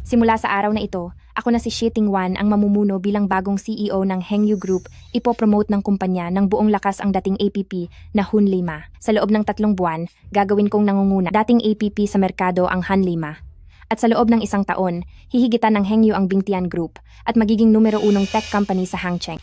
Simula sa araw na ito, ako na si Xie Tingwan ang mamumuno bilang bagong CEO ng Hengyu Group. Ipopromote ng kumpanya ng buong lakas ang dating APP na Hun Lima. Sa loob ng 3 buwan, gagawin kong nangunguna dating APP sa merkado ang Han Lima. At sa loob ng 1 taon, hihigitan ng Hengyu ang Bingtian Group at magiging numero 1 tech company sa Hangzhou.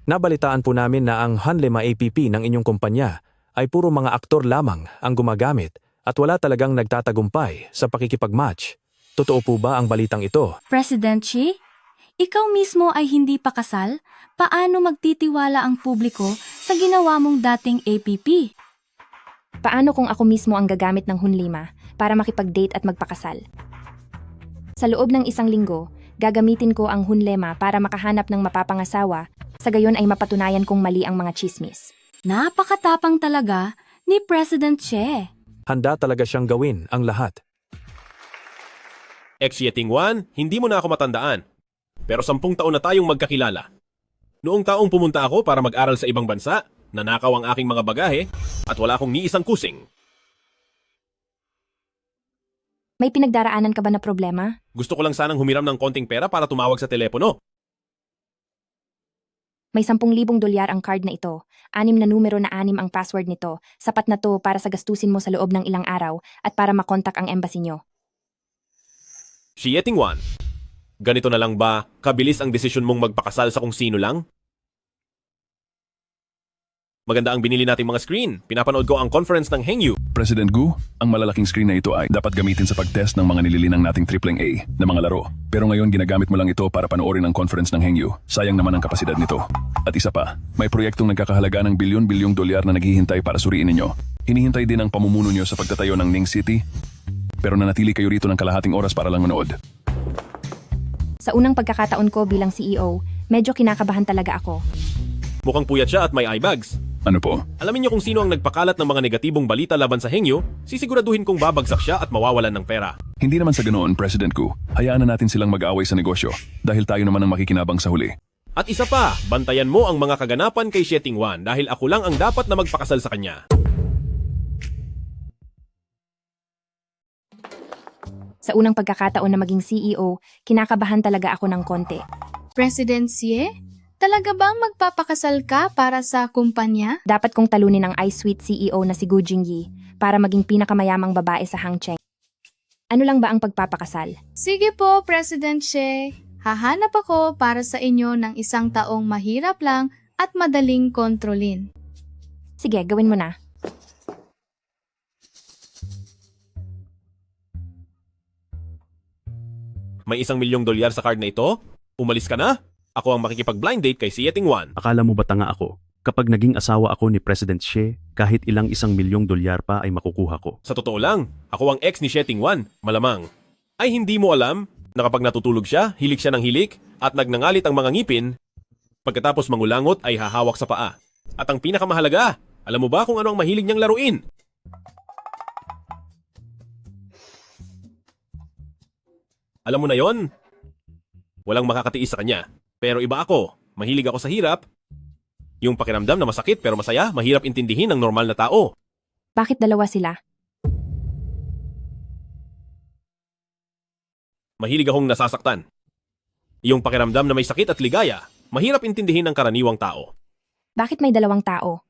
Nabalitaan po namin na ang Hanlima APP ng inyong kumpanya ay puro mga aktor lamang ang gumagamit at wala talagang nagtatagumpay sa pakikipag-match. Totoo po ba ang balitang ito? President Xi, ikaw mismo ay hindi pa kasal? Paano magtitiwala ang publiko sa ginawa mong dating APP? Paano kung ako mismo ang gagamit ng Hun Lima para makipag-date at magpakasal? Sa loob ng 1 linggo, gagamitin ko ang Hun Lima para makahanap ng mapapangasawa, sa gayon ay mapatunayan kong mali ang mga chismis. Napakatapang talaga ni President Xi. Handa talaga siyang gawin ang lahat. Xie Tingwan, hindi mo na ako matandaan. Pero 10 taon na tayong magkakilala. Noong taong pumunta ako para mag-aral sa ibang bansa, nanakaw ang aking mga bagahe at wala akong ni isang kusing. May pinagdaraanan ka ba na problema? Gusto ko lang sanang humiram ng konting pera para tumawag sa telepono. May 10,000 dolyar ang card na ito. 6 na numero na 6 ang password nito. Sapat na to para sa gastusin mo sa loob ng ilang araw at para makontak ang embassy nyo. Xie Tingwan, ganito na lang ba kabilis ang desisyon mong magpakasal sa kung sino lang? Maganda ang binili nating mga screen. Pinapanood ko ang conference ng Hengyu. President Gu, ang malalaking screen na ito ay dapat gamitin sa pag-test ng mga nililinang nating AAA na mga laro. Pero ngayon ginagamit mo lang ito para panoorin ang conference ng Hengyu. Sayang naman ang kapasidad nito. At isa pa, may proyektong nagkakahalaga ng bilyon-bilyong dolyar na naghihintay para suriin ninyo. Hinihintay din ang pamumuno nyo sa pagtatayo ng Ning City, pero nanatili kayo rito ng kalahating oras para lang manood. Sa unang pagkakataon ko bilang CEO, medyo kinakabahan talaga ako. Mukhang puyat siya at may eye bags. Ano po? Alamin niyo kung sino ang nagpakalat ng mga negatibong balita laban sa Hengyu, sisiguraduhin kong babagsak siya at mawawalan ng pera. Hindi naman sa ganoon, President Gu. Hayaan na natin silang mag-away sa negosyo dahil tayo naman ang makikinabang sa huli. At isa pa, bantayan mo ang mga kaganapan kay Xie Tingwan dahil ako lang ang dapat na magpakasal sa kanya. Sa unang pagkakataon na maging CEO, kinakabahan talaga ako ng konti. President Xie, talaga bang magpapakasal ka para sa kumpanya? Dapat kong talunin ang iSuite CEO na si Gu Jingyi para maging pinakamayamang babae sa Hangzhou. Ano lang ba ang pagpapakasal? Sige po, President Xie. Hahanap ako para sa inyo ng 1 taong mahirap lang at madaling kontrolin. Sige, gawin mo na. May 1 milyong dolyar sa card na ito? Umalis ka na? Ako ang makikipag-blind date kay Xie Tingwan. Akala mo ba tanga ako? Kapag naging asawa ako ni President Xi, kahit ilang 1 milyong dolyar pa ay makukuha ko. Sa totoo lang, ako ang ex ni Xie Tingwan, malamang. Ay hindi mo alam na kapag natutulog siya, hilik siya ng hilik at nagnangalit ang mga ngipin, pagkatapos mangulangot ay hahawak sa paa. At ang pinakamahalaga, alam mo ba kung ano ang mahilig niyang laruin? Alam mo na yon? Walang makakatiis sa kanya. Pero iba ako, mahilig ako sa hirap. Yung pakiramdam na masakit pero masaya, mahirap intindihin ng normal na tao. Bakit dalawa sila? Mahilig akong nasasaktan. Yung pakiramdam na may sakit at ligaya, mahirap intindihin ng karaniwang tao. Bakit may 2 tao?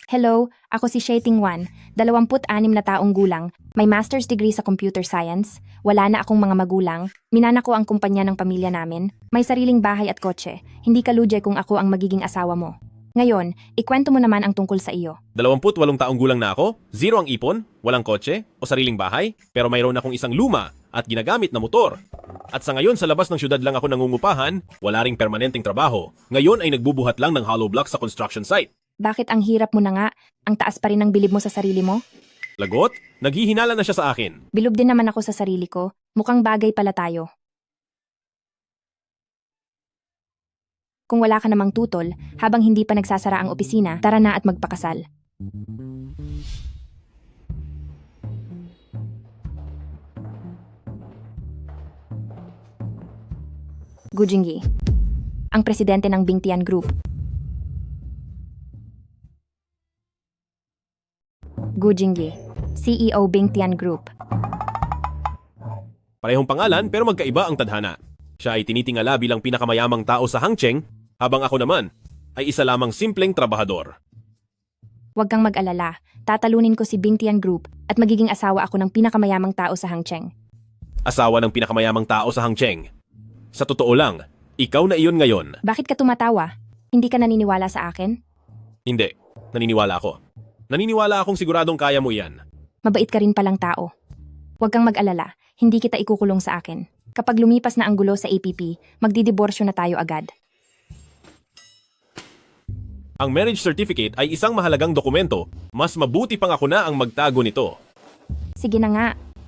Hello, ako si Xie Tingwan, 26 na taong gulang, may master's degree sa computer science, wala na akong mga magulang, minana ko ang kumpanya ng pamilya namin, may sariling bahay at kotse, hindi ka lugi kung ako ang magiging asawa mo. Ngayon, ikwento mo naman ang tungkol sa iyo. 28 taong gulang na ako, 0 ang ipon, walang kotse o sariling bahay, pero mayroon akong isang luma at ginagamit na motor. At sa ngayon sa labas ng syudad lang ako nangungupahan, wala ring permanenteng trabaho. Ngayon ay nagbubuhat lang ng hollow block sa construction site. Bakit ang hirap mo na nga? Ang taas pa rin ng bilib mo sa sarili mo? Lagot? Naghihinala na siya sa akin. Bilib din naman ako sa sarili ko. Mukhang bagay pala tayo. Kung wala ka namang tutol, habang hindi pa nagsasara ang opisina, tara na at magpakasal. Gu Jingyi, ang presidente ng Bingtian Group. Gu Jingyi, CEO Bingtian Group. Parehong pangalan pero magkaiba ang tadhana. Siya ay tinitingala bilang pinakamayamang tao sa Hangcheng, habang ako naman ay isa lamang simpleng trabahador. Huwag kang mag-alala, tatalunin ko si Bingtian Group at magiging asawa ako ng pinakamayamang tao sa Hangcheng. Asawa ng pinakamayamang tao sa Hangcheng. Sa totoo lang, ikaw na iyon ngayon. Bakit ka tumatawa? Hindi ka naniniwala sa akin? Hindi, naniniwala ako. Naniniwala akong siguradong kaya mo yan. Mabait ka rin palang tao. Huwag kang mag-alala, hindi kita ikukulong sa akin. Kapag lumipas na ang gulo sa APP, magdidiborsyo na tayo agad. Ang marriage certificate ay isang mahalagang dokumento. Mas mabuti pang ako na ang magtago nito. Sige na nga,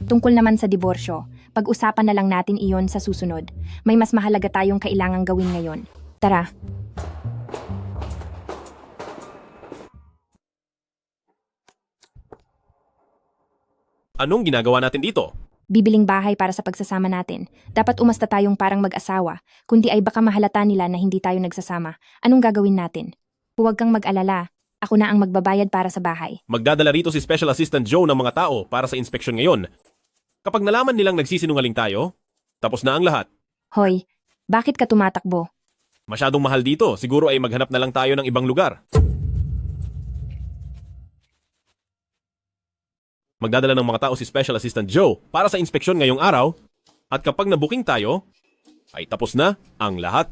tungkol naman sa diborsyo, pag-usapan na lang natin iyon sa susunod. May mas mahalaga tayong kailangang gawin ngayon. Tara. Anong ginagawa natin dito? Bibiling bahay para sa pagsasama natin. Dapat umasta tayong parang mag-asawa, kundi ay baka mahalata nila na hindi tayo nagsasama. Anong gagawin natin? Huwag kang mag-alala. Ako na ang magbabayad para sa bahay. Magdadala rito si Special Assistant Joe ng mga tao para sa inspeksyon ngayon. Kapag nalaman nilang nagsisinungaling tayo, tapos na ang lahat. Hoy, bakit ka tumatakbo? Masyadong mahal dito, siguro ay maghanap na lang tayo ng ibang lugar. Magdadala ng mga tao si Special Assistant Joe para sa inspeksyon ngayong araw, at kapag nabuking tayo, ay tapos na ang lahat.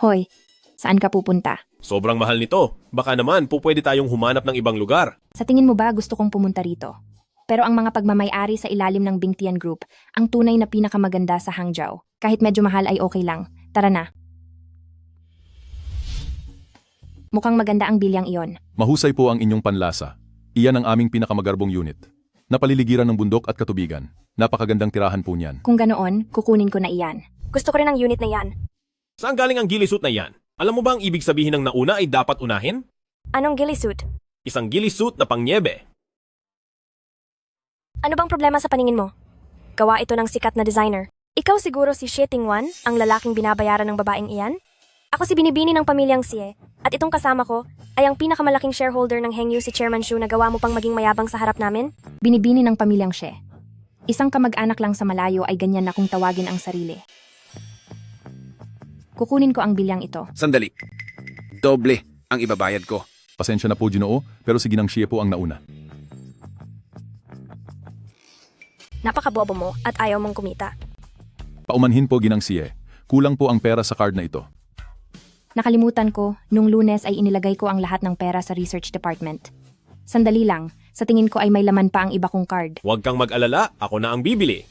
Hoy, saan ka pupunta? Sobrang mahal nito. Baka naman pupwede tayong humanap ng ibang lugar. Sa tingin mo ba gusto kong pumunta rito? Pero ang mga pagmamay-ari sa ilalim ng Bingtian Group, ang tunay na pinakamaganda sa Hangzhou. Kahit medyo mahal ay okay lang. Tara na. Mukhang maganda ang bilyang iyon. Mahusay po ang inyong panlasa. Iyan ang aming pinakamagarbong unit. Napaliligiran ng bundok at katubigan. Napakagandang tirahan po niyan. Kung ganoon, kukunin ko na iyan. Gusto ko rin ang unit na iyan. Saan galing ang ghillie suit na yan? Alam mo ba ang ibig sabihin ng nauna ay dapat unahin? Anong ghillie suit? Isang ghillie suit na pangnyebe. Ano bang problema sa paningin mo? Gawa ito ng sikat na designer. Ikaw siguro si Xie Tingwan, ang lalaking binabayaran ng babaeng iyan? Ako si Binibini ng pamilyang Xie, at itong kasama ko ay ang pinakamalaking shareholder ng Hengyu si Chairman Shu na gawa mo pang maging mayabang sa harap namin? Binibini ng pamilyang She. Isang kamag-anak lang sa malayo ay ganyan na kung tawagin ang sarili. Kukunin ko ang bilyang ito. Sandali. Doble ang ibabayad ko. Pasensya na po, Ginoo, pero si Ginang Xie po ang nauna. Napakabobo mo at ayaw mong kumita. Paumanhin po, Ginang Xie. Kulang po ang pera sa card na ito. Nakalimutan ko, nung Lunes ay inilagay ko ang lahat ng pera sa research department. Sandali lang, sa tingin ko ay may laman pa ang iba kong card. Huwag kang mag-alala, ako na ang bibili.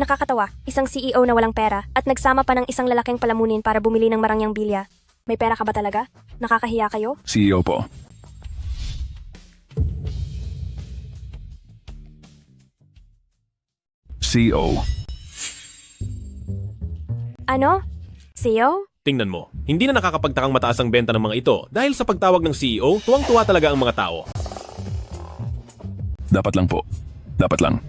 Nakakatawa, isang CEO na walang pera at nagsama pa ng isang lalaking palamunin para bumili ng marangyang bilya. May pera ka ba talaga? Nakakahiya kayo? CEO po. CEO. Ano? CEO? Tingnan mo, hindi na nakakapagtakang mataas ang benta ng mga ito dahil sa pagtawag ng CEO, tuwang-tuwa talaga ang mga tao. Dapat lang po. Dapat lang.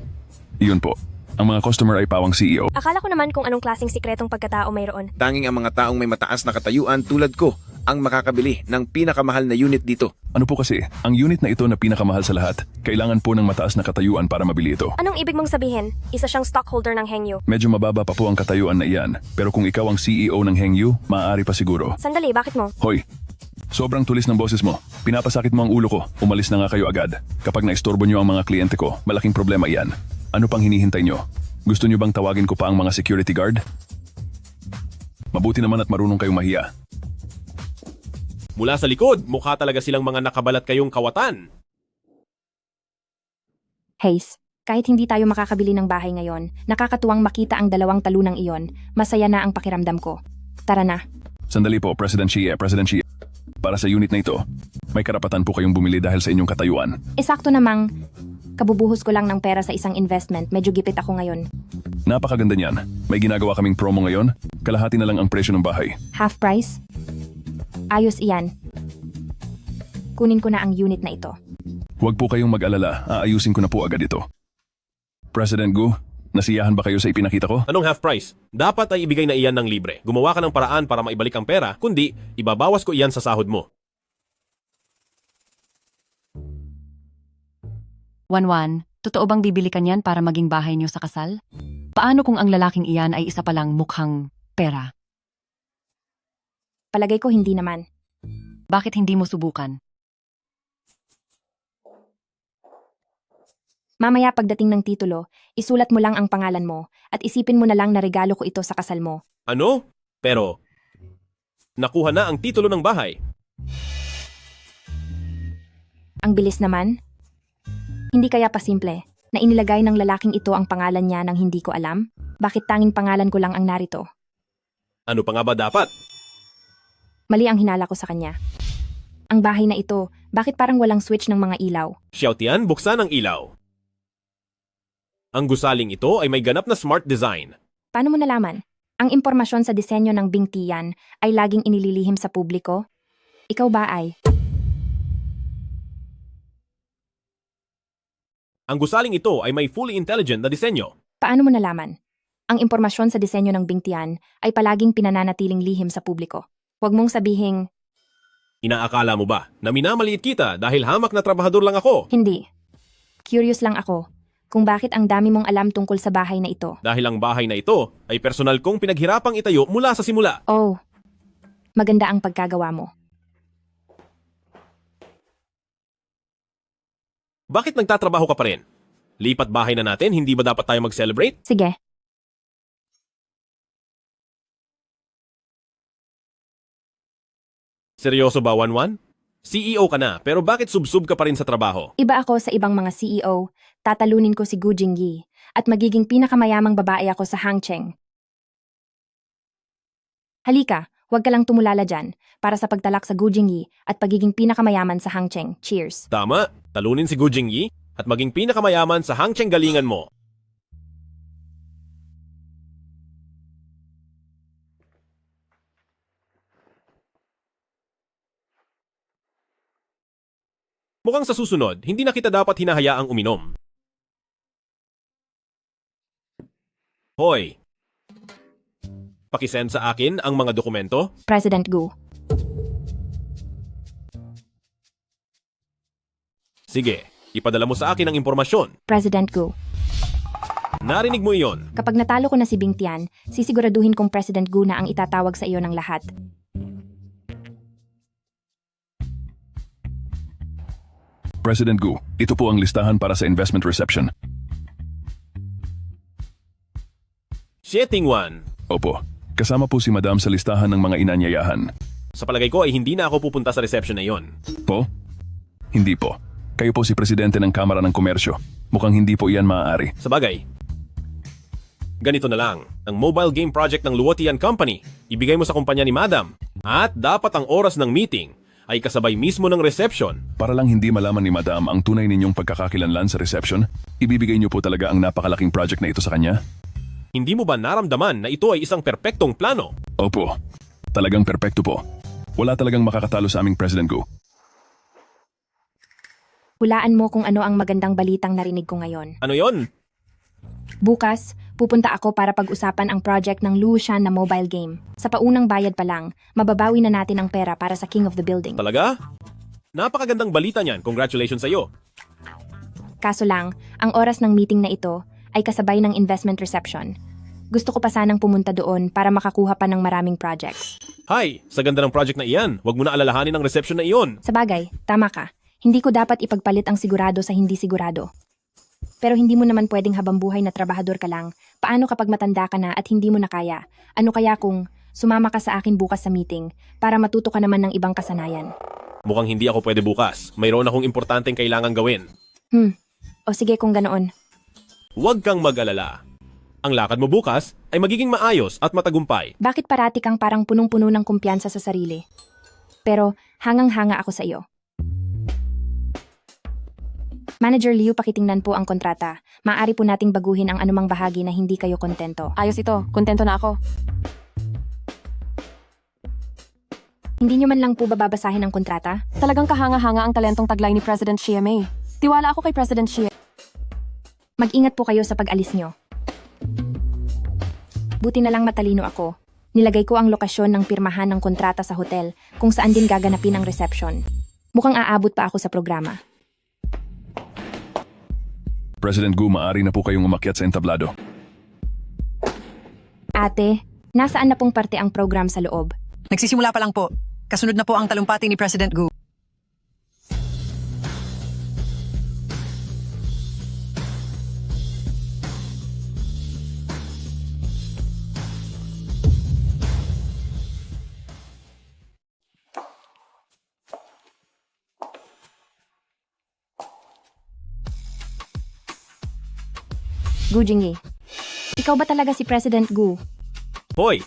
Iyon po. Ang mga customer ay pawang CEO. Akala ko naman kung anong klaseng sikretong pagkatao mayroon. Tanging ang mga taong may mataas na katayuan tulad ko ang makakabili ng pinakamahal na unit dito. Ano po kasi, ang unit na ito na pinakamahal sa lahat, kailangan po ng mataas na katayuan para mabili ito. Anong ibig mong sabihin? Isa siyang stockholder ng Hengyu. Medyo mababa pa po ang katayuan na iyan, pero kung ikaw ang CEO ng Hengyu, maaari pa siguro. Sandali, bakit mo? Hoy, sobrang tulis ng boses mo. Pinapasakit mo ang ulo ko. Umalis na nga kayo agad. Kapag naistorbo nyo ang mga kliyente ko, malaking problema iyan. Ano pang hinihintay nyo? Gusto nyo bang tawagin ko pa ang mga security guard? Mabuti naman at marunong kayong mahiya. Mula sa likod, mukha talaga silang mga nakabalat kayong kawatan. Hayes, kahit hindi tayo makakabili ng bahay ngayon, nakakatuwang makita ang dalawang talunang iyon. Masaya na ang pakiramdam ko. Tara na. Sandali po, President Xie. Para sa unit na ito, may karapatan po kayong bumili dahil sa inyong katayuan. Eksakto namang, kabubuhos ko lang ng pera sa isang investment. Medyo gipit ako ngayon. Napakaganda niyan. May ginagawa kaming promo ngayon. Kalahati na lang ang presyo ng bahay. Half price? Ayos iyan. Kunin ko na ang unit na ito. Huwag po kayong mag-alala. Aayusin ko na po agad ito. President Gu, nasiyahan ba kayo sa ipinakita ko? Anong half price? Dapat ay ibigay na iyan ng libre. Gumawa ka ng paraan para maibalik ang pera, kundi ibabawas ko iyan sa sahod mo. Wanwan, totoo bang bibili ka niyan para maging bahay niyo sa kasal? Paano kung ang lalaking iyan ay isa palang mukhang pera? Palagay ko hindi naman. Bakit hindi mo subukan? Mamaya pagdating ng titulo, isulat mo lang ang pangalan mo at isipin mo na lang na regalo ko ito sa kasal mo. Ano? Pero, nakuha na ang titulo ng bahay. Ang bilis naman. Hindi kaya pa simple na inilagay ng lalaking ito ang pangalan niya nang hindi ko alam? Bakit tanging pangalan ko lang ang narito? Ano pa nga ba dapat? Mali ang hinala ko sa kanya. Ang bahay na ito, bakit parang walang switch ng mga ilaw? Xiaotian, buksan ang ilaw. Ang gusaling ito ay may ganap na smart design. Paano mo nalaman? Ang impormasyon sa disenyo ng Bing Tian ay laging inililihim sa publiko? Ikaw ba ay? Ang gusaling ito ay may fully intelligent na disenyo. Paano mo nalaman? Ang impormasyon sa disenyo ng Bing Tian ay palaging pinananatiling lihim sa publiko. Huwag mong sabihing, Inaakala mo ba na minamaliit kita dahil hamak na trabahador lang ako? hindi. Curious lang ako kung bakit ang dami mong alam tungkol sa bahay na ito. Dahil ang bahay na ito ay personal kong pinaghirapang itayo mula sa simula. Oh, maganda ang pagkagawa mo. Bakit nagtatrabaho ka pa rin? Lipat bahay na natin, hindi ba dapat tayo mag-celebrate? Sige. Seryoso ba, Wanwan? CEO ka na, pero bakit subsub ka pa rin sa trabaho? Iba ako sa ibang mga CEO, tatalunin ko si Gu Jingyi at magiging pinakamayamang babae ako sa Hangcheng. Halika, huwag ka lang tumulala dyan para sa pagtalak sa Gu Jingyi at pagiging pinakamayaman sa Hangcheng. Cheers! Tama, talunin si Gu Jingyi at maging pinakamayaman sa Hangcheng galingan mo. Mukhang sa susunod, hindi na kita dapat hinahayaang uminom. Hoy! Pakisend sa akin ang mga dokumento. President Gu. Sige, ipadala mo sa akin ang impormasyon. President Gu. Narinig mo iyon. Kapag natalo ko na si Bing Tian, sisiguraduhin kong President Gu na ang itatawag sa iyo ng lahat. President Gu, ito po ang listahan para sa investment reception. Xie Tingwan. Opo, kasama po si Madam sa listahan ng mga inanyayahan. Sa palagay ko ay hindi na ako pupunta sa reception na iyon. Po? Hindi po. Kayo po si Presidente ng Kamara ng Komersyo. Mukhang hindi po iyan maaari. Sa bagay, ganito na lang. Ang mobile game project ng Luotian Company, ibigay mo sa kumpanya ni Madam. At dapat ang oras ng meeting ay kasabay mismo ng reception. Para lang hindi malaman ni Madam ang tunay ninyong pagkakakilanlan sa reception, ibibigay niyo po talaga ang napakalaking project na ito sa kanya? Hindi mo ba naramdaman na ito ay isang perpektong plano? Opo, talagang perpekto po. Wala talagang makakatalo sa aming President Gu. Hulaan mo kung ano ang magandang balitang narinig ko ngayon. Ano yon? Bukas, pupunta ako para pag-usapan ang project ng Lushan na mobile game. Sa paunang bayad pa lang, mababawi na natin ang pera para sa King of the Building. Talaga? Napakagandang balita niyan. Congratulations sa iyo. Kaso lang, ang oras ng meeting na ito ay kasabay ng investment reception. Gusto ko pa sanang pumunta doon para makakuha pa ng maraming projects. Hi, sa ganda ng project na iyan, huwag mo na alalahanin ang reception na iyon. Sa bagay, tama ka. Hindi ko dapat ipagpalit ang sigurado sa hindi sigurado. Pero hindi mo naman pwedeng habambuhay na trabahador ka lang. Paano kapag matanda ka na at hindi mo na kaya? Ano kaya kung sumama ka sa akin bukas sa meeting para matuto ka naman ng ibang kasanayan? Mukhang hindi ako pwede bukas. Mayroon akong importanteng kailangang gawin. O sige kung ganoon. Huwag kang mag-alala. Ang lakad mo bukas ay magiging maayos at matagumpay. Bakit parati kang parang punong-puno ng kumpiyansa sa sarili? Pero hangang-hanga ako sa iyo. Manager Liu, pakitingnan po ang kontrata. Maaari po nating baguhin ang anumang bahagi na hindi kayo kontento. Ayos ito, kontento na ako. Hindi nyo man lang po babasahin ang kontrata? Talagang kahanga-hanga ang talentong taglay ni President Xie Mei. Tiwala ako kay President Xie. Mag-ingat po kayo sa pag-alis nyo. Buti na lang matalino ako. Nilagay ko ang lokasyon ng pirmahan ng kontrata sa hotel kung saan din gaganapin ang reception. Mukhang aabot pa ako sa programa. President Gu, maaari na po kayong umakyat sa entablado. Ate, nasaan na pong parte ang program sa loob? Nagsisimula pa lang po. Kasunod na po ang talumpati ni President Gu. Gu Jingyi, ikaw ba talaga si President Gu? Hoy!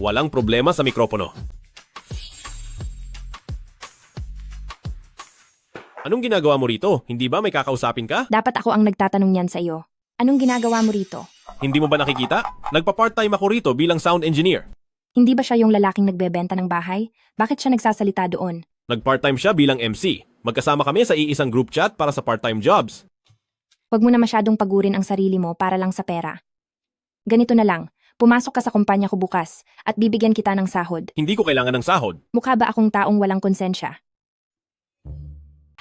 Walang problema sa mikropono. Anong ginagawa mo rito? Hindi ba may kakausapin ka? Dapat ako ang nagtatanong niyan sa iyo. Anong ginagawa mo rito? Hindi mo ba nakikita? Nagpa-part-time ako rito bilang sound engineer. Hindi ba siya yung lalaking nagbebenta ng bahay? Bakit siya nagsasalita doon? Nag-part-time siya bilang MC. Magkasama kami sa iisang group chat para sa part-time jobs. Huwag mo na masyadong pagurin ang sarili mo para lang sa pera. Ganito na lang, pumasok ka sa kumpanya ko bukas at bibigyan kita ng sahod. Hindi ko kailangan ng sahod. Mukha ba akong taong walang konsensya?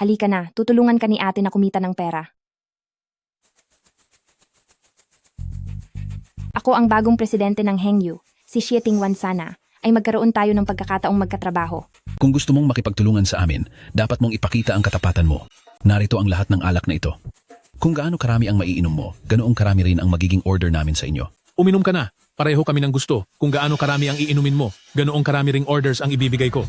Halika na, tutulungan ka ni ate na kumita ng pera. Ako ang bagong presidente ng Hengyu, si Xie Tingwan sana, ay magkaroon tayo ng pagkakataong magkatrabaho. Kung gusto mong makipagtulungan sa amin, dapat mong ipakita ang katapatan mo. Narito ang lahat ng alak na ito. Kung gaano karami ang maiinom mo, ganoong karami rin ang magiging order namin sa inyo. Uminom ka na. Pareho kami ng gusto. Kung gaano karami ang iinumin mo, ganoong karami ring orders ang ibibigay ko.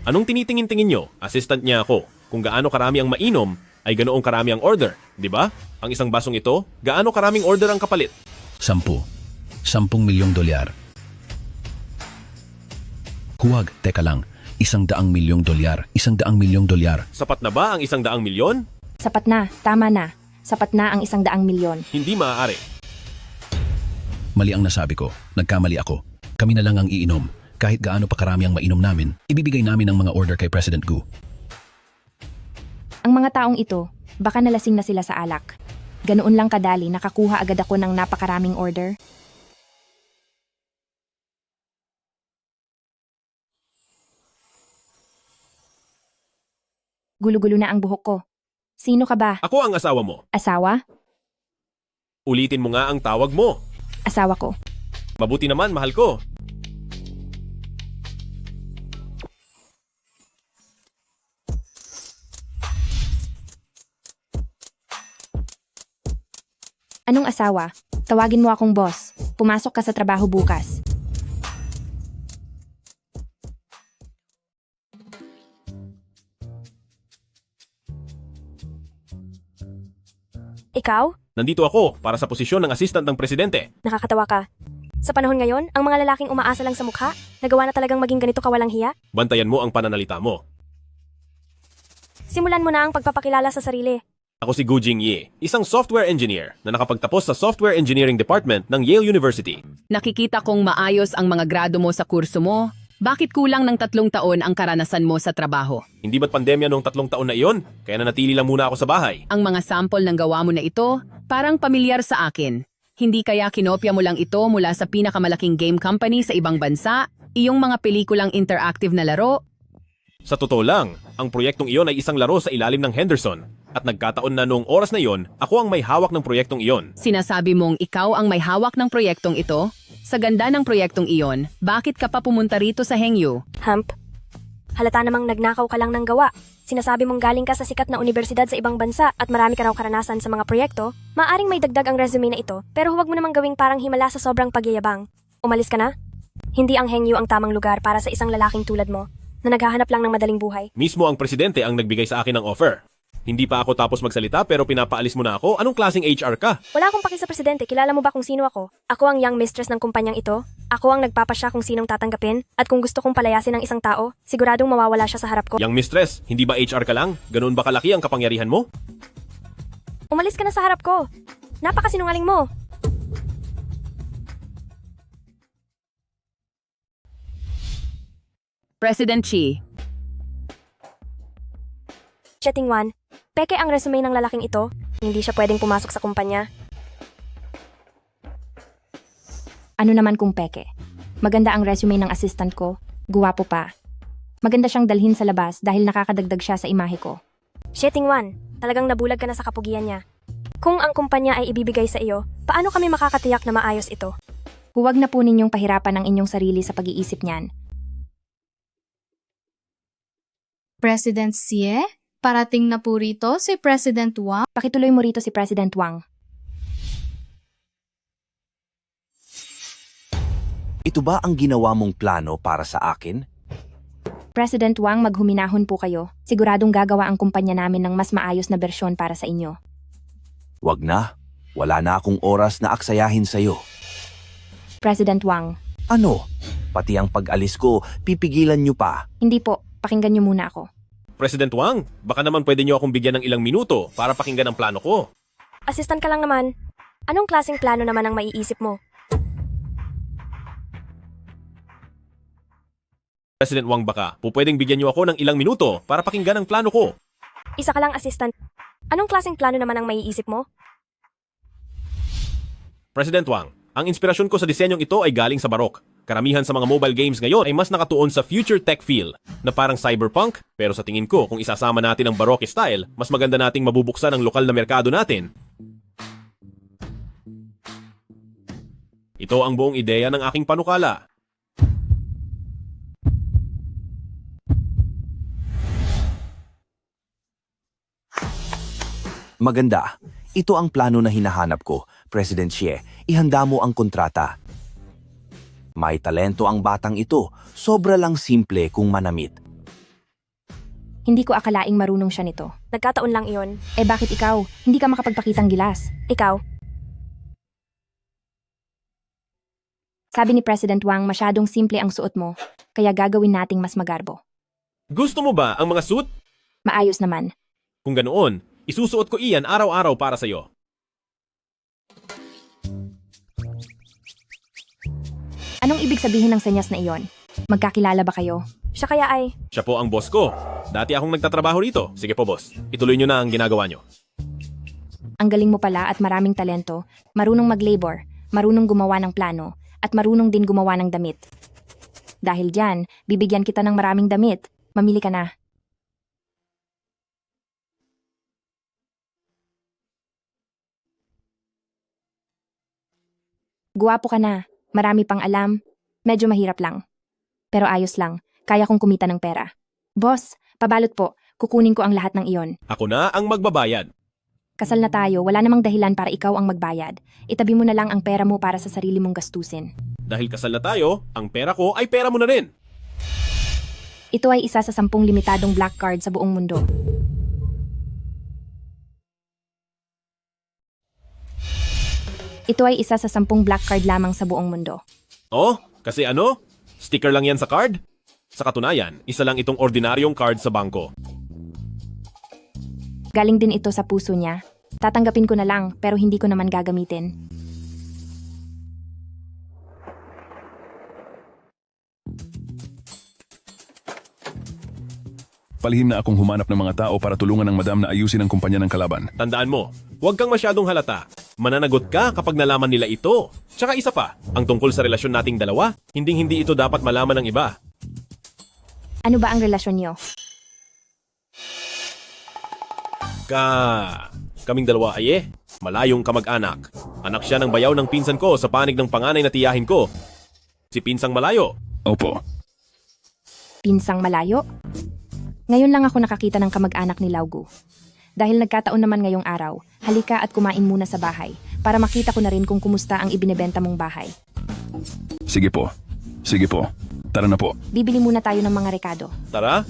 Anong tinitingin-tingin nyo? Assistant niya ako. Kung gaano karami ang mainom, ay ganoong karami ang order. Di ba? Ang isang basong ito, gaano karaming order ang kapalit? 10 milyong dolyar. Huwag, teka lang. 100 milyong dolyar. 100 milyong dolyar. Sapat na ba ang 100 milyon? Sapat na, tama na. Sapat na ang 100 milyon. Hindi maaari. Mali ang nasabi ko. Nagkamali ako. Kami na lang ang iinom. Kahit gaano pa karami ang mainom namin, ibibigay namin ang mga order kay President Gu. Ang mga taong ito, baka nalasing na sila sa alak. Ganoon lang kadali nakakuha agad ako ng napakaraming order. Gulo-gulo na ang buhok ko. Sino ka ba? Ako ang asawa mo. Asawa? Ulitin mo nga ang tawag mo. Asawa ko. Mabuti naman, mahal ko. Anong asawa? Tawagin mo akong boss. Pumasok ka sa trabaho bukas. Ikaw? Nandito ako para sa posisyon ng assistant ng presidente. Nakakatawa ka. Sa panahon ngayon, ang mga lalaking umaasa lang sa mukha, nagawa na talagang maging ganito kawalang hiya? Bantayan mo ang pananalita mo. Simulan mo na ang pagpapakilala sa sarili. Ako si Gu Jingyi, isang software engineer na nakapagtapos sa Software Engineering Department ng Yale University. Nakikita kong maayos ang mga grado mo sa kurso mo. Bakit kulang ng 3 taon ang karanasan mo sa trabaho? Hindi ba't pandemya noong 3 taon na iyon? Kaya nanatili lang muna ako sa bahay. Ang mga sample ng gawa mo na ito, parang pamilyar sa akin. Hindi kaya kinopya mo lang ito mula sa pinakamalaking game company sa ibang bansa, iyong mga pelikulang interactive na laro? Sa totoo lang, ang proyektong iyon ay isang laro sa ilalim ng Henderson. At nagkataon na noong oras na iyon, ako ang may hawak ng proyektong iyon. Sinasabi mong ikaw ang may hawak ng proyektong ito? Sa ganda ng proyektong iyon, bakit ka pa pumunta rito sa Hengyu? Hump. Halata namang nagnakaw ka lang ng gawa. Sinasabi mong galing ka sa sikat na universidad sa ibang bansa at marami ka raw karanasan sa mga proyekto, maaring may dagdag ang resume na ito, pero huwag mo namang gawing parang himala sa sobrang pagyayabang. Umalis ka na? Hindi ang Hengyu ang tamang lugar para sa isang lalaking tulad mo, na naghahanap lang ng madaling buhay. Mismo ang presidente ang nagbigay sa akin ng offer. Hindi pa ako tapos magsalita pero pinapaalis mo na ako. Anong klaseng HR ka? Wala akong paki sa presidente, kilala mo ba kung sino ako? Ako ang young mistress ng kumpanyang ito. Ako ang nagpapasya kung sinong tatanggapin. At kung gusto kong palayasin ng isang tao, siguradong mawawala siya sa harap ko. Young mistress, hindi ba HR ka lang? Ganoon ba kalaki ang kapangyarihan mo? Umalis ka na sa harap ko. Napakasinungaling mo. President Xi, Xie Tingwan, Peke ang resume ng lalaking ito. Hindi siya pwedeng pumasok sa kumpanya. Ano naman kung peke? Maganda ang resume ng assistant ko. Guwapo pa. Maganda siyang dalhin sa labas dahil nakakadagdag siya sa imahe ko. Sheting Wan, talagang nabulag ka na sa kapugian niya. Kung ang kumpanya ay ibibigay sa iyo, paano kami makakatiyak na maayos ito? Huwag na po ninyong pahirapan ang inyong sarili sa pag-iisip niyan. President Xie, parating na po rito si President Wang. Pakituloy mo rito si President Wang. Ito ba ang ginawa mong plano para sa akin? President Wang, maghuminahon po kayo. Siguradong gagawa ang kumpanya namin ng mas maayos na bersyon para sa inyo. Wag na. Wala na akong oras na aksayahin sa'yo. President Wang. Ano? Pati ang pag-alis ko, pipigilan niyo pa. Hindi po. Pakinggan niyo muna ako. President Wang, baka naman pwede niyo akong bigyan ng ilang minuto para pakinggan ang plano ko. Assistant ka lang naman. Anong klaseng plano naman ang maiisip mo? President Wang, baka pwedeng bigyan niyo ako ng ilang minuto para pakinggan ang plano ko. Isa ka lang assistant. Anong klaseng plano naman ang maiisip mo? President Wang, ang inspirasyon ko sa disenyong ito ay galing sa barok. Karamihan sa mga mobile games ngayon ay mas nakatuon sa future tech feel na parang cyberpunk, pero sa tingin ko kung isasama natin ang baroque style, mas maganda nating mabubuksan ang lokal na merkado natin. Ito ang buong ideya ng aking panukala. Maganda. Ito ang plano na hinahanap ko, President Xie. Ihanda mo ang kontrata. May talento ang batang ito. Sobra lang simple kung manamit. Hindi ko akalaing marunong siya nito. Nagkataon lang iyon. Eh bakit ikaw? Hindi ka makapagpakitang gilas. Ikaw, Sabi ni President Wang, masyadong simple ang suot mo, kaya gagawin nating mas magarbo. Gusto mo ba ang mga suit? Maayos naman. Kung ganoon, isusuot ko iyan araw-araw para sa'yo. Anong ibig sabihin ng senyas na iyon? Magkakilala ba kayo? siya kaya ay... Siya po ang boss ko. Dati akong nagtatrabaho rito. Sige po, boss. Ituloy nyo na ang ginagawa nyo. Ang galing mo pala at maraming talento, marunong mag-labor, marunong gumawa ng plano, at marunong din gumawa ng damit. Dahil dyan, bibigyan kita ng maraming damit. Mamili ka na. Guwapo ka na. Marami pang alam. Medyo mahirap lang. Pero ayos lang. Kaya kong kumita ng pera. Boss, pabalot po. Kukunin ko ang lahat ng iyon. Ako na ang magbabayad. Kasal na tayo, wala namang dahilan para ikaw ang magbayad. Itabi mo na lang ang pera mo para sa sarili mong gastusin. Dahil kasal na tayo, ang pera ko ay pera mo na rin. Ito ay isa sa 10 limitadong black card sa buong mundo. Ito ay isa sa 10 black card lamang sa buong mundo. Oh, kasi ano? Sticker lang yan sa card? Sa katunayan, isa lang itong ordinaryong card sa bangko. Galing din ito sa puso niya. Tatanggapin ko na lang pero hindi ko naman gagamitin. Palihim na akong humanap ng mga tao para tulungan ng madam na ayusin ang kumpanya ng kalaban. Tandaan mo, huwag kang masyadong halata. Mananagot ka kapag nalaman nila ito. Tsaka isa pa, ang tungkol sa relasyon nating dalawa, hindi ito dapat malaman ng iba. Ano ba ang relasyon niyo? Kaming dalawa ay malayong kamag-anak. Anak siya ng bayaw ng pinsan ko sa panig ng panganay na tiyahin ko. Si Pinsang Malayo. Opo. Pinsang Malayo? Ngayon lang ako nakakita ng kamag-anak ni Laugu. Dahil nagkataon naman ngayong araw, halika at kumain muna sa bahay para makita ko na rin kung kumusta ang ibinebenta mong bahay. Sige po. Sige po. Tara na po. Bibili muna tayo ng mga rekado. Tara.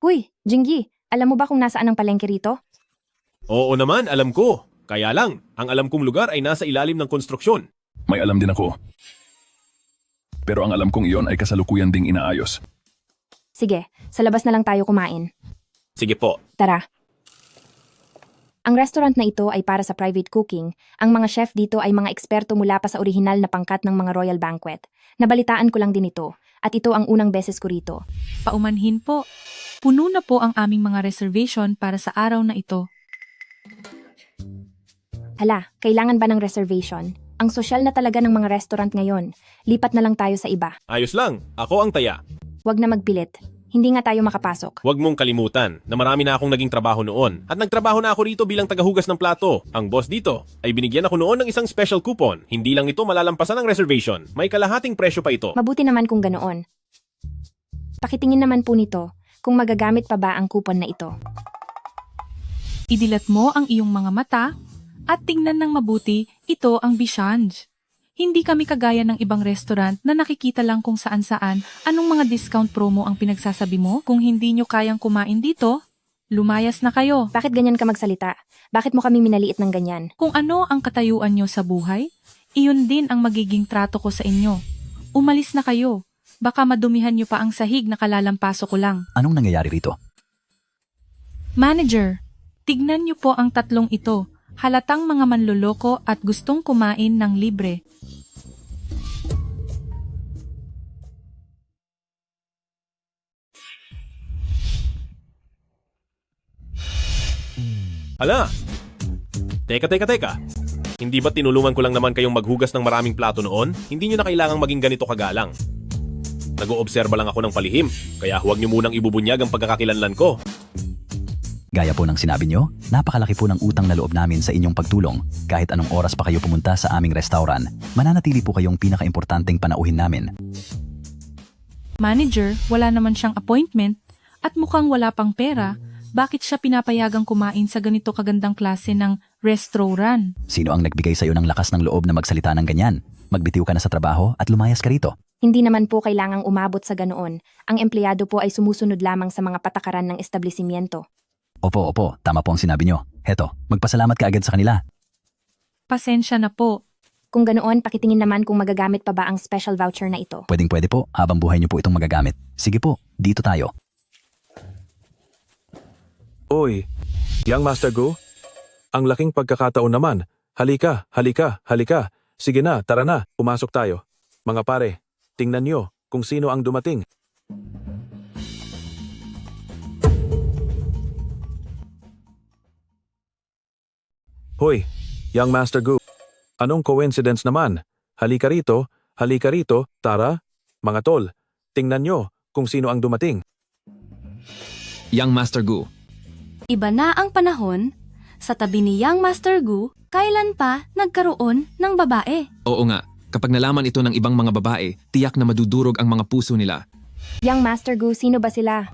Huy, Jinggi, alam mo ba kung nasaan ang palengke rito? Oo naman, alam ko. Kaya lang, ang alam kong lugar ay nasa ilalim ng konstruksyon. May alam din ako. Pero ang alam kong iyon ay kasalukuyan ding inaayos. Sige, sa labas na lang tayo kumain. Sige po. Tara. Ang restaurant na ito ay para sa private cooking. Ang mga chef dito ay mga eksperto mula pa sa orihinal na pangkat ng mga royal banquet. Nabalitaan ko lang din ito, at ito ang unang beses ko rito. Paumanhin po. Puno na po ang aming mga reservation para sa araw na ito. Hala, kailangan ba ng reservation? Ang sosyal na talaga ng mga restaurant ngayon. Lipat na lang tayo sa iba. Ayos lang, ako ang taya. Huwag na magpilit. Hindi nga tayo makapasok. Huwag mong kalimutan na marami na akong naging trabaho noon at nagtrabaho na ako rito bilang tagahugas ng plato. Ang boss dito ay binigyan ako noon ng isang special coupon. Hindi lang ito malalampasan ng reservation. May kalahating presyo pa ito. Mabuti naman kung ganoon. Pakitingin naman po nito kung magagamit pa ba ang coupon na ito. Idilat mo ang iyong mga mata at tingnan ng mabuti, ito ang Bishanj. Hindi kami kagaya ng ibang restaurant na nakikita lang kung saan-saan anong mga discount promo ang pinagsasabi mo. Kung hindi nyo kayang kumain dito, lumayas na kayo. Bakit ganyan ka magsalita? Bakit mo kami minaliit ng ganyan? Kung ano ang katayuan nyo sa buhay, iyon din ang magiging trato ko sa inyo. Umalis na kayo. Baka madumihan nyo pa ang sahig na kalalampaso ko lang. Anong nangyayari rito? Manager, tignan nyo po ang tatlong ito. Halatang mga manloloko at gustong kumain ng libre. Hala! Teka. Hindi ba tinulungan ko lang naman kayong maghugas ng maraming plato noon? Hindi nyo na kailangang maging ganito kagalang. Nag-oobserba lang ako ng palihim, kaya huwag nyo munang ibubunyag ang pagkakakilanlan ko. Gaya po ng sinabi nyo, napakalaki po ng utang na loob namin sa inyong pagtulong. Kahit anong oras pa kayo pumunta sa aming restaurant, mananatili po kayong pinaka-importanteng panauhin namin. Manager, wala naman siyang appointment at mukhang wala pang pera. Bakit siya pinapayagang kumain sa ganito kagandang klase ng restaurant? Sino ang nagbigay sa iyo ng lakas ng loob na magsalita ng ganyan? Magbitiw ka na sa trabaho at lumayas ka rito. Hindi naman po kailangang umabot sa ganoon. Ang empleyado po ay sumusunod lamang sa mga patakaran ng establishmento. Opo, tama po ang sinabi nyo. Heto, magpasalamat ka agad sa kanila. Pasensya na po. Kung ganoon, pakitingin naman kung magagamit pa ba ang special voucher na ito. Pwede po, habang buhay nyo po itong magagamit. Sige po, dito tayo. Oy, Young Master Gu? Ang laking pagkakataon naman. Halika. Sige na, tara na, pumasok tayo. Mga pare, tingnan nyo kung sino ang dumating. Hoy, Young Master Gu. Anong coincidence naman? Halika rito, tara. Mga tol, tingnan nyo kung sino ang dumating. Young Master Gu. Iba na ang panahon. Sa tabi ni Young Master Gu, kailan pa nagkaroon ng babae? Oo nga, kapag nalaman ito ng ibang mga babae, tiyak na madudurog ang mga puso nila. Young Master Gu, sino ba sila?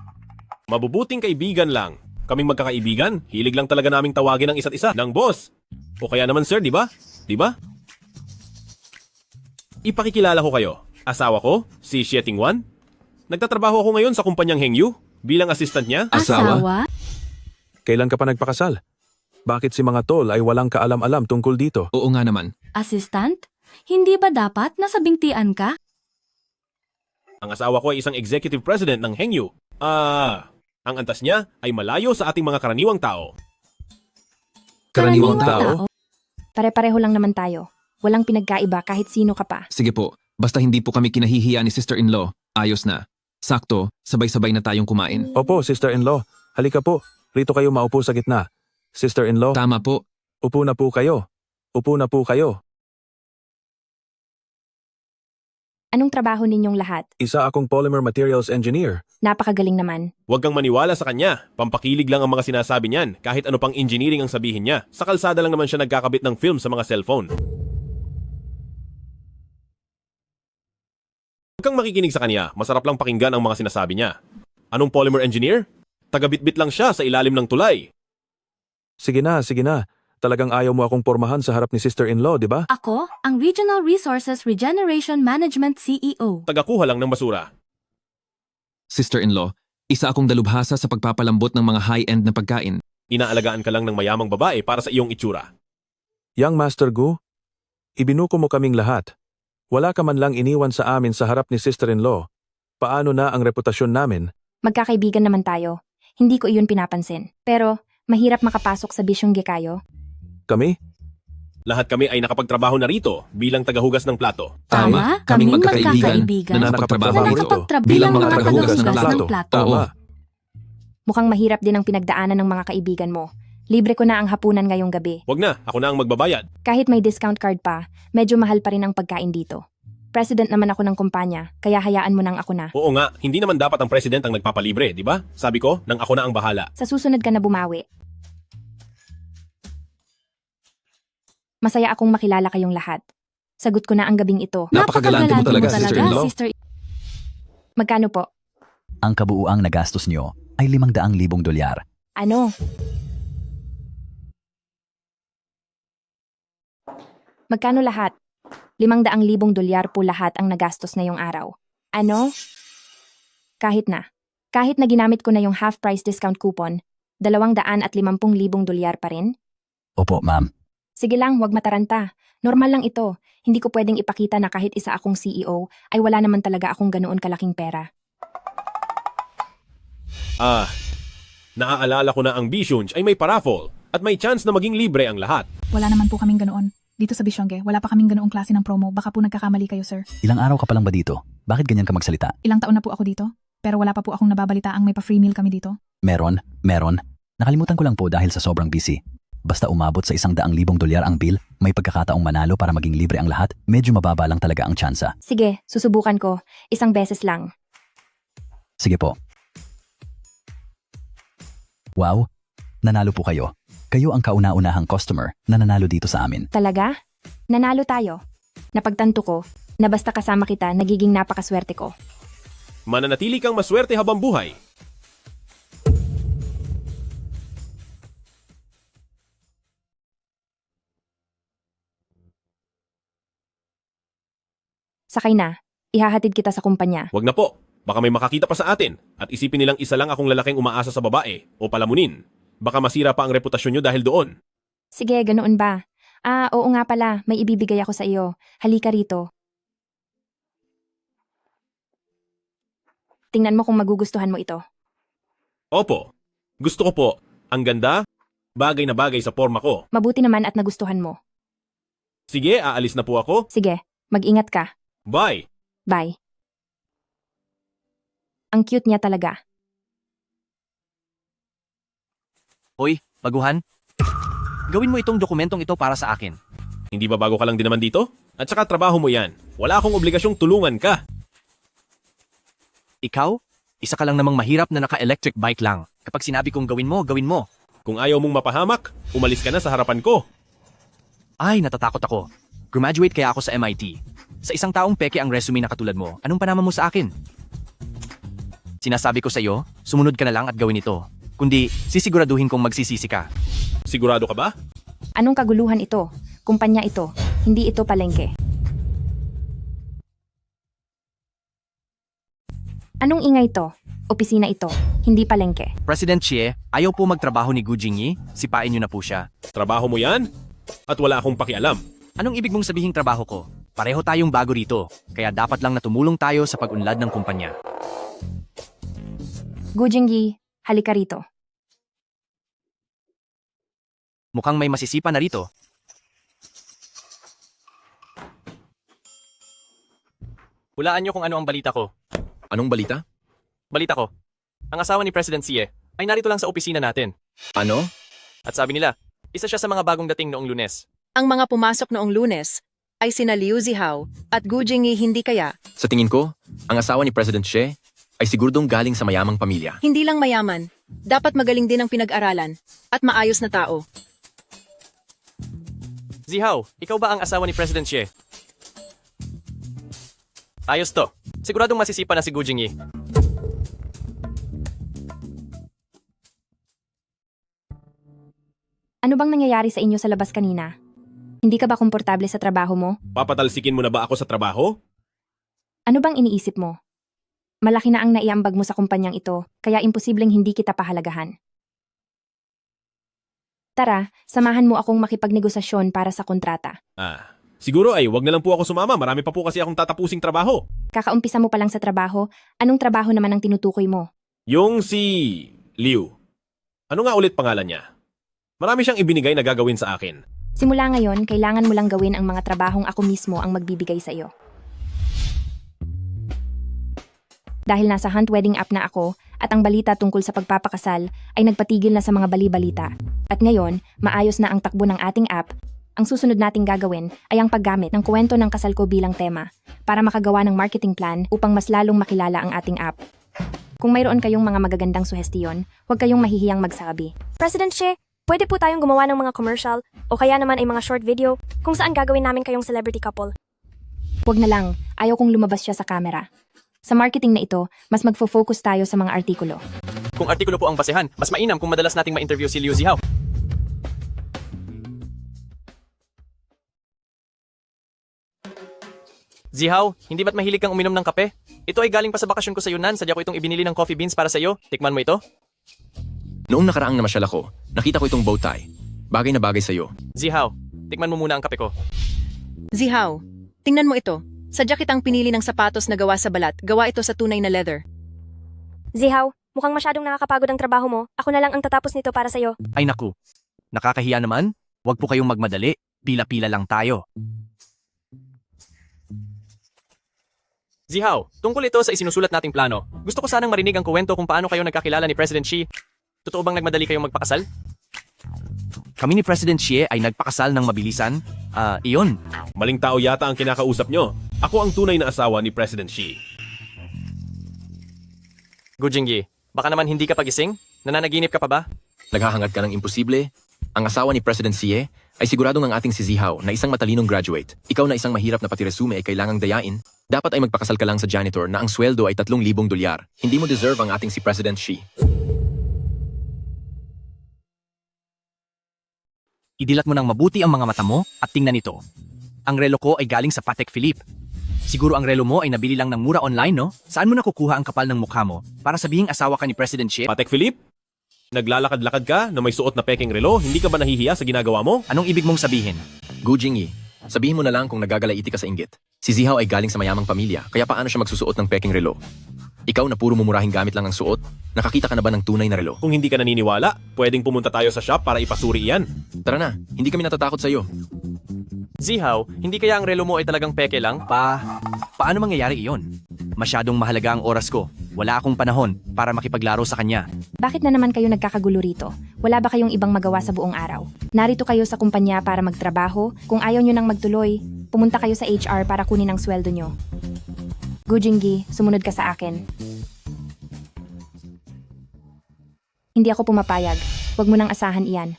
Mabubuting kaibigan lang. Kaming magkakaibigan, hilig lang talaga naming tawagin ang isa't isa ng boss. O kaya naman sir, di ba? Ipakikilala ko kayo. Asawa ko, si Xie Tingwan. Nagtatrabaho ako ngayon sa kumpanyang Hengyu bilang assistant niya. Asawa? Kailan ka pa nagpakasal? Bakit si mga tol ay walang kaalam-alam tungkol dito? Oo nga naman. Assistant? Hindi ba dapat nasa bingtian ka? Ang asawa ko ay isang executive president ng Hengyu. Ang antas niya ay malayo sa ating mga karaniwang tao. Karaniwang tao? Pare-pareho lang naman tayo. Walang pinagkaiba kahit sino ka pa. Sige po, basta hindi po kami kinahihiya ni sister-in-law. Ayos na. Sakto, sabay-sabay na tayong kumain. Opo, sister-in-law. Halika po. Rito kayo maupo sa gitna. Sister-in-law. Tama po. Upo na po kayo. Anong trabaho ninyong lahat? Isa akong polymer materials engineer. Napakagaling naman. Huwag kang maniwala sa kanya. Pampakilig lang ang mga sinasabi niyan kahit ano pang engineering ang sabihin niya. Sa kalsada lang naman siya nagkakabit ng film sa mga cellphone. Huwag kang makikinig sa kanya. Masarap lang pakinggan ang mga sinasabi niya. Anong polymer engineer? Tagabitbit lang siya sa ilalim ng tulay. Sige na. Talagang ayaw mo akong pormahan sa harap ni sister-in-law, di ba? Ako, ang Regional Resources Regeneration Management CEO. Tagakuha lang ng basura. Sister-in-law, isa akong dalubhasa sa pagpapalambot ng mga high-end na pagkain. Inaalagaan ka lang ng mayamang babae para sa iyong itsura. Young Master Gu, ibinuko mo kaming lahat. Wala ka man lang iniwan sa amin sa harap ni sister-in-law. Paano na ang reputasyon namin? Magkakaibigan naman tayo. Hindi ko iyon pinapansin. Pero Mahirap makapasok sa bisyong gekayo. Kami? Lahat kami ay nakapagtrabaho na rito bilang tagahugas ng plato. Tama, kaming magkakaibigan na nakapagtrabaho na rito nakapagtrabaho bilang ng mga mga tagahugas ng tagahugas ng plato. plato. Tama. Mukhang mahirap din ang pinagdaanan ng mga kaibigan mo. Libre ko na ang hapunan ngayong gabi. Wag na, ako na ang magbabayad. Kahit may discount card pa, medyo mahal pa rin ang pagkain dito. President naman ako ng kumpanya, kaya hayaan mo nang ako na. Oo nga, hindi naman dapat ang president ang nagpapalibre, di ba? Sabi ko, nang ako na ang bahala. Sa susunod ka na bumawi. Masaya akong makilala kayong lahat. Sagot ko na ang gabing ito. Napakagalante mo talaga, sister-in-law. Magkano po? Ang kabuuang nagastos nyo ay 500,000 dolyar. Ano? Magkano lahat? 500,000 dolyar po lahat ang nagastos ngayong araw. Ano? Kahit na. Kahit na ginamit ko na yung half-price discount coupon, 250,000 dolyar pa rin? Opo, ma'am. Sige lang, wag mataranta. Normal lang ito. Hindi ko pwedeng ipakita na kahit isa akong CEO, ay wala naman talaga akong ganoon kalaking pera. Naaalala ko na ang Bishunj ay may paraffle at may chance na maging libre ang lahat. Wala naman po kaming ganoon. Dito sa Bisyongge, wala pa kaming ganoong klase ng promo. Baka po nagkakamali kayo, sir. Ilang araw ka pa lang ba dito? Bakit ganyan ka magsalita? Ilang taon na po ako dito, pero wala pa po akong nababalita ang may pa-free meal kami dito. Meron. Nakalimutan ko lang po dahil sa sobrang busy. Basta umabot sa 100,000 dolyar ang bill, may pagkakataong manalo para maging libre ang lahat, medyo mababa lang talaga ang tsansa. Sige, susubukan ko. Isang beses lang. Sige po. Wow, nanalo po kayo. Kayo ang kauna-unahang customer na nanalo dito sa amin. Talaga? Nanalo tayo. Napagtanto ko na basta kasama kita, nagiging napakaswerte ko. Mananatili kang maswerte habang buhay. Sakay na. Ihahatid kita sa kumpanya. Wag na po. Baka may makakita pa sa atin at isipin nilang isa lang akong lalaking umaasa sa babae o palamunin. Baka masira pa ang reputasyon nyo dahil doon. Sige, ganoon ba? Oo nga pala. May ibibigay ako sa iyo. Halika rito. Tingnan mo kung magugustuhan mo ito. Opo. Gusto ko po. Ang ganda, bagay na bagay sa forma ko. Mabuti naman at nagustuhan mo. Sige, aalis na po ako. Sige, mag-ingat ka. Bye! Bye. Ang cute niya talaga. Hoy, baguhan. Gawin mo itong dokumentong ito para sa akin. Hindi ba bago ka lang din naman dito? At saka trabaho mo yan. Wala akong obligasyong tulungan ka. Ikaw? Isa ka lang namang mahirap na naka-electric bike lang. Kapag sinabi kong gawin mo, gawin mo. Kung ayaw mong mapahamak, umalis ka na sa harapan ko. Ay, natatakot ako. Graduate kaya ako sa MIT. Sa isang taong peke ang resume na katulad mo, anong panama mo sa akin? Sinasabi ko sa iyo, sumunod ka na lang at gawin ito. Kundi, sisiguraduhin kong magsisisi ka. Sigurado ka ba? Anong kaguluhan ito? Kumpanya ito. Hindi ito palengke. Anong ingay ito? Opisina ito. Hindi palengke. President Xie, ayaw po magtrabaho ni Gu Jingyi, sipain niyo na po siya. Trabaho mo yan? At wala akong pakialam. Anong ibig mong sabihing trabaho ko? Pareho tayong bago rito, kaya dapat lang na tumulong tayo sa pag-unlad ng kumpanya. Gu Jingyi, halika rito. Mukhang may masisipa na rito. Hulaan niyo kung ano ang balita ko. Anong balita? Balita ko. Ang asawa ni President Xie ay narito lang sa opisina natin. Ano? At sabi nila, isa siya sa mga bagong dating noong Lunes. Ang mga pumasok noong Lunes ay sina Liu Zihao at Gu Jingyi, hindi kaya? Sa tingin ko, ang asawa ni President Xie ay siguradong galing sa mayamang pamilya. Hindi lang mayaman, dapat magaling din ang pinag-aralan at maayos na tao. Zihao, ikaw ba ang asawa ni President Xie? Ayos to. Siguradong masisipa na si Gu Jingyi. Ano bang nangyayari sa inyo sa labas kanina? Hindi ka ba komportable sa trabaho mo? Papatalsikin mo na ba ako sa trabaho? Ano bang iniisip mo? Malaki na ang naiambag mo sa kumpanyang ito, kaya imposibleng hindi kita pahalagahan. Tara, samahan mo akong makipagnegosasyon para sa kontrata. Siguro ay wag na lang po ako sumama. Marami pa po kasi akong tatapusing trabaho. Kakaumpisa mo pa lang sa trabaho, anong trabaho naman ang tinutukoy mo? Yung si Liu. Ano nga ulit pangalan niya? Marami siyang ibinigay na gagawin sa akin. Simula ngayon, kailangan mo lang gawin ang mga trabahong ako mismo ang magbibigay sa iyo. Dahil nasa Hunt Wedding app na ako at ang balita tungkol sa pagpapakasal ay nagpatigil na sa mga bali-balita. At ngayon, maayos na ang takbo ng ating app. Ang susunod nating gagawin ay ang paggamit ng kwento ng kasal ko bilang tema para makagawa ng marketing plan upang mas lalong makilala ang ating app. Kung mayroon kayong mga magagandang suhestiyon, huwag kayong mahihiyang magsabi. President She, pwede po tayong gumawa ng mga commercial o kaya naman ay mga short video kung saan gagawin namin kayong celebrity couple. Huwag na lang, ayaw kong lumabas siya sa camera. Sa marketing na ito, mas magfo-focus tayo sa mga artikulo. Kung artikulo po ang basehan, mas mainam kung madalas nating ma-interview si Liu Zihao. Zihao, hindi ba't mahilig kang uminom ng kape? Ito ay galing pa sa bakasyon ko sa Yunnan. Sadya ko itong ibinili ng coffee beans para sa iyo. Tikman mo ito. Noong nakaraang namasyal ako, nakita ko itong bow tie. Bagay na bagay sa iyo. Zihao, tikman mo muna ang kape ko. Zihao, tingnan mo ito. Sadya kitang pinili ng sapatos na gawa sa balat. Gawa ito sa tunay na leather. Zihaw, mukhang masyadong nakakapagod ang trabaho mo. Ako na lang ang tatapos nito para sa'yo. Ay naku, nakakahiya naman. Huwag po kayong magmadali. Pila-pila lang tayo. Zihao, tungkol ito sa isinusulat nating plano. Gusto ko sanang marinig ang kwento kung paano kayo nagkakilala ni President Xi. Totoo bang nagmadali kayong magpakasal? Kami ni President Xi ay nagpakasal ng mabilisan. Iyon. Maling tao yata ang kinakausap nyo. Ako ang tunay na asawa ni President Xi. Gu Jingyi, baka naman hindi ka pagising? Nananaginip ka pa ba? Naghahangad ka ng imposible? Ang asawa ni President Xi ay siguradong ang ating si Zihao na isang matalinong graduate. Ikaw na isang mahirap na pati resume ay kailangang dayain. Dapat ay magpakasal ka lang sa janitor na ang sweldo ay 3,000 dolyar. Hindi mo deserve ang ating si President Xi. Idilat mo ng mabuti ang mga mata mo at tingnan ito. Ang relo ko ay galing sa Patek Philippe. Siguro ang relo mo ay nabili lang ng mura online, no? Saan mo nakukuha ang kapal ng mukha mo para sabihing asawa ka ni President Xi? Patek Philippe? Naglalakad-lakad ka na may suot na peking relo, hindi ka ba nahihiya sa ginagawa mo? Anong ibig mong sabihin? Gu Jingyi, sabihin mo na lang kung nagagalaiti ka sa inggit. Si Zihao ay galing sa mayamang pamilya, kaya paano siya magsusuot ng peking relo? Ikaw na puro mumurahing gamit lang ang suot, nakakita ka na ba ng tunay na relo? Kung hindi ka naniniwala, pwedeng pumunta tayo sa shop para ipasuri iyan. Tara na, hindi kami natatakot sa iyo. Zihao, hindi kaya ang relo mo ay talagang peke lang? Paano mangyayari iyon? Masyadong mahalaga ang oras ko. Wala akong panahon para makipaglaro sa kanya. Bakit na naman kayo nagkakagulo rito? Wala ba kayong ibang magawa sa buong araw? Narito kayo sa kumpanya para magtrabaho. Kung ayaw nyo nang magtuloy, pumunta kayo sa HR para kunin ang sweldo nyo. Gu Jingyi, sumunod ka sa akin. Hindi ako pumapayag. Huwag mo nang asahan iyan.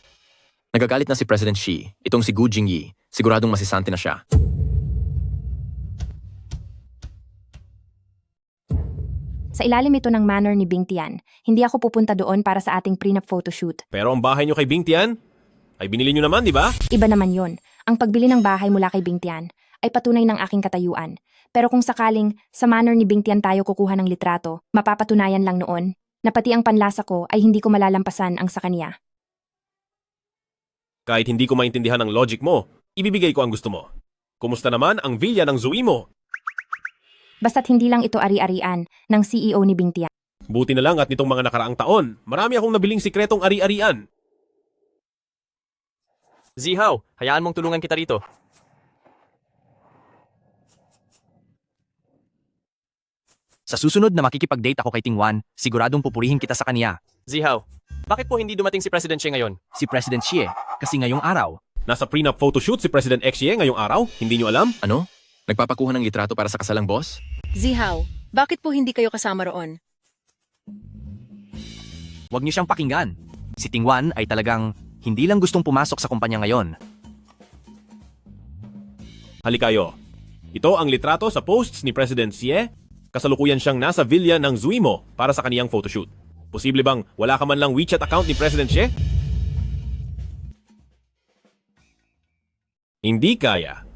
Nagagalit na si President Xi. Itong si Gu Jingyi, siguradong masisante na siya. Sa ilalim ito ng manor ni Bing Tian, hindi ako pupunta doon para sa ating prenup photoshoot. Pero ang bahay nyo kay Bing Tian, ay binili nyo naman, di ba? Iba naman yon. Ang pagbili ng bahay mula kay Bing Tian ay patunay ng aking katayuan. Pero kung sakaling sa manor ni Bing Tian tayo kukuha ng litrato, mapapatunayan lang noon na pati ang panlasa ko ay hindi ko malalampasan ang sa kanya. Kahit hindi ko maintindihan ang logic mo, ibibigay ko ang gusto mo. Kumusta naman ang villa ng Zui mo? Basta't hindi lang ito ari-arian ng CEO ni Bing Tian. Buti na lang at nitong mga nakaraang taon, marami akong nabiling sikretong ari-arian. Zihao, hayaan mong tulungan kita rito. Sa susunod na makikipag-date ako kay Tingwan, siguradong pupurihin kita sa kanya. Zihao, bakit po hindi dumating si President Xi ngayon? Si President Xi kasi ngayong araw. Nasa prenup photoshoot si President Xi ngayong araw, hindi nyo alam? Ano? Nagpapakuha ng litrato para sa kasalang boss? Zihao, bakit po hindi kayo kasama roon? Huwag niyo siyang pakinggan. Si Tingwan ay talagang hindi lang gustong pumasok sa kumpanya ngayon. Halikayo. Ito ang litrato sa posts ni President Xi. Kasalukuyan siyang nasa villa ng Zui mo para sa kaniyang photoshoot. Posible bang wala ka man lang WeChat account ni President Xi? Hindi kaya.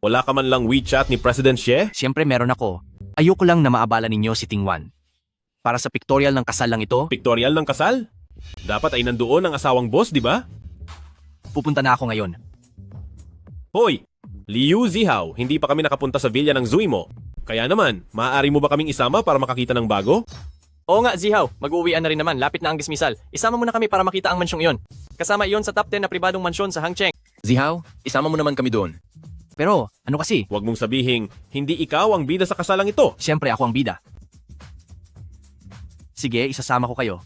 Wala ka man lang WeChat ni President Xi? Siyempre meron ako. Ayoko lang na maabala ninyo si Tingwan. Para sa pictorial ng kasal lang ito. Pictorial ng kasal? Dapat ay nandoon ang asawang boss, di ba? Pupunta na ako ngayon. Hoy! Liu Zihao, hindi pa kami nakapunta sa villa ng Zui mo. Kaya naman, maaari mo ba kaming isama para makakita ng bago? Oo nga, Zihaw. Mag-uuwian na rin naman. Lapit na ang dismissal. Isama mo na kami para makita ang mansyong iyon. Kasama iyon sa top 10 na pribadong mansyon sa Hangcheng. Zihaw, isama mo naman kami doon. Pero, ano kasi? Huwag mong sabihing, hindi ikaw ang bida sa kasalang ito. Siyempre ako ang bida. Sige, isasama ko kayo.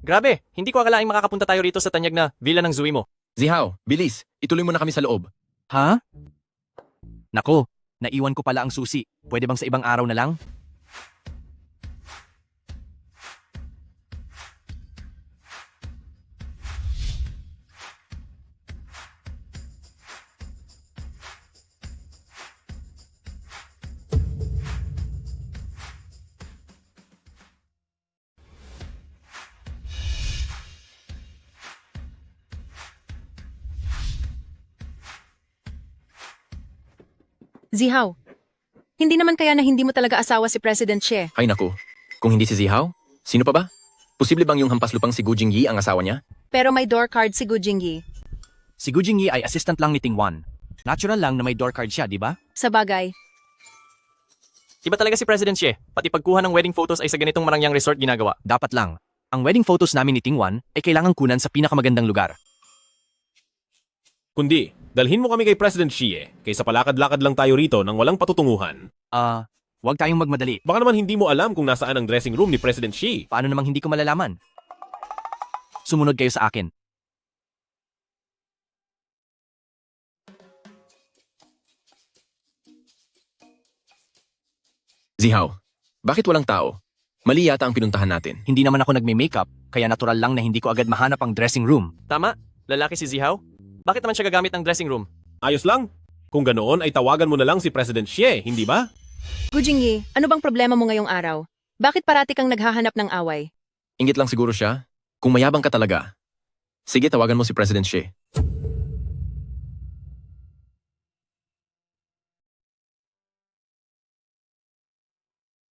Grabe, hindi ko akalaing makakapunta tayo rito sa tanyag na villa ng Zui mo. Zihaw, bilis. Ituloy mo na kami sa loob. Ha? Nako, naiwan ko pala ang susi. Pwede bang sa ibang araw na lang? Zihaw, hindi naman kaya na hindi mo talaga asawa si President Xie? Ay naku, kung hindi si Zihaw, sino pa ba? Posible bang yung hampas lupang si Gu Jingyi ang asawa niya? Pero may door card si Gu Jingyi. Si Gu Jingyi ay assistant lang ni Tingwan. Natural lang na may door card siya, di ba? Sa bagay, Iba talaga si President Xie. Pati pagkuha ng wedding photos ay sa ganitong marangyang resort ginagawa. Dapat lang. Ang wedding photos namin ni Tingwan ay kailangang kunan sa pinakamagandang lugar. Kundi, dalhin mo kami kay President Xie, kaysa palakad-lakad lang tayo rito nang walang patutunguhan. Huwag tayong magmadali. Baka naman hindi mo alam kung nasaan ang dressing room ni President Xie. Paano namang hindi ko malalaman? Sumunod kayo sa akin. Zihaw, bakit walang tao? Mali yata ang pinuntahan natin. Hindi naman ako nagme-makeup, kaya natural lang na hindi ko agad mahanap ang dressing room. Tama, lalaki si Zihaw. Bakit naman siya gagamit ng dressing room? Ayos lang. Kung ganoon ay tawagan mo na lang si President Xie, hindi ba? Gu Jingyi, ano bang problema mo ngayong araw? Bakit parati kang naghahanap ng away? Ingit lang siguro siya. Kung mayabang ka talaga. Sige, tawagan mo si President Xie.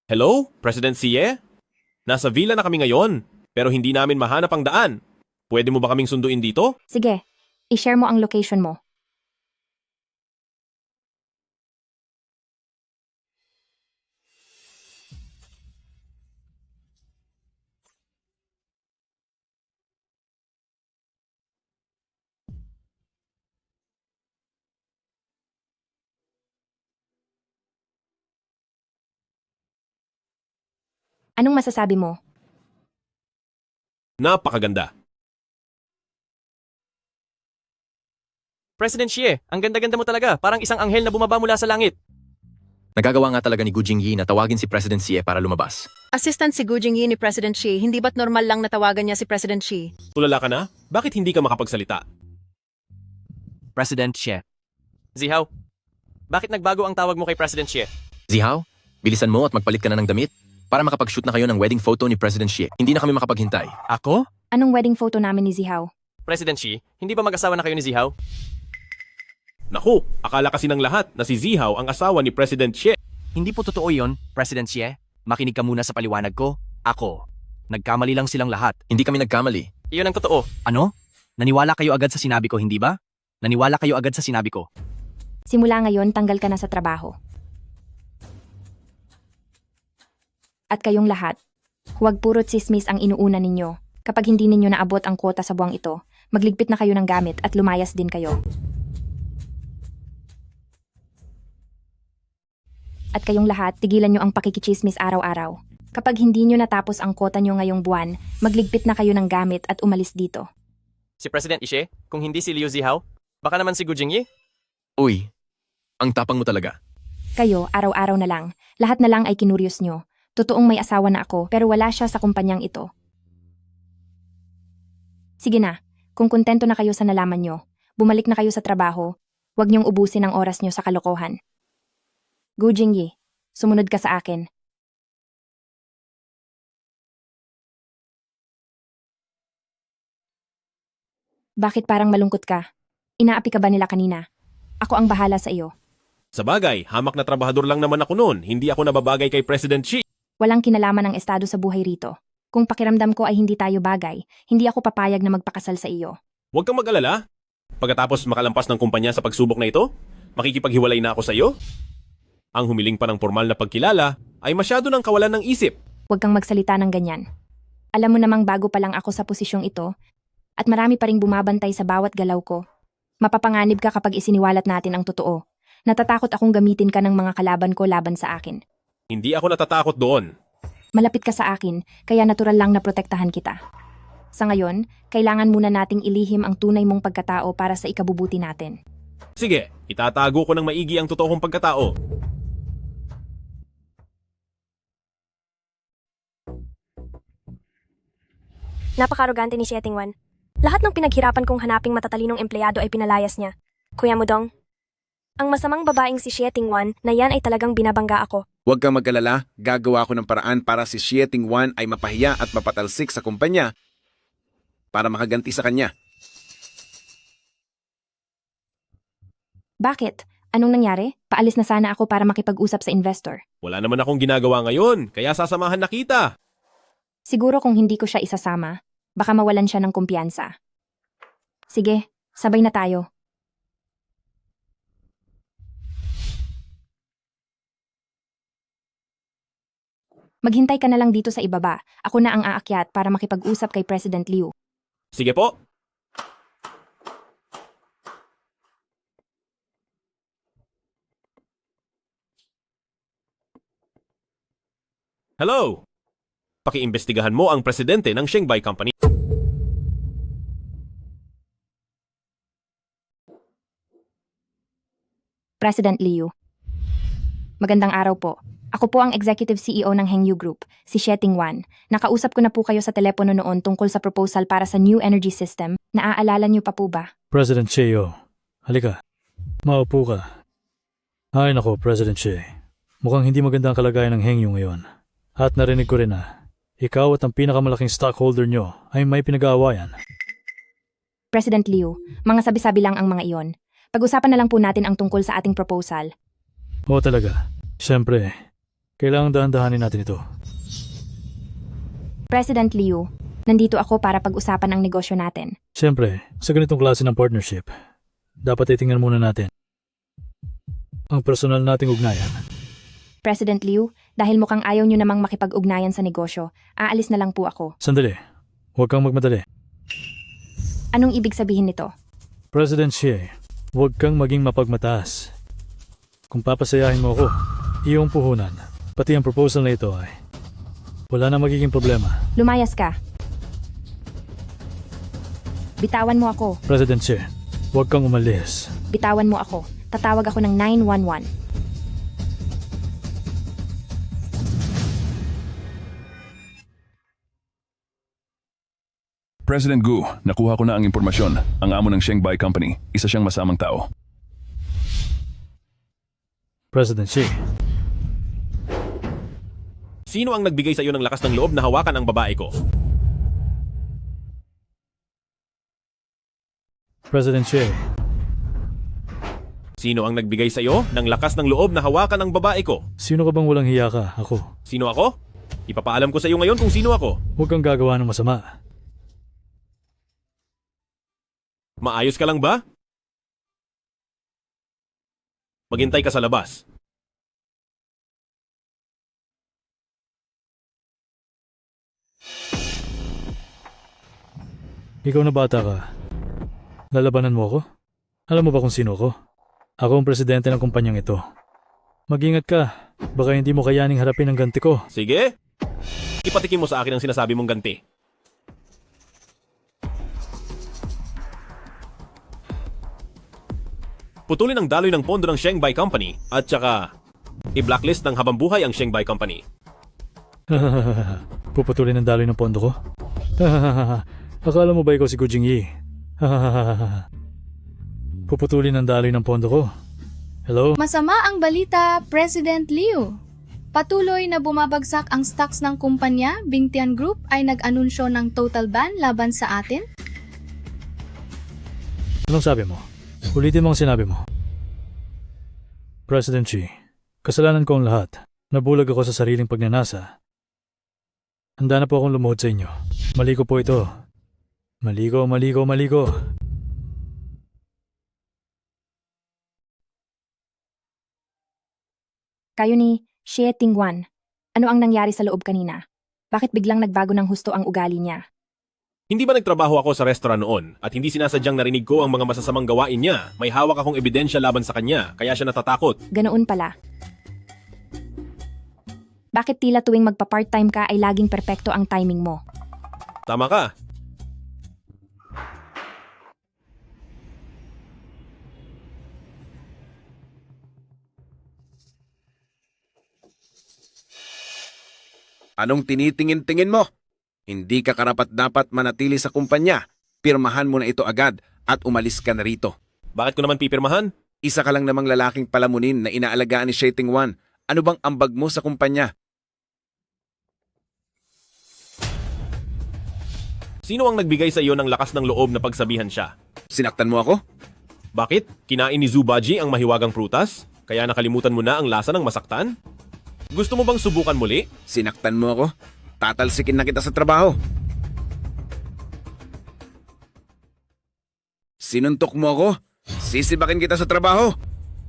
Hello, President Xie? Nasa villa na kami ngayon, pero hindi namin mahanap ang daan. Pwede mo ba kaming sunduin dito? Sige, i-share mo ang location mo. Anong masasabi mo? Napakaganda. President Xie, ang ganda-ganda mo talaga. Parang isang anghel na bumaba mula sa langit. Nagagawa nga talaga ni Gu Jingyi na tawagin si President Xie para lumabas. Assistant si Gu Jingyi ni President Xie, hindi ba't normal lang natawagan niya si President Xie? Tulala ka na? Bakit hindi ka makapagsalita? President Xie. Zihaw, bakit nagbago ang tawag mo kay President Xie? Zihaw, bilisan mo at magpalit ka na ng damit para makapag-shoot na kayo ng wedding photo ni President Xie. Hindi na kami makapaghintay. Ako? Anong wedding photo namin ni Zihaw? President Xie, hindi ba mag-asawa na kayo ni Zihaw? Naku, akala kasi ng lahat na si Zihaw ang asawa ni President Xie. Hindi po totoo yon, President Xie. Makinig ka muna sa paliwanag ko. Ako. Nagkamali lang silang lahat. Hindi kami nagkamali. Iyon ang totoo. Ano? Naniwala kayo agad sa sinabi ko, hindi ba? Naniwala kayo agad sa sinabi ko. Simula ngayon, tanggal ka na sa trabaho. At kayong lahat, huwag puro tsismis ang inuuna ninyo. Kapag hindi ninyo naabot ang kwota sa buwang ito, magligpit na kayo ng gamit at lumayas din kayo. At kayong lahat, tigilan nyo ang pakikichismis araw-araw. Kapag hindi nyo natapos ang kwota nyo ngayong buwan, magligpit na kayo ng gamit at umalis dito. Si President Xie, kung hindi si Liu Zihaw, baka naman si Gu Jingyi? Uy, ang tapang mo talaga. Kayo, araw-araw na lang. Lahat na lang ay kinuryos nyo. Totoong may asawa na ako, pero wala siya sa kumpanyang ito. Sige na, kung kontento na kayo sa nalaman nyo, bumalik na kayo sa trabaho, huwag nyong ubusin ang oras nyo sa kalokohan. Gu Jingyi, sumunod ka sa akin. Bakit parang malungkot ka? Inaapi ka ba nila kanina? Ako ang bahala sa iyo. Sa bagay, hamak na trabahador lang naman ako noon. Hindi ako nababagay kay President Xie. Walang kinalaman ang estado sa buhay rito. Kung pakiramdam ko ay hindi tayo bagay, hindi ako papayag na magpakasal sa iyo. Huwag kang mag-alala. Pagkatapos makalampas ng kumpanya sa pagsubok na ito, makikipaghiwalay na ako sa iyo? Ang humiling pa ng formal na pagkilala ay masyado ng kawalan ng isip. Huwag kang magsalita ng ganyan. Alam mo namang bago pa lang ako sa posisyong ito at marami pa ring bumabantay sa bawat galaw ko. Mapapanganib ka kapag isiniwalat natin ang totoo. Natatakot akong gamitin ka ng mga kalaban ko laban sa akin. Hindi ako natatakot doon. Malapit ka sa akin, kaya natural lang na protektahan kita. Sa ngayon, kailangan muna nating ilihim ang tunay mong pagkatao para sa ikabubuti natin. Sige, itatago ko ng maigi ang totoo kong pagkatao. Napaka-arogante ni Sheting Wan. Lahat ng pinaghirapan kong hanaping matatalinong empleyado ay pinalayas niya. Kuya Mudong, ang masamang babaeng si Sheting Wan na yan ay talagang binabangga ako. Huwag kang mag-alala, gagawa ko ng paraan para si Sheting Wan ay mapahiya at mapatalsik sa kumpanya para makaganti sa kanya. Bakit? Anong nangyari? Paalis na sana ako para makipag-usap sa investor. Wala naman akong ginagawa ngayon, kaya sasamahan na kita. Siguro kung hindi ko siya isasama, baka mawalan siya ng kumpiyansa. Sige, sabay na tayo. Maghintay ka na lang dito sa ibaba. Ako na ang aakyat para makipag-usap kay President Liu. Sige po. Hello! Pakiimbestigahan mo ang presidente ng Shanghai Company. President Liu. Magandang araw po. Ako po ang Executive CEO ng Hengyu Group, si Sheting Wan. Nakausap ko na po kayo sa telepono noon tungkol sa proposal para sa new energy system. Naaalala niyo pa po ba? President Cheo, halika. Maupo ka. Ay nako, President Che. Mukhang hindi maganda ang kalagayan ng Hengyu ngayon. At narinig ko rin na ikaw at ang pinakamalaking stockholder nyo ay may pinag-aawayan. President Liu, mga sabi-sabi lang ang mga iyon. Pag-usapan na lang po natin ang tungkol sa ating proposal. Oo talaga. Siyempre, kailangang dahan-dahanin natin ito. President Liu, nandito ako para pag-usapan ang negosyo natin. Siyempre, sa ganitong klase ng partnership, dapat itingnan muna natin ang personal nating ugnayan. President Liu, dahil mukhang ayaw nyo namang makipag-ugnayan sa negosyo, aalis na lang po ako. Sandali, huwag kang magmadali. Anong ibig sabihin nito? President Xie, huwag kang maging mapagmataas. Kung papasayahin mo ako, iyong puhunan, pati ang proposal na ito ay wala na magiging problema. Lumayas ka. Bitawan mo ako. President Xie, huwag kang umalis. Bitawan mo ako. Tatawag ako ng 911. President Gu, nakuha ko na ang impormasyon. Ang amo ng Shanghai Company, isa siyang masamang tao. President Xie. Sino ang nagbigay sa iyo ng lakas ng loob na hawakan ang babae ko? President Xie. Sino ang nagbigay sa iyo ng lakas ng loob na hawakan ang babae ko? Sino ka bang walang hiya ka? Ako. Sino ako? Ipapaalam ko sa iyo ngayon kung sino ako. Huwag kang gagawa ng masama. Maayos ka lang ba? Maghintay ka sa labas. Ikaw na bata ka. Lalabanan mo ako? Alam mo ba kung sino ako? Ako ang presidente ng kumpanyang ito. Mag-ingat ka. Baka hindi mo kayaning harapin ang ganti ko. Sige. Ipatikim mo sa akin ang sinasabi mong ganti. Putulin ang daloy ng pondo ng Shanghai Company at saka i-blacklist ng habang buhay ang Shanghai Company. Puputulin ang daloy ng pondo ko? Akala mo ba ikaw si Gu Jingyi? Puputulin ang daloy ng pondo ko? Hello? Masama ang balita, President Liu. Patuloy na bumabagsak ang stocks ng kumpanya, Bingtian Group ay nag-anunsyo ng total ban laban sa atin? Anong sabi mo? Ulitin mo ang sinabi mo. President Xi, kasalanan ko ang lahat. Nabulag ako sa sariling pagnanasa. Handa na po akong lumuhod sa inyo. Mali ko po ito. Maligo. Kayo ni Xie Tingwan. Ano ang nangyari sa loob kanina? Bakit biglang nagbago ng husto ang ugali niya? Hindi ba nagtrabaho ako sa restaurant noon at hindi sinasadyang narinig ko ang mga masasamang gawain niya? May hawak akong ebidensya laban sa kanya, kaya siya natatakot. Ganoon pala. Bakit tila tuwing magpa-part-time ka ay laging perpekto ang timing mo? Tama ka. Anong tinitingin-tingin mo? Hindi ka karapat-dapat manatili sa kumpanya. Pirmahan mo na ito agad at umalis ka na rito. Bakit ko naman pipirmahan? Isa ka lang namang lalaking palamunin na inaalagaan ni Xie Tingwan. Ano bang ambag mo sa kumpanya? Sino ang nagbigay sa iyo ng lakas ng loob na pagsabihan siya? Sinaktan mo ako? Bakit? Kinain ni Zubaji ang mahiwagang prutas? Kaya nakalimutan mo na ang lasa ng masaktan? Gusto mo bang subukan muli? Sinaktan mo ako? Tatalsikin na kita sa trabaho. Sinuntok mo ako? Sisibakin kita sa trabaho.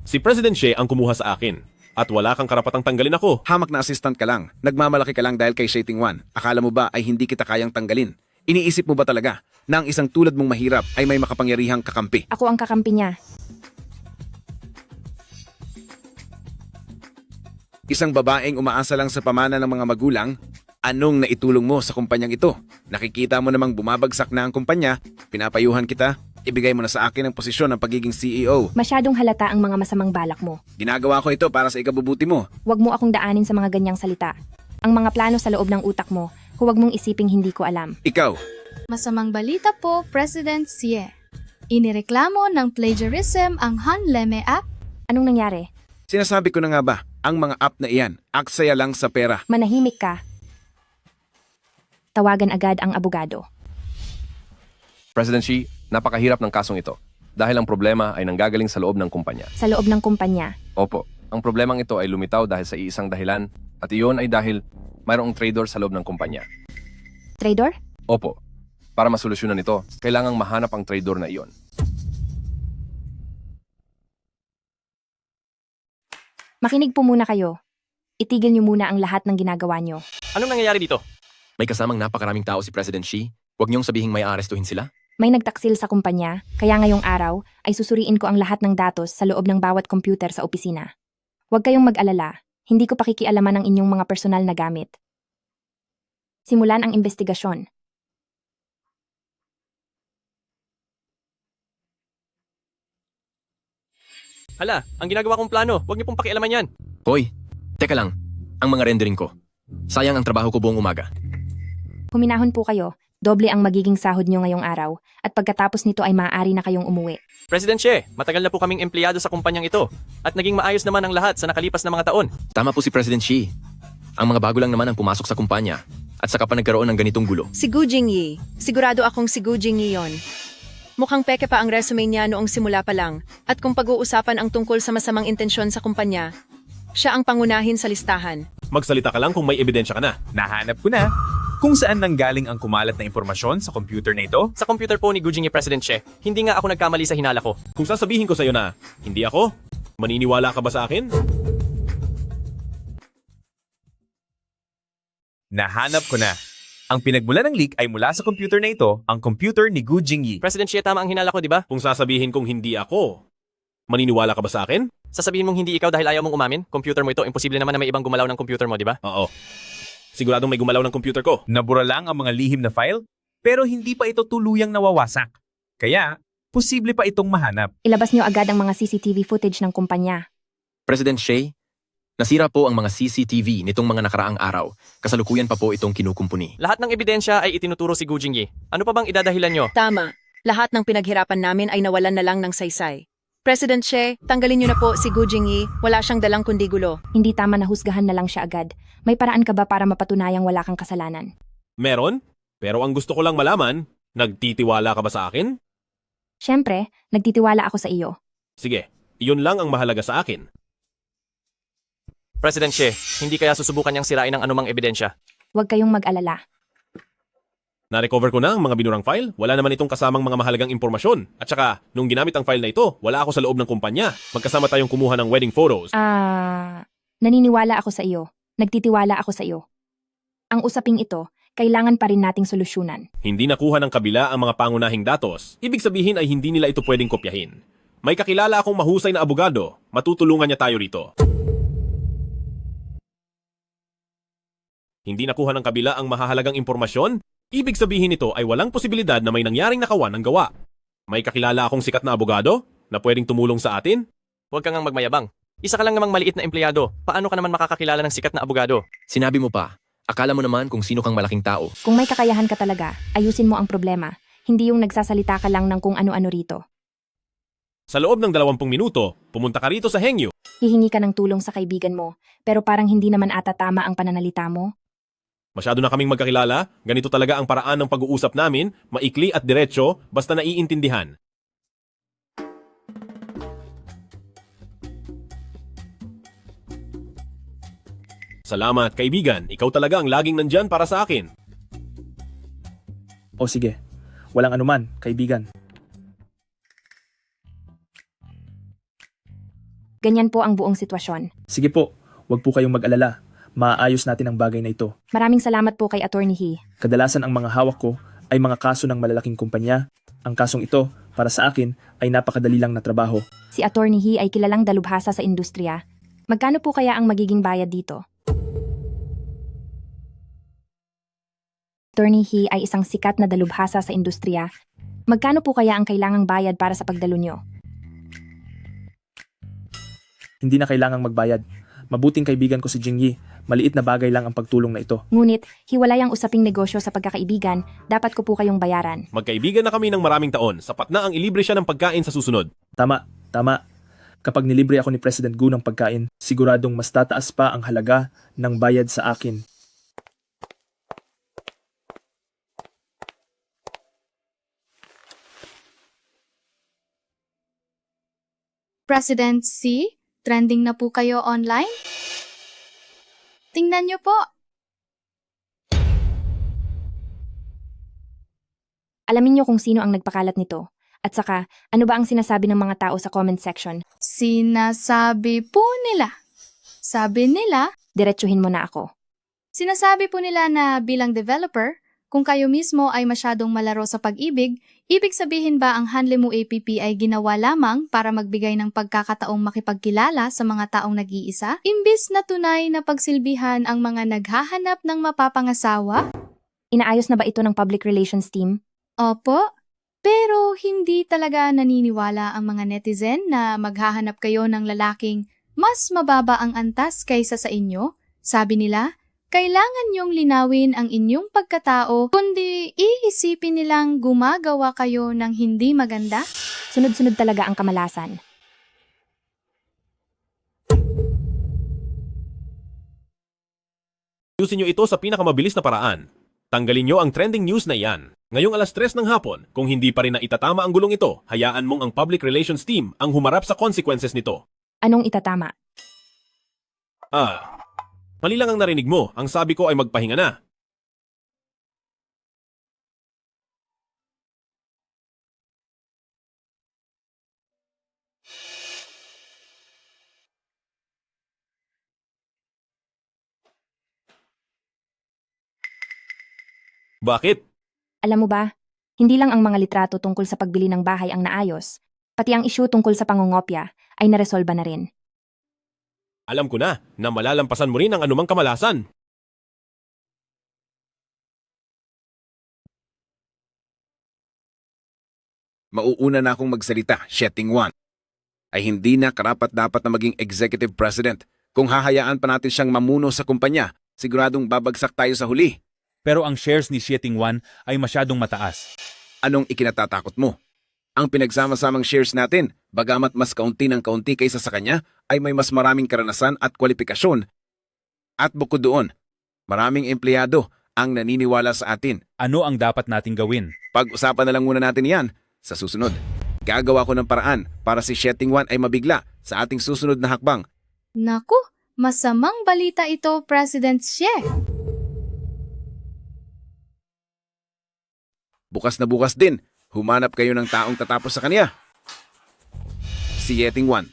Si President Xie ang kumuha sa akin. At wala kang karapatang tanggalin ako. Hamak na assistant ka lang. Nagmamalaki ka lang dahil kay Xie Tingwan. Akala mo ba ay hindi kita kayang tanggalin? Iniisip mo ba talaga na ang isang tulad mong mahirap ay may makapangyarihang kakampi? Ako ang kakampi niya. Isang babaeng umaasa lang sa pamana ng mga magulang, anong naitulong mo sa kumpanyang ito? Nakikita mo namang bumabagsak na ang kumpanya, pinapayuhan kita, ibigay mo na sa akin ang posisyon ng pagiging CEO. Masyadong halata ang mga masamang balak mo. Ginagawa ko ito para sa ikabubuti mo. Huwag mo akong daanin sa mga ganyang salita. Ang mga plano sa loob ng utak mo, huwag mong isiping hindi ko alam. Ikaw. Masamang balita po, President Xie. Inireklamo ng plagiarism ang Han Leme app. Anong nangyari? Sinasabi ko na nga ba, ang mga app na iyan, aksaya lang sa pera. Manahimik ka. Tawagan agad ang abogado. President Xi, napakahirap ng kasong ito. Dahil ang problema ay nanggagaling sa loob ng kumpanya. Sa loob ng kumpanya. Opo, ang problemang ito ay lumitaw dahil sa iisang dahilan at iyon ay dahil mayroong trader sa loob ng kumpanya. Trader? Opo, para masolusyonan ito, kailangang mahanap ang trader na iyon. Makinig po muna kayo. Itigil niyo muna ang lahat ng ginagawa niyo. Anong nangyayari dito? May kasamang napakaraming tao si President Xi. Huwag niyong sabihing may aarestuhin sila. May nagtaksil sa kumpanya, kaya ngayong araw ay susuriin ko ang lahat ng datos sa loob ng bawat computer sa opisina. Huwag kayong mag-alala, hindi ko pakikialaman ang inyong mga personal na gamit. Simulan ang investigasyon. Hala, ang ginagawa kong plano, huwag niyo pong pakialaman yan. Hoy, teka lang. Ang mga rendering ko. Sayang ang trabaho ko buong umaga. Huminahon po kayo, doble ang magiging sahod niyo ngayong araw, at pagkatapos nito ay maaari na kayong umuwi. President Xie, matagal na po kaming empleyado sa kumpanyang ito at naging maayos naman ang lahat sa nakalipas na mga taon. Tama po si President Xi. Ang mga bago lang naman ang pumasok sa kumpanya at saka pa nagkaroon ng ganitong gulo. Si Gu Jingyi. Sigurado akong si Gu Jingyi yon. Mukhang peke pa ang resume niya noong simula pa lang, at kung pag-uusapan ang tungkol sa masamang intensyon sa kumpanya, siya ang pangunahin sa listahan. Magsalita ka lang kung may ebidensya ka na. Nahanap ko na. Kung saan nanggaling ang kumalat na impormasyon sa computer na ito? Sa computer po ni Gu Jingyi, President Xie, hindi nga ako nagkamali sa hinala ko. Kung sasabihin ko sa'yo na, hindi ako, maniniwala ka ba sa akin? Nahanap ko na. Ang pinagmula ng leak ay mula sa computer na ito, ang computer ni Gu Jingyi. President Xie, tama ang hinala ko, di ba? Kung sasabihin kong hindi ako, maniniwala ka ba sa akin? Sasabihin mong hindi ikaw dahil ayaw mong umamin? Computer mo ito, imposible naman na may ibang gumalaw ng computer mo, di ba? Oo. Siguradong may gumalaw ng computer ko. Nabura lang ang mga lihim na file, pero hindi pa ito tuluyang nawawasak. Kaya, posible pa itong mahanap. Ilabas niyo agad ang mga CCTV footage ng kumpanya. President Xie, nasira po ang mga CCTV nitong mga nakaraang araw. Kasalukuyan pa po itong kinukumpuni. Lahat ng ebidensya ay itinuturo si Gu Jingyi. Ano pa bang idadahilan nyo? Tama. Lahat ng pinaghirapan namin ay nawalan na lang ng saysay. President Xie, tanggalin niyo na po si Gu Jingyi. Wala siyang dalang kundi gulo. Hindi tama na husgahan na lang siya agad. May paraan ka ba para mapatunayang wala kang kasalanan? Meron? Pero ang gusto ko lang malaman, nagtitiwala ka ba sa akin? Siyempre, nagtitiwala ako sa iyo. Sige, iyon lang ang mahalaga sa akin. President Xie, hindi kaya susubukan niyang sirain ang anumang ebidensya? Huwag kayong mag-alala. Na-recover ko na ang mga binurang file. Wala naman itong kasamang mga mahalagang impormasyon. At saka, nung ginamit ang file na ito, wala ako sa loob ng kumpanya. Magkasama tayong kumuha ng wedding photos. Naniniwala ako sa iyo. Nagtitiwala ako sa iyo. Ang usaping ito, kailangan pa rin nating solusyonan. Hindi nakuha ng kabila ang mga pangunahing datos. Ibig sabihin ay hindi nila ito pwedeng kopyahin. May kakilala akong mahusay na abogado. Matutulungan niya tayo rito. Hindi nakuha ng kabila ang mahahalagang impormasyon? Ibig sabihin nito ay walang posibilidad na may nangyaring nakawan ng gawa. May kakilala akong sikat na abogado na pwedeng tumulong sa atin? Huwag kang magmayabang. Isa ka lang namang maliit na empleyado. Paano ka naman makakakilala ng sikat na abogado? Sinabi mo pa, akala mo naman kung sino kang malaking tao. Kung may kakayahan ka talaga, ayusin mo ang problema. Hindi yung nagsasalita ka lang ng kung ano-ano rito. Sa loob ng 20 minuto, pumunta ka rito sa Hengyu. Hihingi ka ng tulong sa kaibigan mo, pero parang hindi naman ata tama ang pananalita mo. Masyado na kaming magkakilala, ganito talaga ang paraan ng pag-uusap namin, maikli at diretsyo, basta naiintindihan. Salamat, kaibigan. Ikaw talaga ang laging nandyan para sa akin. O sige, walang anuman, kaibigan. Ganyan po ang buong sitwasyon. Sige po, wag po kayong mag-alala. Maaayos natin ang bagay na ito. Maraming salamat po kay Attorney He. Kadalasan ang mga hawak ko ay mga kaso ng malalaking kumpanya. Ang kasong ito, para sa akin, ay napakadali lang na trabaho. Si Attorney He ay kilalang dalubhasa sa industriya. Magkano po kaya ang magiging bayad dito? Attorney He ay isang sikat na dalubhasa sa industriya. Magkano po kaya ang kailangang bayad para sa pagdalo nyo? Hindi na kailangang magbayad. Mabuting kaibigan ko si Jingyi. Maliit na bagay lang ang pagtulong na ito. Ngunit, hiwalay ang usaping negosyo sa pagkakaibigan, dapat ko po kayong bayaran. Magkaibigan na kami ng maraming taon, sapat na ang ilibre siya ng pagkain sa susunod. Tama. Kapag nilibre ako ni President Gu ng pagkain, siguradong mas tataas pa ang halaga ng bayad sa akin. President C, trending na po kayo online? Tingnan niyo po. Alamin nyo kung sino ang nagpakalat nito. At saka, ano ba ang sinasabi ng mga tao sa comment section? Sinasabi po nila. Sabi nila, Diretsuhin mo na ako. sinasabi po nila na bilang developer, kung kayo mismo ay masyadong malaro sa pag-ibig, ibig sabihin ba ang Hanlemu APP ay ginawa lamang para magbigay ng pagkakataong makipagkilala sa mga taong nag-iisa? Imbis na tunay na pagsilbihan ang mga naghahanap ng mapapangasawa? Inaayos na ba ito ng public relations team? Opo, pero hindi talaga naniniwala ang mga netizen na maghahanap kayo ng lalaking mas mababa ang antas kaysa sa inyo. Sabi nila, kailangan niyong linawin ang inyong pagkatao kundi iisipin nilang gumagawa kayo ng hindi maganda. Sunod-sunod talaga ang kamalasan. Ayusin nyo ito sa pinakamabilis na paraan. Tanggalin nyo ang trending news na iyan. Ngayong alas 3 ng hapon, kung hindi pa rin na itatama ang gulong ito, hayaan mong ang public relations team ang humarap sa consequences nito. Anong itatama? Mali lang ang narinig mo. Ang sabi ko ay magpahinga na. Bakit? Alam mo ba, hindi lang ang mga litrato tungkol sa pagbili ng bahay ang naayos, pati ang issue tungkol sa pangungopya ay naresolba na rin. Alam ko na malalampasan mo rin ang anumang kamalasan. Mauuna na akong magsalita, Sheting Wan. Ay hindi na karapat-dapat na maging executive president. Kung hahayaan pa natin siyang mamuno sa kumpanya, siguradong babagsak tayo sa huli. Pero ang shares ni Sheting Wan ay masyadong mataas. Anong ikinatatakot mo? Ang pinagsama-samang shares natin, bagamat mas kaunti ng kaunti kaysa sa kanya, ay may mas maraming karanasan at kwalifikasyon. At bukod doon, maraming empleyado ang naniniwala sa atin. Ano ang dapat nating gawin? Pag-usapan na lang muna natin yan sa susunod. Gagawa ko ng paraan para si Sheting Wan ay mabigla sa ating susunod na hakbang. Naku, masamang balita ito, President Xie. Bukas na bukas din, humanap kayo ng taong tatapos sa kanya. Si Sheting Wan,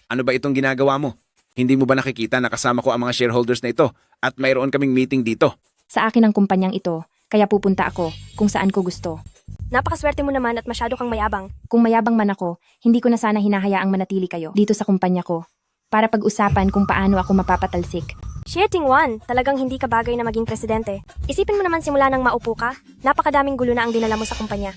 ano ba itong ginagawa mo? Hindi mo ba nakikita na kasama ko ang mga shareholders na ito at mayroon kaming meeting dito? Sa akin ang kumpanyang ito, kaya pupunta ako kung saan ko gusto. Napakaswerte mo naman at masyado kang mayabang. Kung mayabang man ako, hindi ko na sana hinahayaang manatili kayo dito sa kumpanya ko para pag-usapan kung paano ako mapapatalsik. Shieting Wan, talagang hindi ka bagay na maging presidente. Isipin mo naman simula nang maupo ka, napakadaming gulo na ang dinala mo sa kumpanya.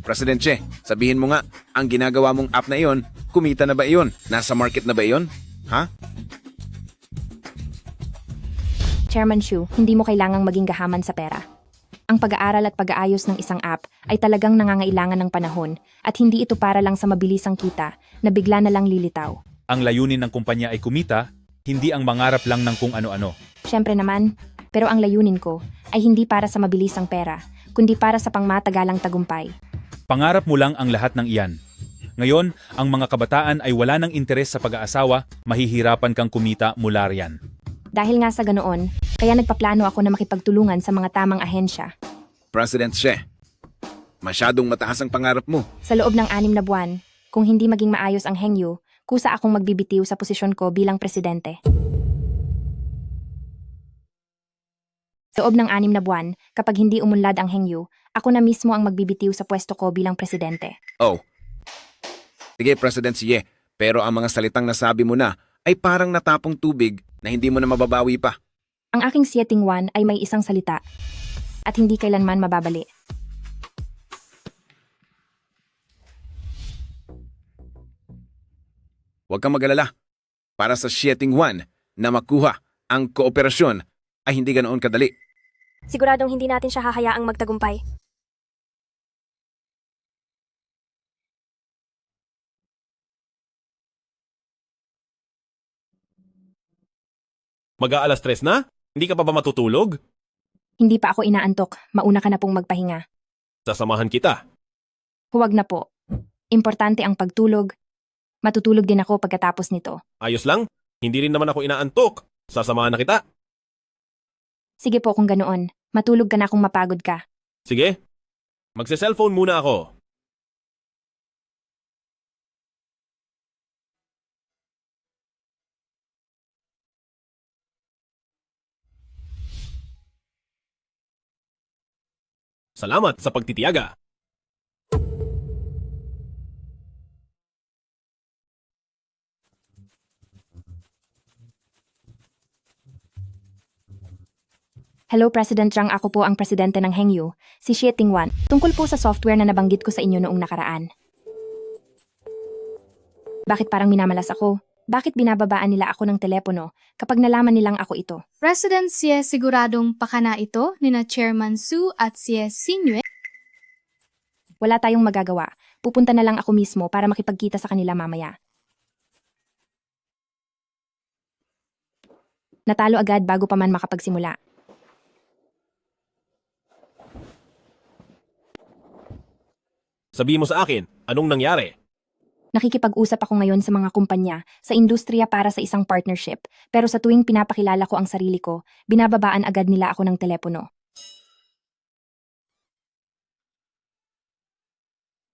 President Che, sabihin mo nga, ang ginagawa mong app na iyon, kumita na ba iyon? Nasa market na ba iyon? Ha? Chairman Shu, hindi mo kailangang maging gahaman sa pera. Ang pag-aaral at pag-aayos ng isang app ay talagang nangangailangan ng panahon at hindi ito para lang sa mabilisang kita na bigla na lang lilitaw. Ang layunin ng kumpanya ay kumita, hindi ang mangarap lang ng kung ano-ano. Siyempre naman, pero ang layunin ko ay hindi para sa mabilisang pera, kundi para sa pangmatagalang tagumpay. Pangarap mo lang ang lahat ng iyan. Ngayon, ang mga kabataan ay wala ng interes sa pag-aasawa, mahihirapan kang kumita mula riyan. Dahil nga sa ganoon, kaya nagpaplano ako na makipagtulungan sa mga tamang ahensya. President Che, masyadong mataas ang pangarap mo. Sa loob ng 6 na buwan, kung hindi maging maayos ang Hengyu, kusa akong magbibitiw sa posisyon ko bilang presidente. Sa loob ng 6 na buwan, kapag hindi umunlad ang Hengyu, ako na mismo ang magbibitiw sa pwesto ko bilang presidente. Oh. Sige, President Xie, pero ang mga salitang nasabi mo na ay parang natapong tubig na hindi mo na mababawi pa. Ang aking Shieting Wan ay may isang salita at hindi kailanman mababali. Huwag kang mag-alala. Para sa Shieting Wan na makuha ang kooperasyon ay hindi ganoon kadali. Siguradong hindi natin siya hahayaang magtagumpay. Mag-aalas 3 na? Hindi ka pa ba matutulog? Hindi pa ako inaantok, mauna ka na pong magpahinga. Sasamahan kita. Huwag na po. Importante ang pagtulog. Matutulog din ako pagkatapos nito. Ayos lang? Hindi rin naman ako inaantok. Sasamahan na kita. Sige po kung ganoon. Matulog ka na kung mapagod ka. Sige. Magse-cellphone muna ako. Salamat sa pagtitiyaga. Hello President Zhang, ako po ang presidente ng Hengyu, si Shieting Wan, tungkol po sa software na nabanggit ko sa inyo noong nakaraan. Bakit parang minamalas ako? Bakit binababaan nila ako ng telepono kapag nalaman nilang ako ito? President Xie, siguradong pakana ito nina Chairman Su at Xie Xingyue. Wala tayong magagawa. Pupunta na lang ako mismo para makipagkita sa kanila mamaya. Natalo agad bago pa man makapagsimula. Sabihin mo sa akin, anong nangyari? Nakikipag-usap ako ngayon sa mga kumpanya, sa industriya para sa isang partnership, pero sa tuwing pinapakilala ko ang sarili ko, binababaan agad nila ako ng telepono.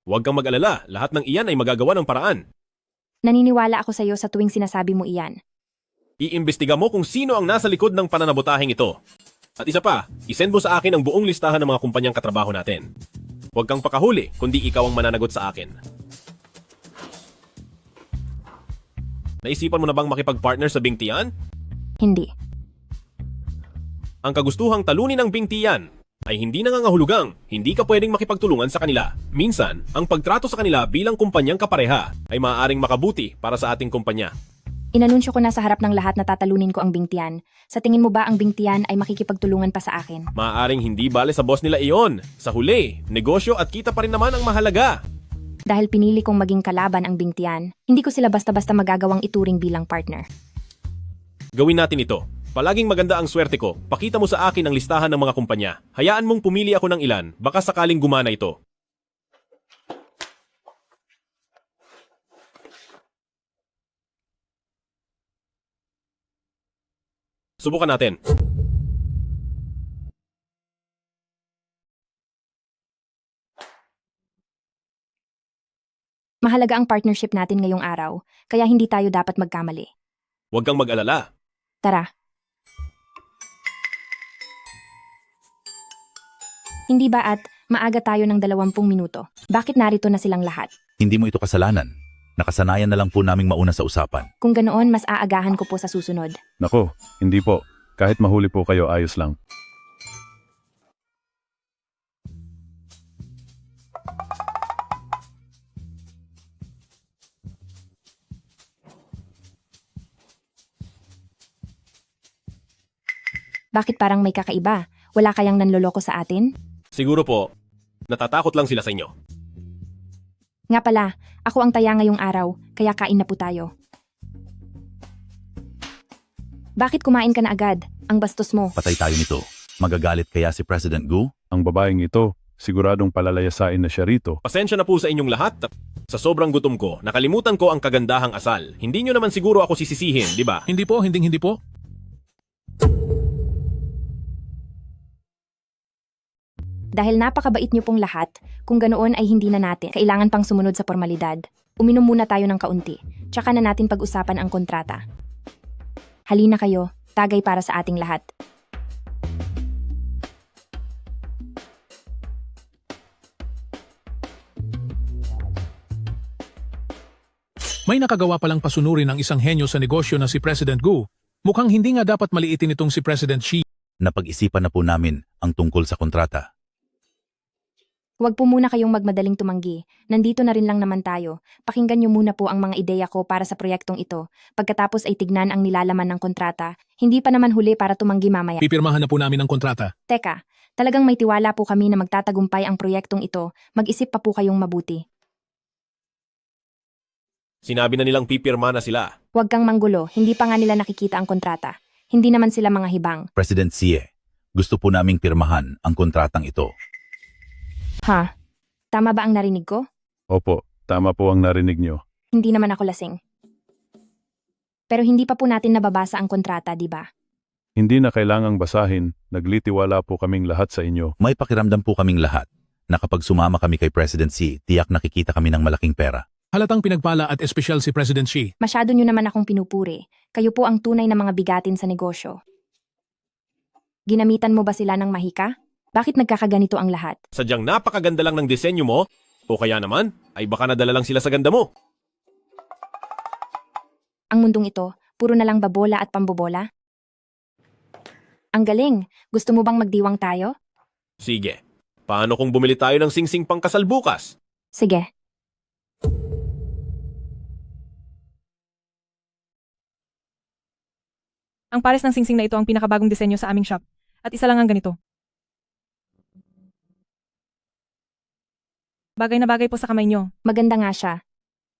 Huwag kang mag-alala, lahat ng iyan ay magagawa ng paraan. Naniniwala ako sa iyo sa tuwing sinasabi mo iyan. Iimbestiga mo kung sino ang nasa likod ng pananabutahing ito. At isa pa, isend mo sa akin ang buong listahan ng mga kumpanyang katrabaho natin. Huwag kang pakahuli, kundi ikaw ang mananagot sa akin. Naisipan mo na bang makipag-partner sa Bingtian? Hindi. Ang kagustuhang talunin ng Bingtian ay hindi nangangahulugang hindi ka pwedeng makipagtulungan sa kanila. Minsan, ang pagtrato sa kanila bilang kumpanyang kapareha ay maaaring makabuti para sa ating kumpanya. Inanunsyo ko na sa harap ng lahat na tatalunin ko ang Bingtian. Sa tingin mo ba ang Bingtian ay makikipagtulungan pa sa akin? Maaaring hindi bale sa boss nila iyon. Sa huli, negosyo at kita pa rin naman ang mahalaga. Dahil pinili kong maging kalaban ang Bingtian, hindi ko sila basta-basta magagawang ituring bilang partner. Gawin natin ito. Palaging maganda ang swerte ko. Pakita mo sa akin ang listahan ng mga kumpanya. Hayaan mong pumili ako ng ilan, baka sakaling gumana ito. Subukan natin. Mahalaga ang partnership natin ngayong araw, kaya hindi tayo dapat magkamali. Huwag kang mag-alala. Tara. Hindi ba at maaga tayo ng 20 minuto? Bakit narito na silang lahat? Hindi mo ito kasalanan. Nakasanayan na lang po naming mauna sa usapan. Kung ganoon, mas aagahan ko po sa susunod. Nako, hindi po. Kahit mahuli po kayo, ayos lang. Bakit parang may kakaiba? Wala kayang nanloloko sa atin? Siguro po, natatakot lang sila sa inyo. Nga pala, ako ang taya ngayong araw, kaya kain na po tayo. Bakit kumain ka na agad? Ang bastos mo. Patay tayo nito. Magagalit kaya si President Gu? Ang babaeng ito, siguradong palalayasain na siya rito. Pasensya na po sa inyong lahat. Sa sobrang gutom ko, nakalimutan ko ang kagandahang asal. Hindi nyo naman siguro ako sisisihin, di ba? Hindi po, hindi po. Dahil napakabait niyo pong lahat, kung ganoon ay hindi na natin kailangan pang sumunod sa formalidad. Uminom muna tayo ng kaunti, tsaka na natin pag-usapan ang kontrata. Halina kayo, tagay para sa ating lahat. May nakagawa palang pasunurin ng isang henyo sa negosyo na si President Gu. Mukhang hindi nga dapat maliitin itong si President Xi. Napag-isipan na po namin ang tungkol sa kontrata. Huwag po muna kayong magmadaling tumanggi. Nandito na rin lang naman tayo. Pakinggan niyo muna po ang mga ideya ko para sa proyektong ito. Pagkatapos ay tignan ang nilalaman ng kontrata. Hindi pa naman huli para tumanggi mamaya. Pipirmahan na po namin ang kontrata. Teka, talagang may tiwala po kami na magtatagumpay ang proyektong ito. Mag-isip pa po kayong mabuti. Sinabi na nilang pipirma na sila. Huwag kang manggulo, hindi pa nga nila nakikita ang kontrata. Hindi naman sila mga hibang. President Xi, gusto po naming pirmahan ang kontratang ito. Ha? Tama ba ang narinig ko? Opo, tama po ang narinig nyo. Hindi naman ako lasing. Pero hindi pa po natin nababasa ang kontrata, di ba? Hindi na kailangang basahin, naglitiwala po kaming lahat sa inyo. May pakiramdam po kaming lahat na kapag sumama kami kay President Xi, tiyak nakikita kami ng malaking pera. Halatang pinagpala at espesyal si President Xi. Masyado nyo naman akong pinupuri. Kayo po ang tunay na mga bigatin sa negosyo. Ginamitan mo ba sila ng mahika? Bakit nagkakaganito ang lahat? Sadyang napakaganda lang ng disenyo mo, o kaya naman, ay baka nadala lang sila sa ganda mo. Ang mundong ito, puro na lang babola at pambobola? Ang galing! Gusto mo bang magdiwang tayo? Sige, paano kung bumili tayo ng singsing pangkasal bukas? Sige. Ang pares ng singsing na ito ang pinakabagong disenyo sa aming shop. At isa lang ang ganito. Bagay na bagay po sa kamay nyo. Maganda nga siya.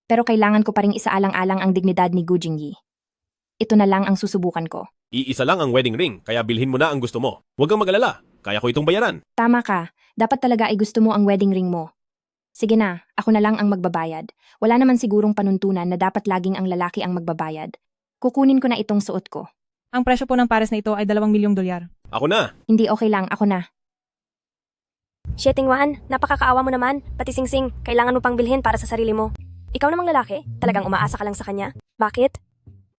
Pero kailangan ko pa ring isaalang-alang ang dignidad ni Gu Jingyi. Ito na lang ang susubukan ko. Iisa lang ang wedding ring, kaya bilhin mo na ang gusto mo. Huwag kang mag-alala, kaya ko itong bayaran. Tama ka. Dapat talaga ay gusto mo ang wedding ring mo. Sige na, ako na lang ang magbabayad. Wala naman sigurong panuntunan na dapat laging ang lalaki ang magbabayad. Kukunin ko na itong suot ko. Ang presyo po ng pares na ito ay $2 milyong. Ako na. Hindi okay lang, ako na. Sheting Wan, napakakaawa mo naman. Pati singsing, kailangan mo pang bilhin para sa sarili mo. Ikaw namang lalaki, talagang umaasa ka lang sa kanya. Bakit?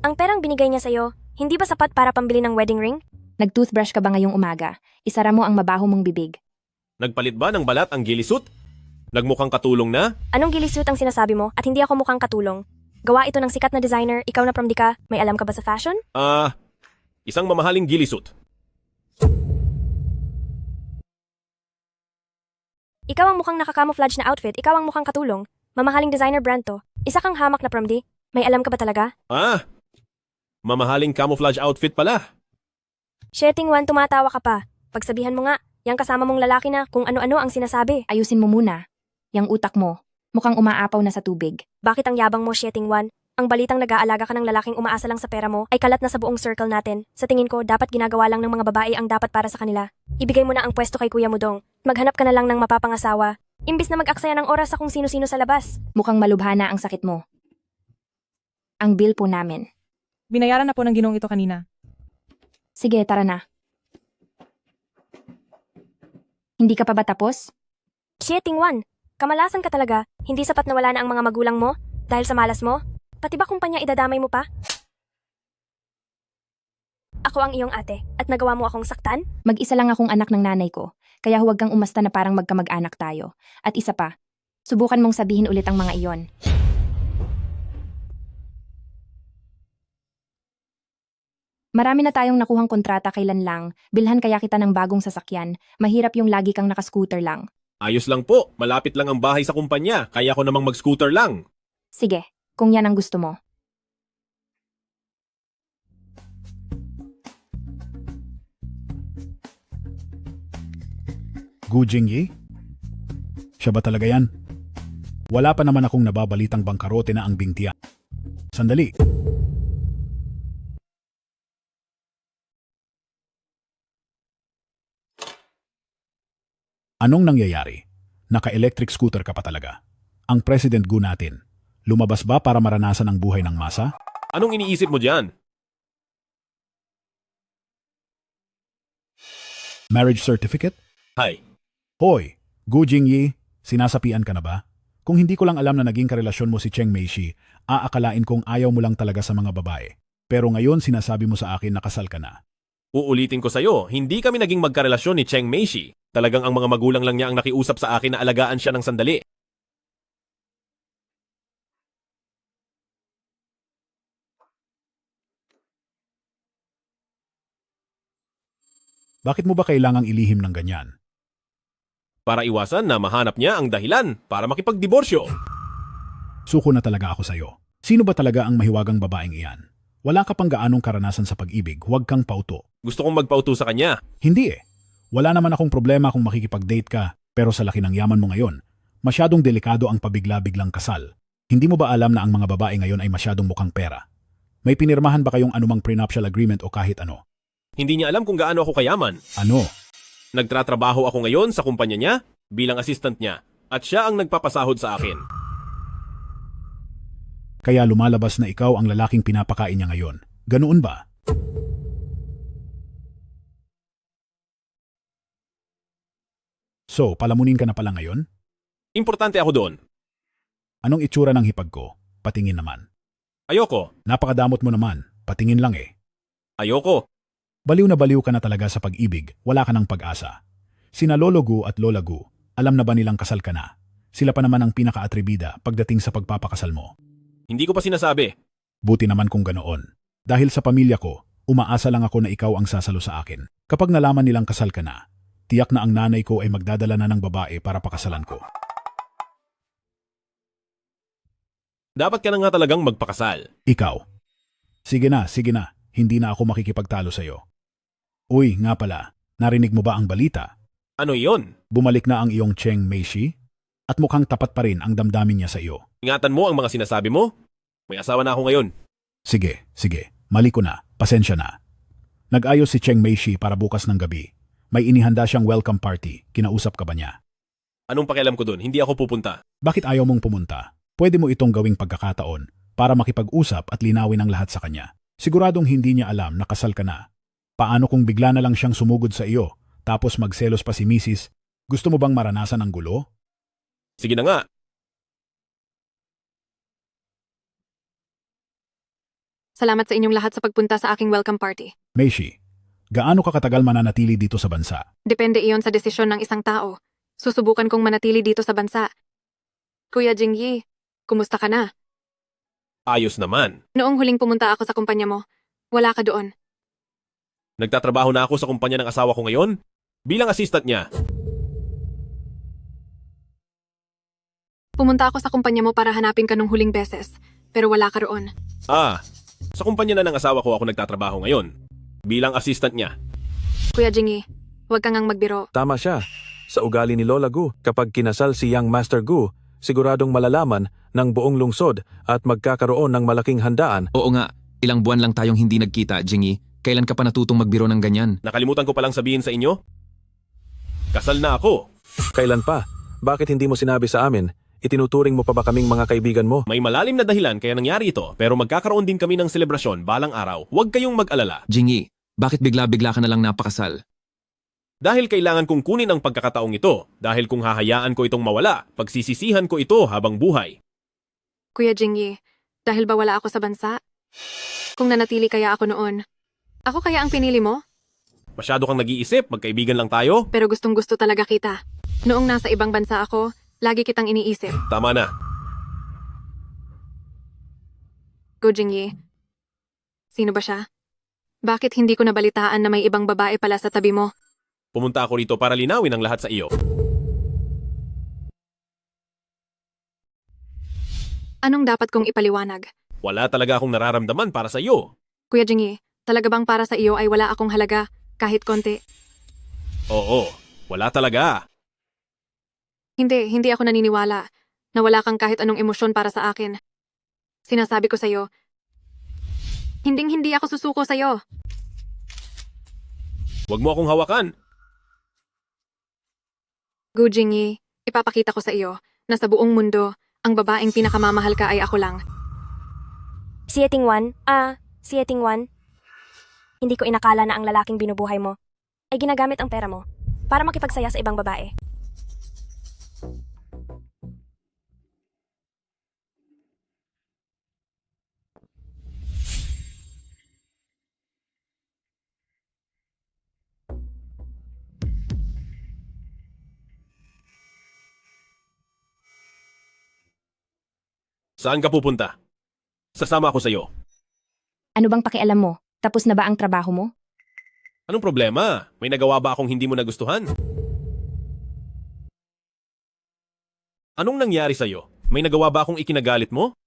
Ang perang binigay niya sa'yo, hindi ba sapat para pambili ng wedding ring? Nag-toothbrush ka ba ngayong umaga? Isara mo ang mabaho mong bibig. Nagpalit ba ng balat ang gilisut? Nagmukhang katulong na? Anong gilisut ang sinasabi mo at hindi ako mukhang katulong? Gawa ito ng sikat na designer, ikaw na prom di ka, may alam ka ba sa fashion? Isang mamahaling gilisut. Ikaw ang mukhang naka-camouflage na outfit, ikaw ang mukhang katulong. Mamahaling designer brand to. Isa kang hamak na prom di. May alam ka ba talaga? Mamahaling camouflage outfit pala. Sheting Wan, tumatawa ka pa. Pagsabihan mo nga, yang kasama mong lalaki na kung ano-ano ang sinasabi. Ayusin mo muna. Yang utak mo, mukhang umaapaw na sa tubig. Bakit ang yabang mo, Sheting Wan? Ang balitang nag-aalaga ka ng lalaking umaasa lang sa pera mo ay kalat na sa buong circle natin. Sa tingin ko, dapat ginagawa lang ng mga babae ang dapat para sa kanila. Ibigay mo na ang pwesto kay Kuya Mudong. Maghanap ka na lang ng mapapangasawa. Imbis na mag-aksaya ng oras sa kung sino-sino sa labas. Mukhang malubha na ang sakit mo. Ang bill po namin. Binayaran na po ng ginong ito kanina. Sige, tara na. Hindi ka pa ba tapos? Sheting Wan, kamalasan ka talaga. Hindi sapat na wala na ang mga magulang mo dahil sa malas mo. Pati ba kumpanya idadamay mo pa? ako ang iyong ate at nagawa mo akong saktan? Mag-isa lang akong anak ng nanay ko, kaya huwag kang umasta na parang magkamag-anak tayo. At isa pa, subukan mong sabihin ulit ang mga iyon. Marami na tayong nakuhang kontrata kailan lang, bilhan kaya kita ng bagong sasakyan, mahirap yung lagi kang nakascooter lang. Ayos lang po, malapit lang ang bahay sa kumpanya, kaya ko namang mag-scooter lang. Sige, kung yan ang gusto mo. Gu Jingyi? Siya ba talaga yan? Wala pa naman akong nababalitang bangkarote na ang Bingtian. Sandali. Anong nangyayari? Naka-electric scooter ka pa talaga. Ang President Gu natin, lumabas ba para maranasan ang buhay ng masa? Anong iniisip mo dyan? Marriage certificate? Hi. Hoy, Gu Jingyi, sinasapian ka na ba? Kung hindi ko lang alam na naging karelasyon mo si Cheng Meishi, aakalain kong ayaw mo lang talaga sa mga babae. Pero ngayon sinasabi mo sa akin na kasal ka na. Uulitin ko sa'yo, hindi kami naging magkarelasyon ni Cheng Meishi. Talagang ang mga magulang lang niya ang nakiusap sa akin na alagaan siya ng sandali. Bakit mo ba kailangang ilihim ng ganyan? Para iwasan na mahanap niya ang dahilan para makipagdiborsyo. Suko na talaga ako sa'yo. Sino ba talaga ang mahiwagang babaeng iyan? Wala ka pang gaanong karanasan sa pag-ibig, huwag kang pauto. Gusto kong magpauto sa kanya. Hindi eh. Wala naman akong problema kung makikipag-date ka, pero sa laki ng yaman mo ngayon, masyadong delikado ang pabigla-biglang kasal. Hindi mo ba alam na ang mga babae ngayon ay masyadong mukhang pera? May pinirmahan ba kayong anumang prenuptial agreement o kahit ano? Hindi niya alam kung gaano ako kayaman. Ano? Nagtratrabaho ako ngayon sa kumpanya niya bilang assistant niya at siya ang nagpapasahod sa akin. Kaya lumalabas na ikaw ang lalaking pinapakain niya ngayon. Ganoon ba? So, palamunin ka na pala ngayon? Importante ako doon. Anong itsura ng hipag ko? Patingin naman. Ayoko. Napakadamot mo naman. Patingin lang eh. Ayoko. Baliw na baliw ka na talaga sa pag-ibig. Wala ka ng pag-asa. Sina Lolo Gu at Lola Gu, alam na ba nilang kasal ka na? Sila pa naman ang pinaka-atribida pagdating sa pagpapakasal mo. Hindi ko pa sinasabi. Buti naman kung ganoon. Dahil sa pamilya ko, umaasa lang ako na ikaw ang sasalo sa akin. Kapag nalaman nilang kasal ka na, tiyak na ang nanay ko ay magdadala na ng babae para pakasalan ko. Dapat ka na nga talagang magpakasal. Ikaw. Sige na. Hindi na ako makikipagtalo sa'yo. Uy, nga pala, narinig mo ba ang balita? Ano iyon? Bumalik na ang iyong Cheng Meishi? At mukhang tapat pa rin ang damdamin niya sa iyo. Ingatan mo ang mga sinasabi mo. May asawa na ako ngayon. Sige. Mali ko na. Pasensya na. Nag-ayos si Cheng Meishi para bukas ng gabi. May inihanda siyang welcome party. Kinausap ka ba niya? Anong pakialam ko dun? Hindi ako pupunta. Bakit ayaw mong pumunta? Pwede mo itong gawing pagkakataon para makipag-usap at linawin ang lahat sa kanya. Siguradong hindi niya alam na kasal ka na. Paano kung bigla na lang siyang sumugod sa iyo, tapos magselos pa si Mrs.? Gusto mo bang maranasan ang gulo? Sige na nga. Salamat sa inyong lahat sa pagpunta sa aking welcome party. Meishi, gaano ka katagal mananatili dito sa bansa? Depende iyon sa desisyon ng isang tao. Susubukan kong manatili dito sa bansa. Kuya Jingyi, kumusta ka na? Ayos naman. Noong huling pumunta ako sa kumpanya mo, wala ka doon. Nagtatrabaho na ako sa kumpanya ng asawa ko ngayon bilang assistant niya. Pumunta ako sa kumpanya mo para hanapin ka nung huling beses, pero wala ka roon. Sa kumpanya na ng asawa ko ako nagtatrabaho ngayon bilang assistant niya. Kuya Jingyi, huwag kang ngang magbiro. Tama siya. Sa ugali ni Lola Gu, kapag kinasal si Young Master Gu, siguradong malalaman ng buong lungsod at magkakaroon ng malaking handaan. Oo nga, ilang buwan lang tayong hindi nagkita, Jingyi. Kailan ka pa natutong magbiro ng ganyan? Nakalimutan ko palang sabihin sa inyo. Kasal na ako. Kailan pa? Bakit hindi mo sinabi sa amin? Itinuturing mo pa ba kaming mga kaibigan mo? May malalim na dahilan kaya nangyari ito, pero magkakaroon din kami ng selebrasyon balang araw. Huwag kayong mag-alala. Jingyi, bakit bigla-bigla ka na lang napakasal? Dahil kailangan kong kunin ang pagkakataong ito. Dahil kung hahayaan ko itong mawala, pagsisisihan ko ito habang buhay. Kuya Jingyi, dahil ba wala ako sa bansa? Kung nanatili kaya ako noon, Ako kaya ang pinili mo? Masyado kang nag-iisip, magkaibigan lang tayo. Pero gustong-gusto talaga kita. Noong nasa ibang bansa ako, lagi kitang iniisip. Tama na. Go Jingyi. Sino ba siya? Bakit hindi ko nabalitaan na may ibang babae pala sa tabi mo? Pumunta ako rito para linawin ang lahat sa iyo. Anong dapat kong ipaliwanag? Wala talaga akong nararamdaman para sa iyo. Kuya Jingyi, talaga bang para sa iyo ay wala akong halaga, kahit konti? Oo, wala talaga. Hindi ako naniniwala na wala kang kahit anong emosyon para sa akin. Sinasabi ko sa'yo, hindi ako susuko sa'yo. Huwag mo akong hawakan. Gu Jingyi, ipapakita ko sa iyo na sa buong mundo, ang babaeng pinakamamahal ka ay ako lang. Sieting Wan, hindi ko inakala na ang lalaking binubuhay mo ay ginagamit ang pera mo para makipagsaya sa ibang babae. Saan ka pupunta? Sasama ako sa iyo. Ano bang pakialam mo? Tapos na ba ang trabaho mo? Anong problema? May nagawa ba akong hindi mo nagustuhan? Anong nangyari sa iyo? May nagawa ba akong ikinagalit mo?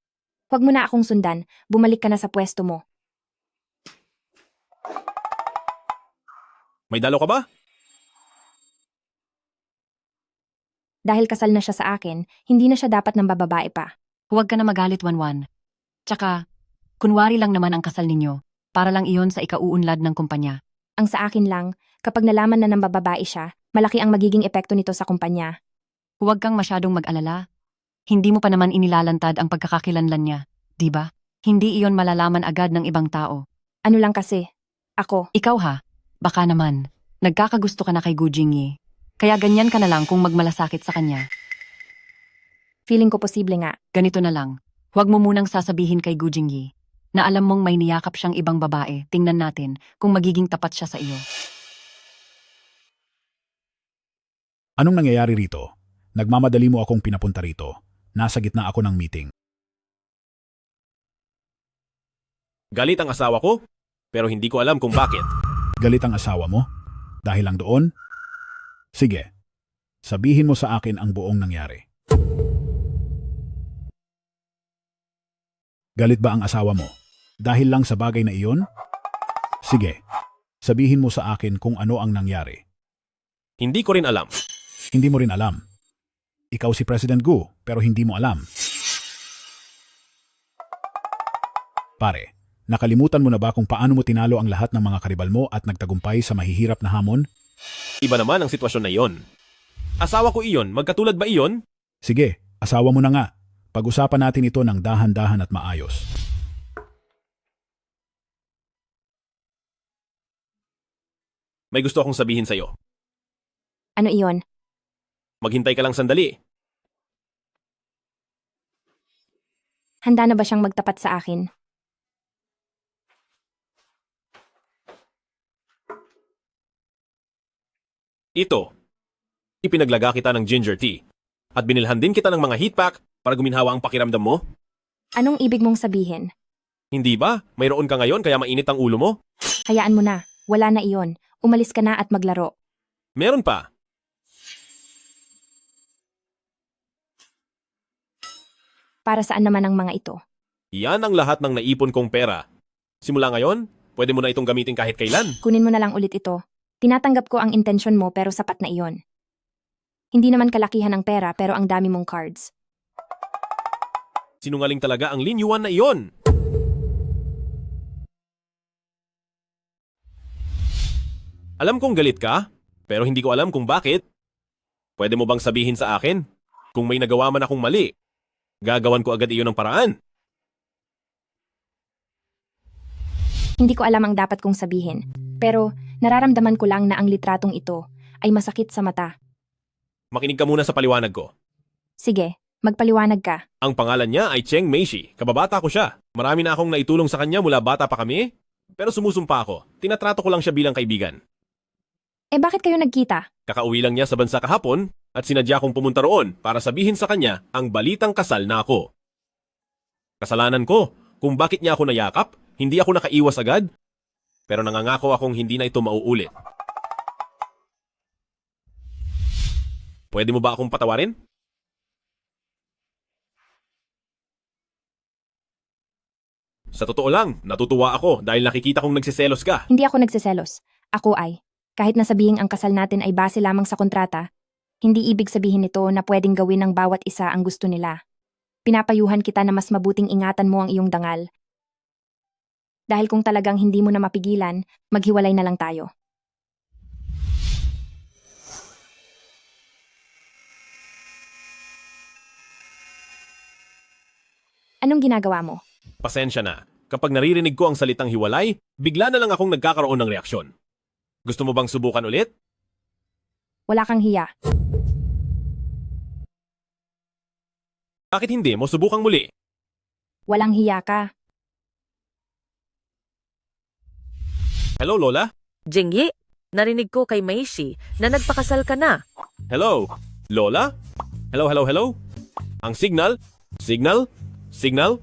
Huwag mo na akong sundan. Bumalik ka na sa pwesto mo. May dalo ka ba? Dahil kasal na siya sa akin, hindi na siya dapat ng bababae pa. Huwag ka na magalit, Wanwan. Tsaka, kunwari lang naman ang kasal ninyo, para lang iyon sa ikauunlad ng kumpanya. Ang sa akin lang, kapag nalaman na ng bababae siya, malaki ang magiging epekto nito sa kumpanya. Huwag kang masyadong mag-alala. Hindi mo pa naman inilalantad ang pagkakakilanlan niya, di ba? Hindi iyon malalaman agad ng ibang tao. Ano lang kasi, ako. Ikaw ha, baka naman, nagkakagusto ka na kay Gu Jingyi. Kaya ganyan ka na lang kung magmalasakit sa kanya. Feeling ko posible nga. Ganito na lang, huwag mo munang sasabihin kay Gu Jingyi na alam mong may niyakap siyang ibang babae. Tingnan natin kung magiging tapat siya sa iyo. Anong nangyayari rito? Nagmamadali mo akong pinapunta rito. Nasa gitna ako ng meeting. Galit ang asawa ko, pero hindi ko alam kung bakit. Galit ang asawa mo? Dahil lang doon? Sige, sabihin mo sa akin ang buong nangyari. Galit ba ang asawa mo? Dahil lang sa bagay na iyon? Sige, sabihin mo sa akin kung ano ang nangyari. Hindi ko rin alam. Hindi mo rin alam. Ikaw si President Gu, pero hindi mo alam. Pare, nakalimutan mo na ba kung paano mo tinalo ang lahat ng mga karibal mo at nagtagumpay sa mahihirap na hamon? Iba naman ang sitwasyon na iyon. Asawa ko iyon, magkatulad ba iyon? Sige, asawa mo na nga. Pag-usapan natin ito ng dahan-dahan at maayos. May gusto akong sabihin sa iyo. Ano iyon? Maghintay ka lang sandali. Handa na ba siyang magtapat sa akin? Ito, ipinaglaga kita ng ginger tea at binilhan din kita ng mga heat pack para guminhawa ang pakiramdam mo. Anong ibig mong sabihin? Hindi ba? Mayroon ka ngayon kaya mainit ang ulo mo? Hayaan mo na. Wala na iyon. Umalis ka na at maglaro. Meron pa. Para saan naman ang mga ito? Yan ang lahat ng naipon kong pera. Simula ngayon, pwede mo na itong gamitin kahit kailan. Kunin mo na lang ulit ito. Tinatanggap ko ang intensyon mo pero sapat na iyon. Hindi naman kalakihan ang pera pero ang dami mong cards. Sinungaling talaga ang Lin Yuan na iyon. Alam kong galit ka, pero hindi ko alam kung bakit. Pwede mo bang sabihin sa akin? Kung may nagawa man akong mali, gagawan ko agad iyon ng paraan. Hindi ko alam ang dapat kong sabihin, pero nararamdaman ko lang na ang litratong ito ay masakit sa mata. Makinig ka muna sa paliwanag ko. Sige, magpaliwanag ka. Ang pangalan niya ay Cheng Meishi. Kababata ko siya. Marami na akong naitulong sa kanya mula bata pa kami. Pero sumusumpa ako. Tinatrato ko lang siya bilang kaibigan. Eh bakit kayo nagkita? Kakauwi lang niya sa bansa kahapon at sinadya kong pumunta roon para sabihin sa kanya ang balitang kasal na ako. Kasalanan ko kung bakit niya ako nayakap, hindi ako nakaiwas agad, pero nangangako akong hindi na ito mauulit. Pwede mo ba akong patawarin? Sa totoo lang, natutuwa ako dahil nakikita kong nagsiselos ka. Hindi ako nagseselos. Ako ay. Kahit nasabihing ang kasal natin ay base lamang sa kontrata, hindi ibig sabihin nito na pwedeng gawin ng bawat isa ang gusto nila. Pinapayuhan kita na mas mabuting ingatan mo ang iyong dangal. Dahil kung talagang hindi mo na mapigilan, maghiwalay na lang tayo. Anong ginagawa mo? Pasensya na. Kapag naririnig ko ang salitang hiwalay, bigla na lang akong nagkakaroon ng reaksyon. Gusto mo bang subukan ulit? Wala kang hiya. Bakit hindi mo subukang muli? Walang hiya ka. Hello, Lola? Jingyi, narinig ko kay Maishi na nagpakasal ka na. Hello? Lola? Hello, hello, hello? Ang signal? Signal? Signal?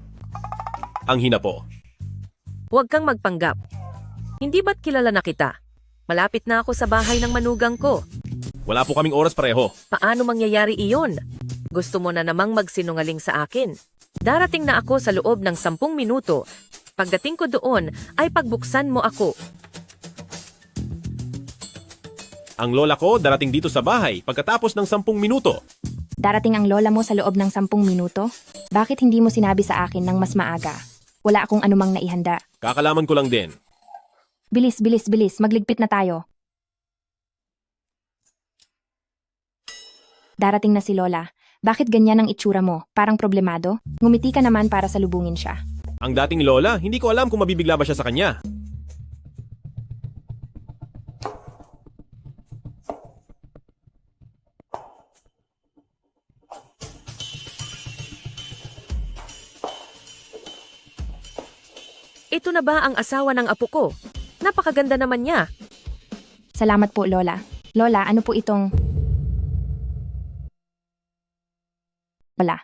Ang hina po. Huwag kang magpanggap. Hindi ba't kilala na kita? Malapit na ako sa bahay ng manugang ko. Wala po kaming oras pareho. Paano mangyayari iyon? Gusto mo na namang magsinungaling sa akin. Darating na ako sa loob ng 10 minuto. Pagdating ko doon, ay pagbuksan mo ako. Ang lola ko darating dito sa bahay pagkatapos ng 10 minuto. Darating ang lola mo sa loob ng 10 minuto? Bakit hindi mo sinabi sa akin ng mas maaga? Wala akong anumang naihanda. Kakalaman ko lang din. Bilis, bilis, bilis. Magligpit na tayo. Darating na si Lola. Bakit ganyan ang itsura mo? Parang problemado? Ngumiti ka naman para salubungin siya. Ang dating lola, hindi ko alam kung mabibigla ba siya sa kanya. Ito na ba ang asawa ng apo ko? Napakaganda naman niya. Salamat po, Lola. Lola, ano po itong... Wala.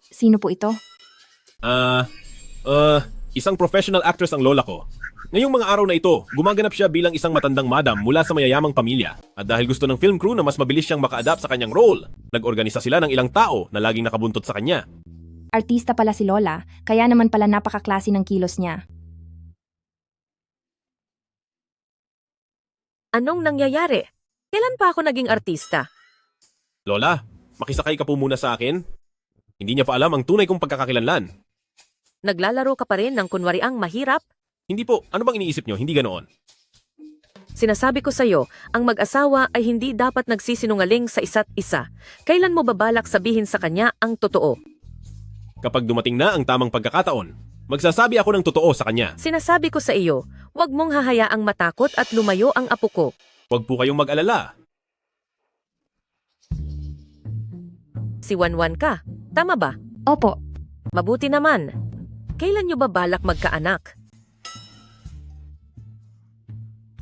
Sino po ito? Isang professional actress ang lola ko. Ngayong mga araw na ito, gumaganap siya bilang isang matandang madam mula sa mayayamang pamilya. At dahil gusto ng film crew na mas mabilis siyang maka-adapt sa kanyang role, nag-organisa sila ng ilang tao na laging nakabuntot sa kanya. Artista pala si Lola, kaya naman pala napakaklase ng kilos niya. Anong nangyayari? Kailan pa ako naging artista? Lola, makisakay ka po muna sa akin. Hindi niya pa alam ang tunay kong pagkakakilanlan. Naglalaro ka pa rin ng kunwariang mahirap? Hindi po, ano bang iniisip niyo? Hindi ganoon. Sinasabi ko sa'yo, ang mag-asawa ay hindi dapat nagsisinungaling sa isa't isa. Kailan mo babalak sabihin sa kanya ang totoo? Kapag dumating na ang tamang pagkakataon, magsasabi ako ng totoo sa kanya. Sinasabi ko sa iyo, huwag mong hahayaang matakot at lumayo ang apo ko. Huwag po kayong mag-alala. Si Wanwan ka, tama ba? Opo. Mabuti naman. Kailan nyo ba balak magkaanak?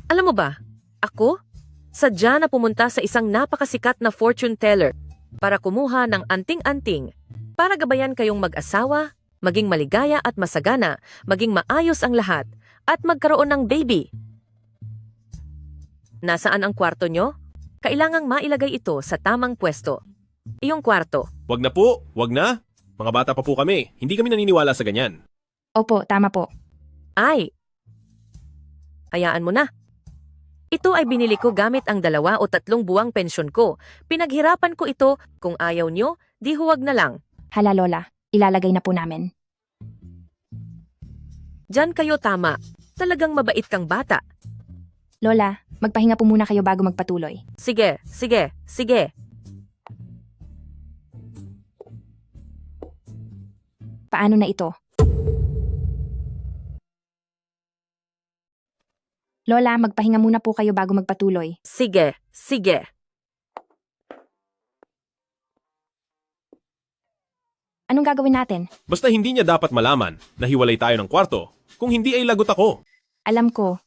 Alam mo ba, ako, sadya na pumunta sa isang napakasikat na fortune teller para kumuha ng anting-anting para gabayan kayong mag-asawa, maging maligaya at masagana, maging maayos ang lahat, at magkaroon ng baby. Nasaan ang kwarto nyo? Kailangang mailagay ito sa tamang pwesto. Iyong kwarto. Wag na po, wag na. Mga bata pa po kami, hindi kami naniniwala sa ganyan. Opo, tama po. Ay, hayaan mo na. Ito ay binili ko gamit ang 2 o 3 buwang pensyon ko. Pinaghirapan ko ito, kung ayaw nyo, di huwag na lang. Hala Lola, ilalagay na po namin. Diyan kayo tama. Talagang mabait kang bata. Lola, magpahinga po muna kayo bago magpatuloy. Sige, sige, sige. Paano na ito? Lola, magpahinga muna po kayo bago magpatuloy. Sige, sige. Anong gagawin natin? Basta hindi niya dapat malaman na hiwalay tayo ng kwarto. Kung hindi ay lagot ako. Alam ko.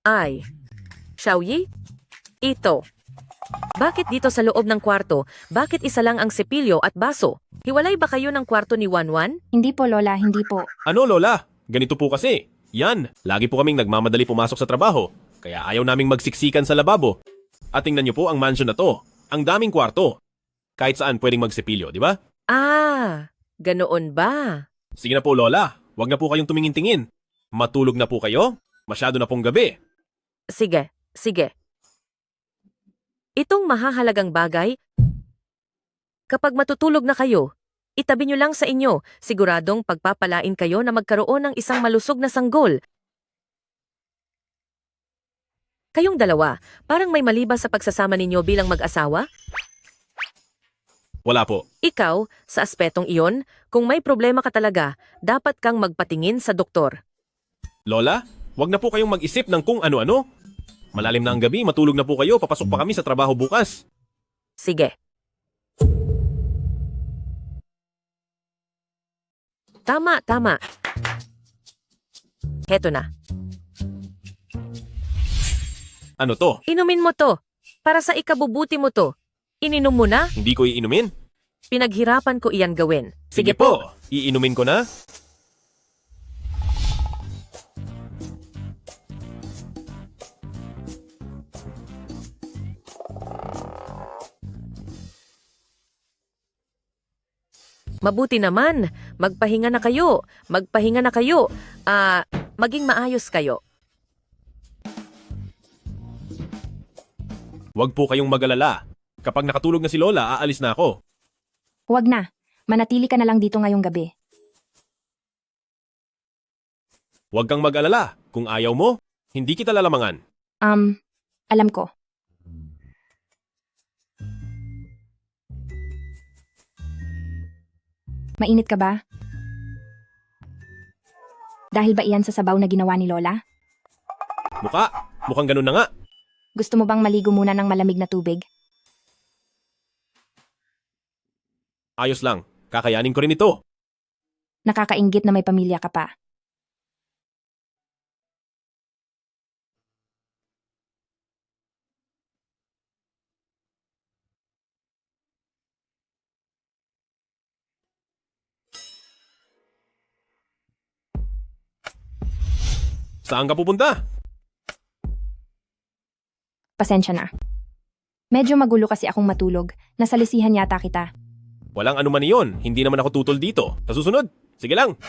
Ay, Xiaoyi? Ito. Bakit dito sa loob ng kwarto, bakit isa lang ang sepilyo at baso? Hiwalay ba kayo ng kwarto ni Wanwan? Hindi po, Lola, hindi po. Ano, Lola? Ganito po kasi. Yan, lagi po kaming nagmamadali pumasok sa trabaho. Kaya ayaw naming magsiksikan sa lababo. At tingnan niyo po ang mansion na to. Ang daming kwarto. Kahit saan pwedeng magsepilyo, di ba? Ah, ganoon ba? Sige na po, Lola. Huwag na po kayong tumingin-tingin. Matulog na po kayo. Masyado na pong gabi. Sige, sige. Itong mahahalagang bagay, kapag matutulog na kayo, itabi nyo lang sa inyo, siguradong pagpapalain kayo na magkaroon ng isang malusog na sanggol. Kayong dalawa, parang may mali ba sa pagsasama ninyo bilang mag-asawa? Wala po. Ikaw, sa aspetong iyon, kung may problema ka talaga, dapat kang magpatingin sa doktor. Lola, huwag na po kayong mag-isip ng kung ano-ano. Malalim na ang gabi, matulog na po kayo, papasok pa kami sa trabaho bukas. Sige. Tama, tama. Heto na. Ano to? Inumin mo to. Para sa ikabubuti mo to. Ininom mo na? Hindi ko iinumin. Pinaghirapan ko iyan gawin. Sige po. Iinumin ko na. Mabuti naman. Magpahinga na kayo. Magpahinga na kayo. Maging maayos kayo. Huwag po kayong mag-alala. Kapag nakatulog na si Lola, aalis na ako. Huwag na. Manatili ka na lang dito ngayong gabi. Huwag kang mag-alala. Kung ayaw mo, hindi kita lalamangan. Alam ko. Mainit ka ba? Dahil ba iyan sa sabaw na ginawa ni Lola? Mukhang ganun na nga. Gusto mo bang maligo muna ng malamig na tubig? Ayos lang. Kakayanin ko rin ito. Nakakainggit na may pamilya ka pa. Saan ka pupunta? Pasensya na. Medyo magulo kasi akong matulog. Nasalisihan yata kita. Walang anuman iyon. Hindi naman ako tutol dito. Sa susunod. Sige lang.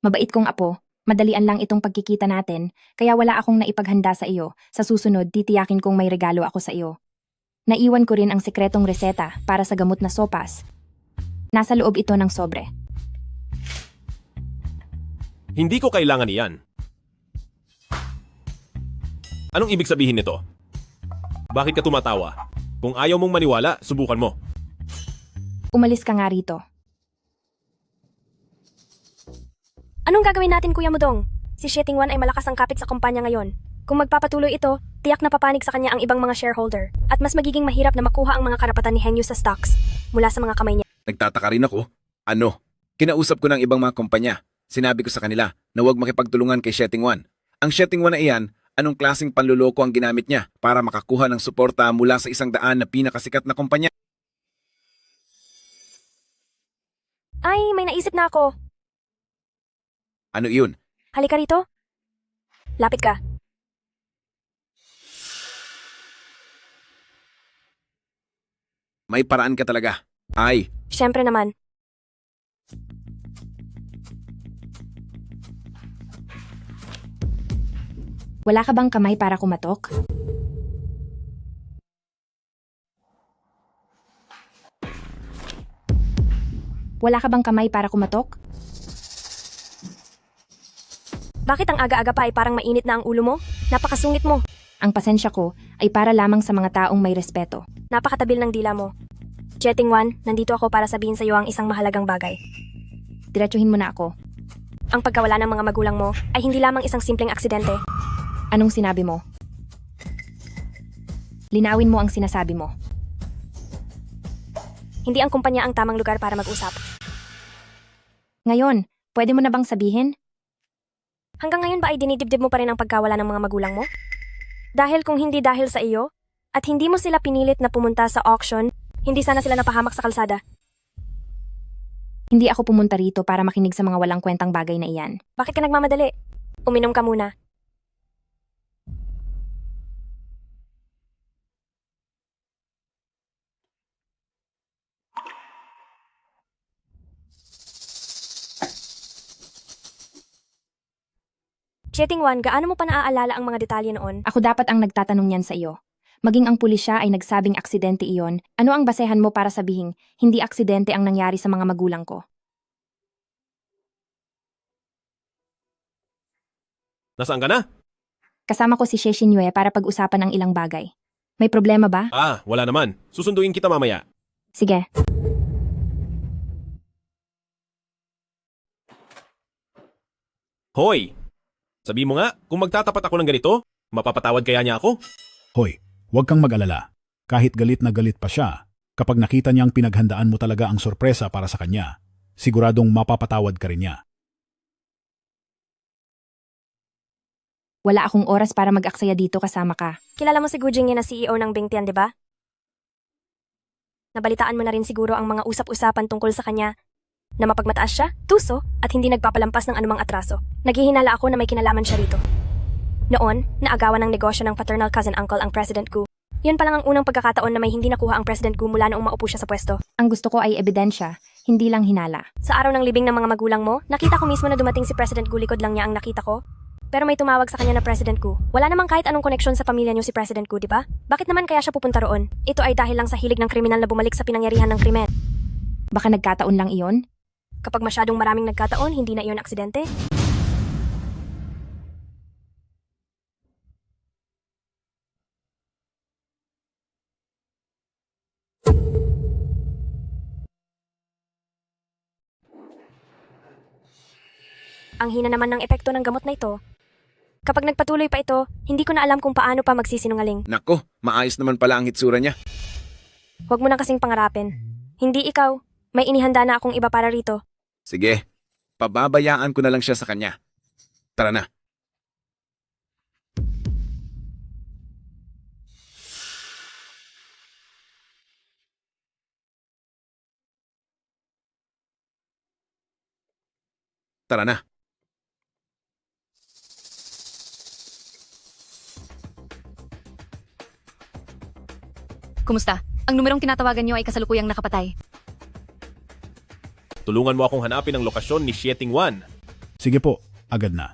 Mabait kong apo. Madalian lang itong pagkikita natin, kaya wala akong naipaghanda sa iyo. Sa susunod, titiyakin kong may regalo ako sa iyo. Naiwan ko rin ang sekretong reseta para sa gamot na sopas. Nasa loob ito ng sobre. Hindi ko kailangan iyan. Anong ibig sabihin nito? Bakit ka tumatawa? Kung ayaw mong maniwala, subukan mo. Umalis ka nga rito. Anong gagawin natin, Kuya Mudong? Si Sheting Wan ay malakas ang kapit sa kumpanya ngayon. Kung magpapatuloy ito, tiyak na papanig sa kanya ang ibang mga shareholder at mas magiging mahirap na makuha ang mga karapatan ni Hengyu sa stocks mula sa mga kamay niya. Nagtataka rin ako. Ano? Kinausap ko ng ibang mga kumpanya. Sinabi ko sa kanila na huwag makipagtulungan kay Sheting Wan. Ang Sheting Wan na iyan, anong klaseng panluloko ang ginamit niya para makakuha ng suporta mula sa 100 na pinakasikat na kumpanya? Ay, may naisip na ako. Ano iyon? Halika rito. Lapit ka. May paraan ka talaga. Ay, Siyempre naman. Wala ka bang kamay para kumatok? Wala ka bang kamay para kumatok? Bakit ang aga-aga pa ay parang mainit na ang ulo mo? Napakasungit mo. Ang pasensya ko ay para lamang sa mga taong may respeto. Napakatabil ng dila mo. Cheting One, nandito ako para sabihin sa iyo ang isang mahalagang bagay. Diretsuhin mo na ako. Ang pagkawala ng mga magulang mo ay hindi lamang isang simpleng aksidente. Anong sinabi mo? Linawin mo ang sinasabi mo. Hindi ang kumpanya ang tamang lugar para mag-usap. Ngayon, pwede mo na bang sabihin? Hanggang ngayon ba ay dinidibdib mo pa rin ang pagkawala ng mga magulang mo? Dahil kung hindi dahil sa iyo, at hindi mo sila pinilit na pumunta sa auction, hindi sana sila napahamak sa kalsada. Hindi ako pumunta rito para makinig sa mga walang kwentang bagay na iyan. Bakit ka nagmamadali? Uminom ka muna. Cheting One, gaano mo pa naaalala ang mga detalye noon? Ako dapat ang nagtatanong niyan sa iyo. Maging ang pulisya ay nagsabing aksidente iyon, ano ang basehan mo para sabihing hindi aksidente ang nangyari sa mga magulang ko? Nasaan ka na? Kasama ko si Sheshinue para pag-usapan ang ilang bagay. May problema ba? Wala naman. Susunduin kita mamaya. Sige. Hoy! Sabi mo nga, kung magtatapat ako ng ganito, mapapatawad kaya niya ako? Hoy, huwag kang mag-alala. Kahit galit na galit pa siya, kapag nakita niyang pinaghandaan mo talaga ang sorpresa para sa kanya, siguradong mapapatawad ka rin niya. Wala akong oras para mag-aksaya dito kasama ka. Kilala mo si Gu Jingye na CEO ng Bingtian, di ba? Nabalitaan mo na rin siguro ang mga usap-usapan tungkol sa kanya na mapagmataas siya, tuso, at hindi nagpapalampas ng anumang atraso. Naghihinala ako na may kinalaman siya rito. Noon, naagawan ng negosyo ng paternal cousin uncle ang President Gu. Yun pa lang ang unang pagkakataon na may hindi nakuha ang President Gu mula noong maupo siya sa pwesto. Ang gusto ko ay ebidensya, hindi lang hinala. Sa araw ng libing ng mga magulang mo, nakita ko mismo na dumating si President Gu, likod lang niya ang nakita ko. Pero may tumawag sa kanya na President Gu. Wala namang kahit anong koneksyon sa pamilya niyo si President Gu, di ba? Bakit naman kaya siya pupunta roon? Ito ay dahil lang sa hilig ng kriminal na bumalik sa pinangyarihan ng krimen. Baka nagkataon lang iyon? Kapag masyadong maraming nagkataon, hindi na iyon aksidente. Ang hina naman ng epekto ng gamot na ito. Kapag nagpatuloy pa ito, hindi ko na alam kung paano pa magsisinungaling. Nako, maayos naman pala ang hitsura niya. Huwag mo na kasing pangarapin. Hindi ikaw. May inihanda na akong iba para rito. Sige, pababayaan ko na lang siya sa kanya. Tara na. Tara na. Kumusta? Ang numerong tinatawagan niyo ay kasalukuyang nakapatay. Tulungan mo akong hanapin ang lokasyon ni Cheting One. Sige po, agad na.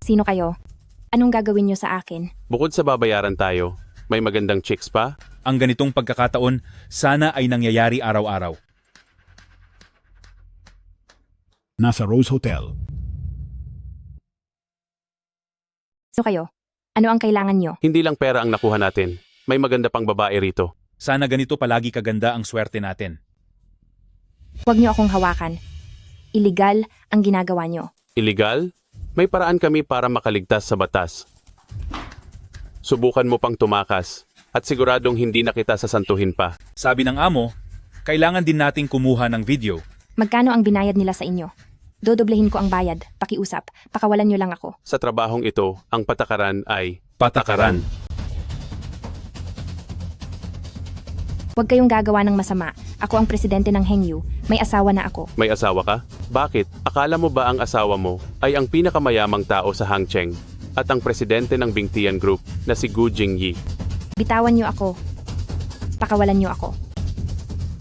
Sino kayo? Anong gagawin niyo sa akin? Bukod sa babayaran tayo, may magandang chicks pa? Ang ganitong pagkakataon, sana ay nangyayari araw-araw. Nasa Rose Hotel. Sino kayo? Ano ang kailangan niyo? Hindi lang pera ang nakuha natin. May maganda pang babae rito. Sana ganito palagi kaganda ang swerte natin. Huwag niyo akong hawakan. Iligal ang ginagawa niyo. Illegal? May paraan kami para makaligtas sa batas. Subukan mo pang tumakas at siguradong hindi na kita sasantuhin pa. Sabi ng amo, kailangan din nating kumuha ng video. Magkano ang binayad nila sa inyo? Dodoblehin ko ang bayad, pakiusap, pakawalan niyo lang ako. Sa trabahong ito, ang patakaran ay patakaran. Huwag kayong gagawa ng masama. Ako ang presidente ng Hengyu. May asawa na ako. May asawa ka? Bakit? Akala mo ba ang asawa mo ay ang pinakamayamang tao sa Hangcheng at ang presidente ng Bingtian Group na si Gu Jingyi? Bitawan niyo ako. Pakawalan niyo ako.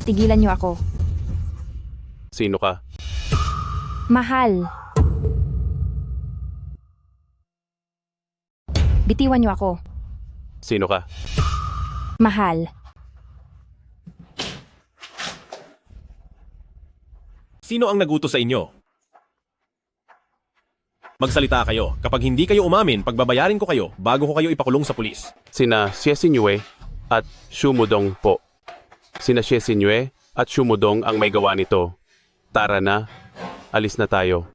Tigilan niyo ako. Sino ka? Mahal. Bitiwan niyo ako. Sino ka? Mahal. Sino ang nagutos sa inyo? Magsalita kayo. Kapag hindi kayo umamin, pagbabayarin ko kayo bago ko kayo ipakulong sa pulis. Sina Xie Xingyue at Xu Mudong po. Sina Xie Xingyue at Xu Mudong ang may gawa nito. Tara na, alis na tayo.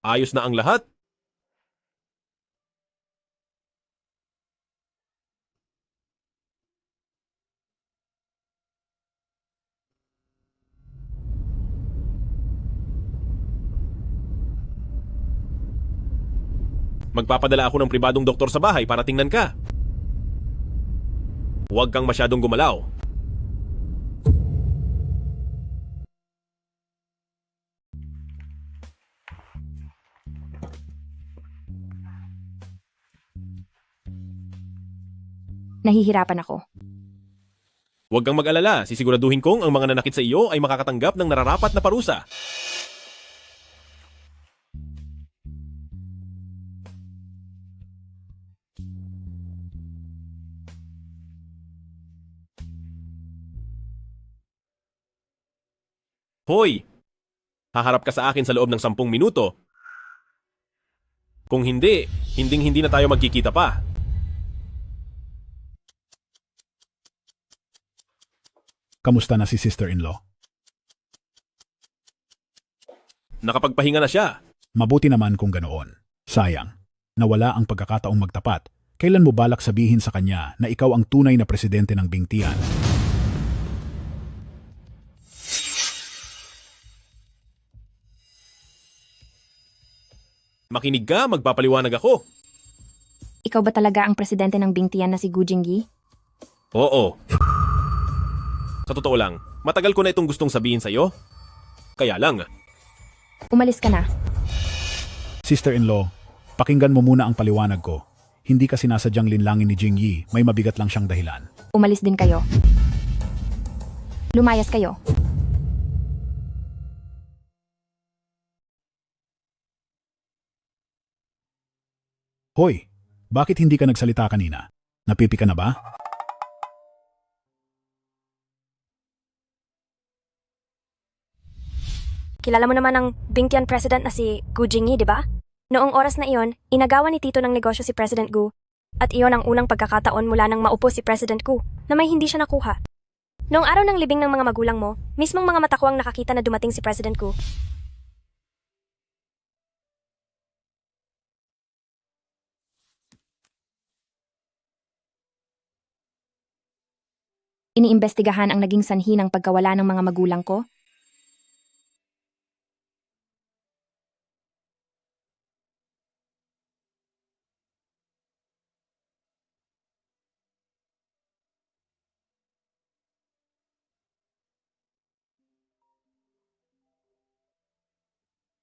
Ayos na ang lahat? Magpapadala ako ng pribadong doktor sa bahay para tingnan ka. Huwag kang masyadong gumalaw. Nahihirapan ako. Huwag kang mag-alala, sisiguraduhin kong ang mga nanakit sa iyo ay makakatanggap ng nararapat na parusa. Hoy! Haharap ka sa akin sa loob ng 10 minuto. Kung hindi, hindi na tayo magkikita pa. Kamusta na si sister-in-law? Nakapagpahinga na siya. Mabuti naman kung ganoon. Sayang, nawala ang pagkakataong magtapat. Kailan mo balak sabihin sa kanya na ikaw ang tunay na presidente ng Bingtian? Makinig ka, magpapaliwanag ako. Ikaw ba talaga ang presidente ng Bingtian na si Gu Jingyi? Oo. Sa totoo lang, matagal ko na itong gustong sabihin sa'yo. Kaya lang. Umalis ka na. Sister-in-law, pakinggan mo muna ang paliwanag ko. Hindi ka sinasadyang linlangin ni Jingyi, may mabigat lang siyang dahilan. Umalis din kayo. Lumayas kayo. Hoy, bakit hindi ka nagsalita kanina? Napipi ka na ba? Kilala mo naman ang Bingtian President na si Gu Jingyi, di ba? Noong oras na iyon, inagawan ni Tito ng negosyo si President Gu. At iyon ang unang pagkakataon mula nang maupo si President Gu na may hindi siya nakuha. Noong araw ng libing ng mga magulang mo, mismong mga mata ko ang nakakita na dumating si President Gu. Iniimbestigahan ang naging sanhi ng pagkawala ng mga magulang ko?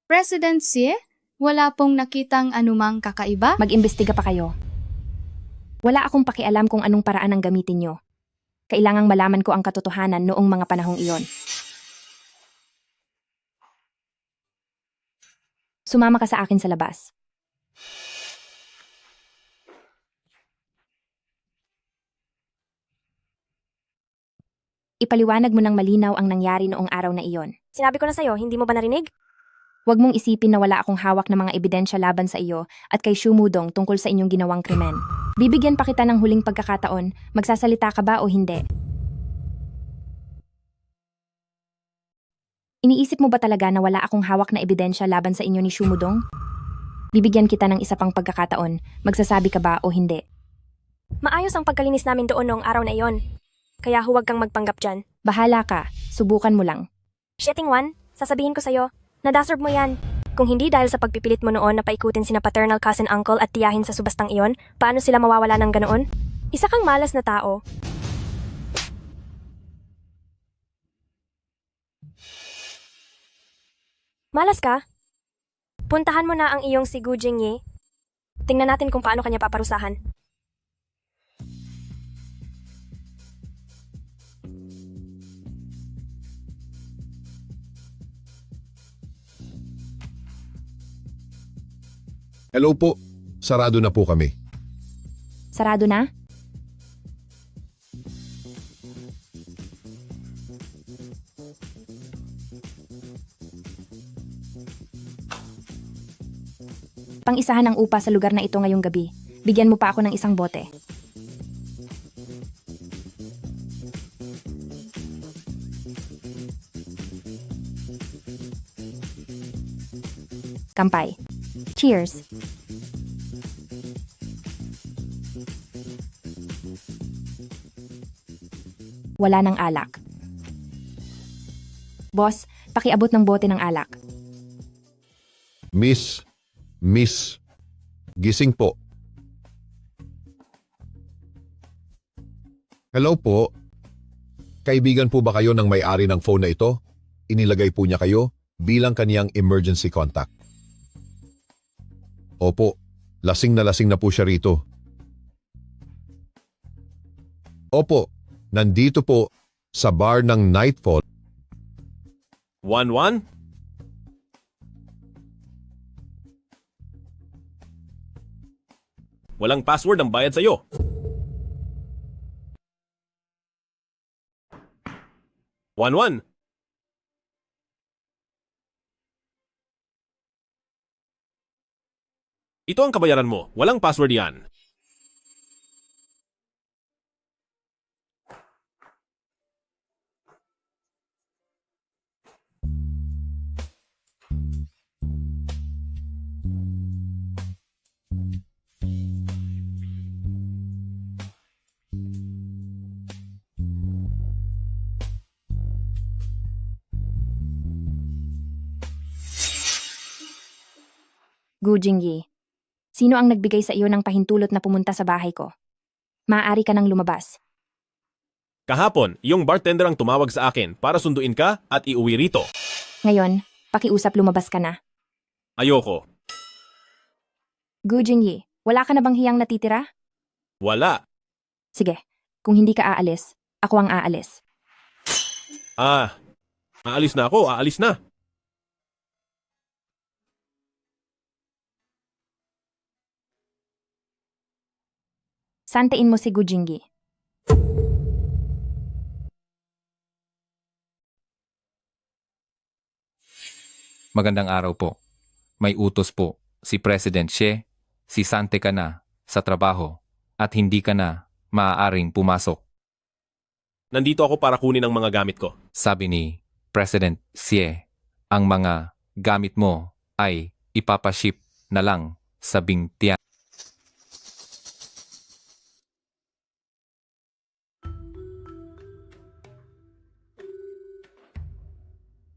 President Xie, wala pong nakitang anumang kakaiba? Mag-imbestiga pa kayo. Wala akong pakialam kung anong paraan ang gamitin nyo. Kailangang malaman ko ang katotohanan noong mga panahong iyon. Sumama ka sa akin sa labas. Ipaliwanag mo ng malinaw ang nangyari noong araw na iyon. Sinabi ko na sa'yo, hindi mo ba narinig? Huwag mong isipin na wala akong hawak na mga ebidensya laban sa iyo at kay Xu Mudong tungkol sa inyong ginawang krimen. Bibigyan pa kita ng huling pagkakataon, magsasalita ka ba o hindi? Iniisip mo ba talaga na wala akong hawak na ebidensya laban sa inyo ni Xu Mudong? Bibigyan kita ng isa pang pagkakataon, magsasabi ka ba o hindi? Maayos ang pagkalinis namin doon noong araw na iyon. Kaya huwag kang magpanggap dyan. Bahala ka, subukan mo lang. Sheting Wan, sasabihin ko sa'yo, nadaserve mo yan. Kung hindi dahil sa pagpipilit mo noon na paikutin sina paternal cousin uncle at tiyahin sa subastang iyon, paano sila mawawala ng ganoon? Isa kang malas na tao. Malas ka? Puntahan mo na ang iyong si Gu Jingyi. Tingnan natin kung paano kanya paparusahan. Hello po. Sarado na po kami. Sarado na? Pang-isahan ang upa sa lugar na ito ngayong gabi. Bigyan mo pa ako ng isang bote. Kampay. Cheers! Wala ng alak. Boss, pakiabot ng bote ng alak. Miss, gising po. Hello po. Kaibigan po ba kayo ng may-ari ng phone na ito? Inilagay po niya kayo bilang kaniyang emergency contact. Opo, lasing na po siya rito. Opo, nandito po sa bar ng Nightfall. 1-1? Walang password ang bayad sa'yo. One. Ito ang kabayaran mo. Walang password yan. Gu Jingyi, sino ang nagbigay sa iyo ng pahintulot na pumunta sa bahay ko? Maaari ka nang lumabas. Kahapon, iyong bartender ang tumawag sa akin para sunduin ka at iuwi rito. Ngayon, pakiusap lumabas ka na. Ayoko. Gu Jingyi, wala ka na bang hiyang natitira? Wala. Sige, kung hindi ka aalis, ako ang aalis. Aalis na ako, aalis na. Santain mo si Gu Jingyi. Magandang araw po. May utos po si President Xie, si Sante ka na sa trabaho at hindi ka na maaaring pumasok. Nandito ako para kunin ang mga gamit ko. Sabi ni President Xie, ang mga gamit mo ay ipapaship na lang sa Bingtian.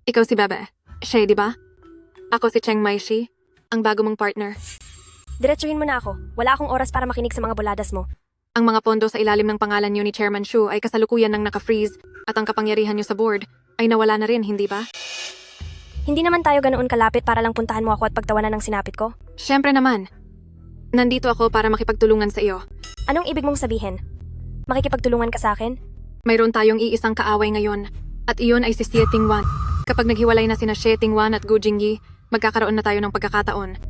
Ikaw si Bebe. Siya, di ba? Ako si Cheng Maishi, ang bago mong partner. Diretsuhin mo na ako. Wala akong oras para makinig sa mga buladas mo. Ang mga pondo sa ilalim ng pangalan niyo ni Chairman Shu ay kasalukuyan ng naka-freeze at ang kapangyarihan niyo sa board ay nawala na rin, hindi ba? Hindi naman tayo ganoon kalapit para lang puntahan mo ako at pagtawanan ng sinapit ko. Siyempre naman. Nandito ako para makipagtulungan sa iyo. Anong ibig mong sabihin? Makikipagtulungan ka sa akin? Mayroon tayong iisang kaaway ngayon at iyon ay si Xie Tingwan. Kapag naghiwalay na sina Xie Tingwan at Gu Jingyi, magkakaroon na tayo ng pagkakataon.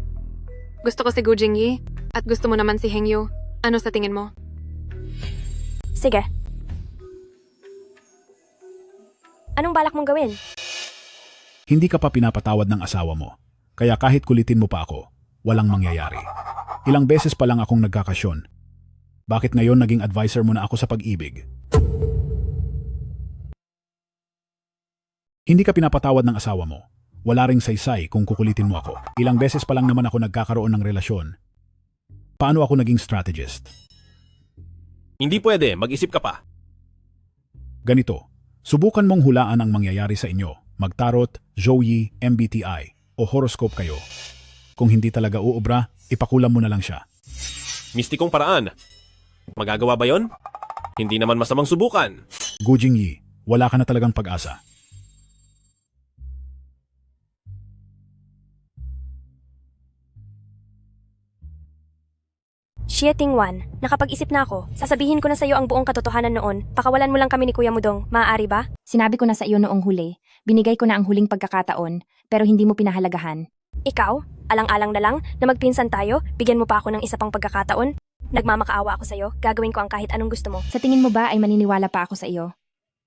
Gusto ko si Gu Jingyi at gusto mo naman si Hengyu. Ano sa tingin mo? Sige. Anong balak mong gawin? Hindi ka pa pinapatawad ng asawa mo. Kaya kahit kulitin mo pa ako, walang mangyayari. Ilang beses pa lang akong nagkakasyon. Bakit ngayon naging advisor mo na ako sa pag-ibig? Hindi ka pinapatawad ng asawa mo. Wala ring saysay kung kukulitin mo ako. Ilang beses pa lang naman ako nagkakaroon ng relasyon. Paano ako naging strategist? Hindi pwede, mag-isip ka pa. Ganito, subukan mong hulaan ang mangyayari sa inyo. Magtarot, Zhouyi, MBTI, o horoscope kayo. Kung hindi talaga uubra, ipakulam mo na lang siya. Mistikong paraan. Magagawa ba yon? Hindi naman masamang subukan. Gu Jingyi, wala ka na talagang pag-asa. Xie Tingwan, nakapag-isip na ako. Sasabihin ko na sa iyo ang buong katotohanan noon. Pakawalan mo lang kami ni Kuya Mudong. Maaari ba? Sinabi ko na sa iyo noong huli. Binigay ko na ang huling pagkakataon, pero hindi mo pinahalagahan. Ikaw? Alang-alang na lang na magpinsan tayo? Bigyan mo pa ako ng isa pang pagkakataon? Nagmamakaawa ako sa iyo. Gagawin ko ang kahit anong gusto mo. Sa tingin mo ba ay maniniwala pa ako sa iyo?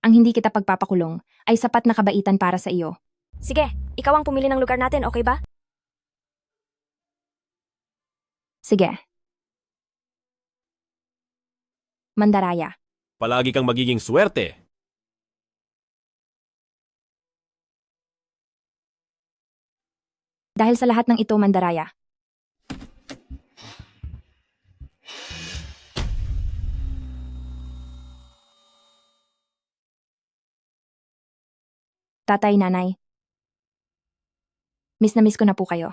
Ang hindi kita pagpapakulong ay sapat na kabaitan para sa iyo. Sige, ikaw ang pumili ng lugar natin, okay ba? Sige. Mandaraya. Palagi kang magiging swerte. Dahil sa lahat ng ito, Mandaraya. Tatay, nanay. Miss na miss ko na po kayo.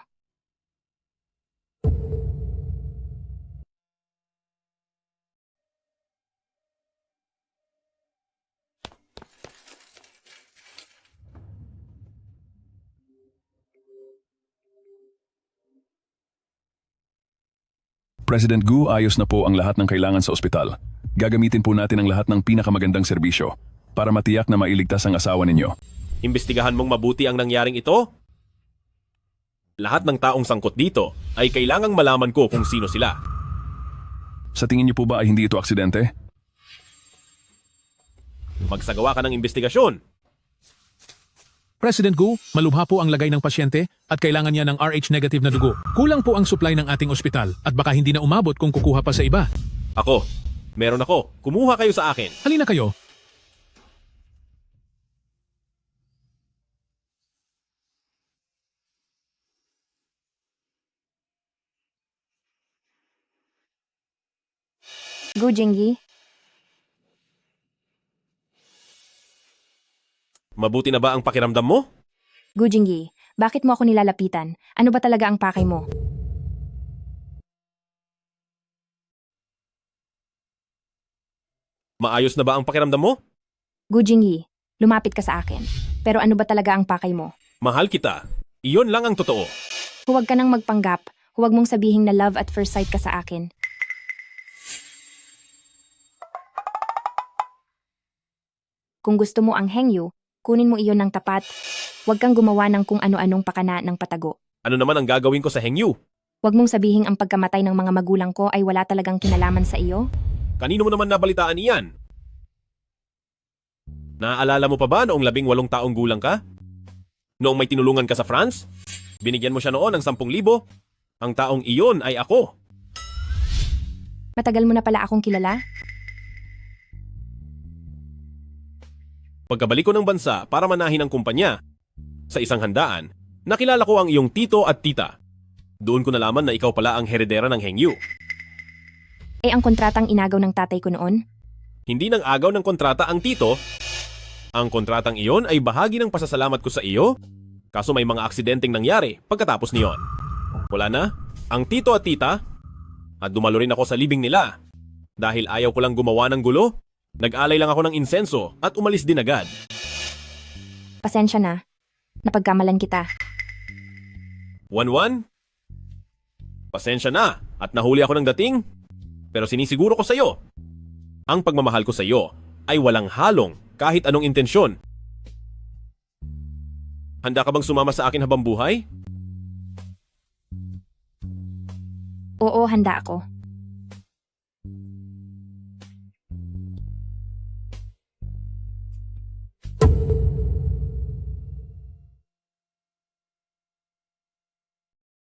President Gu, ayos na po ang lahat ng kailangan sa ospital. Gagamitin po natin ang lahat ng pinakamagandang serbisyo para matiyak na mailigtas ang asawa ninyo. Imbestigahan mong mabuti ang nangyaring ito? Lahat ng taong sangkot dito ay kailangang malaman ko kung sino sila. Sa tingin niyo po ba ay hindi ito aksidente? Magsagawa ka ng imbestigasyon. President Gu, malubha po ang lagay ng pasyente at kailangan niya ng RH negative na dugo. Kulang po ang supply ng ating ospital at baka hindi na umabot kung kukuha pa sa iba. Ako, meron ako. Kumuha kayo sa akin. Halina kayo. Gu Jingyi, Mabuti na ba ang pakiramdam mo? Gu Jingyi, bakit mo ako nilalapitan? Ano ba talaga ang pakay mo? Maayos na ba ang pakiramdam mo? Gu Jingyi, lumapit ka sa akin. Pero ano ba talaga ang pakay mo? Mahal kita. Iyon lang ang totoo. Huwag ka nang magpanggap. Huwag mong sabihin na love at first sight ka sa akin. Kung gusto mo ang hengyu, kunin mo iyon ng tapat. Huwag kang gumawa ng kung ano-anong pakana ng patago. Ano naman ang gagawin ko sa hengyu? Huwag mong sabihin ang pagkamatay ng mga magulang ko ay wala talagang kinalaman sa iyo. Kanino mo naman nabalitaan iyan? Naaalala mo pa ba noong 18 taong gulang ka? Noong may tinulungan ka sa France? Binigyan mo siya noon ng 10,000. Ang taong iyon ay ako. Matagal mo na pala akong kilala? Pagkabalik ko ng bansa para manahin ang kumpanya, sa isang handaan, nakilala ko ang iyong tito at tita. Doon ko nalaman na ikaw pala ang heredera ng hengyu. Eh ang kontratang inagaw ng tatay ko noon? Hindi nang agaw ng kontrata ang tito. Ang kontratang iyon ay bahagi ng pasasalamat ko sa iyo, kaso may mga aksidenteng nangyari pagkatapos niyon. Wala na, ang tito at tita, at dumalo rin ako sa libing nila. Dahil ayaw ko lang gumawa ng gulo, nag-alay lang ako ng insenso at umalis din agad. Pasensya na. Napagkamalan kita. Wan-wan? Pasensya na at nahuli ako ng dating. Pero sinisiguro ko sa iyo, ang pagmamahal ko sa iyo ay walang halong kahit anong intensyon. Handa ka bang sumama sa akin habang buhay? Oo, handa ako.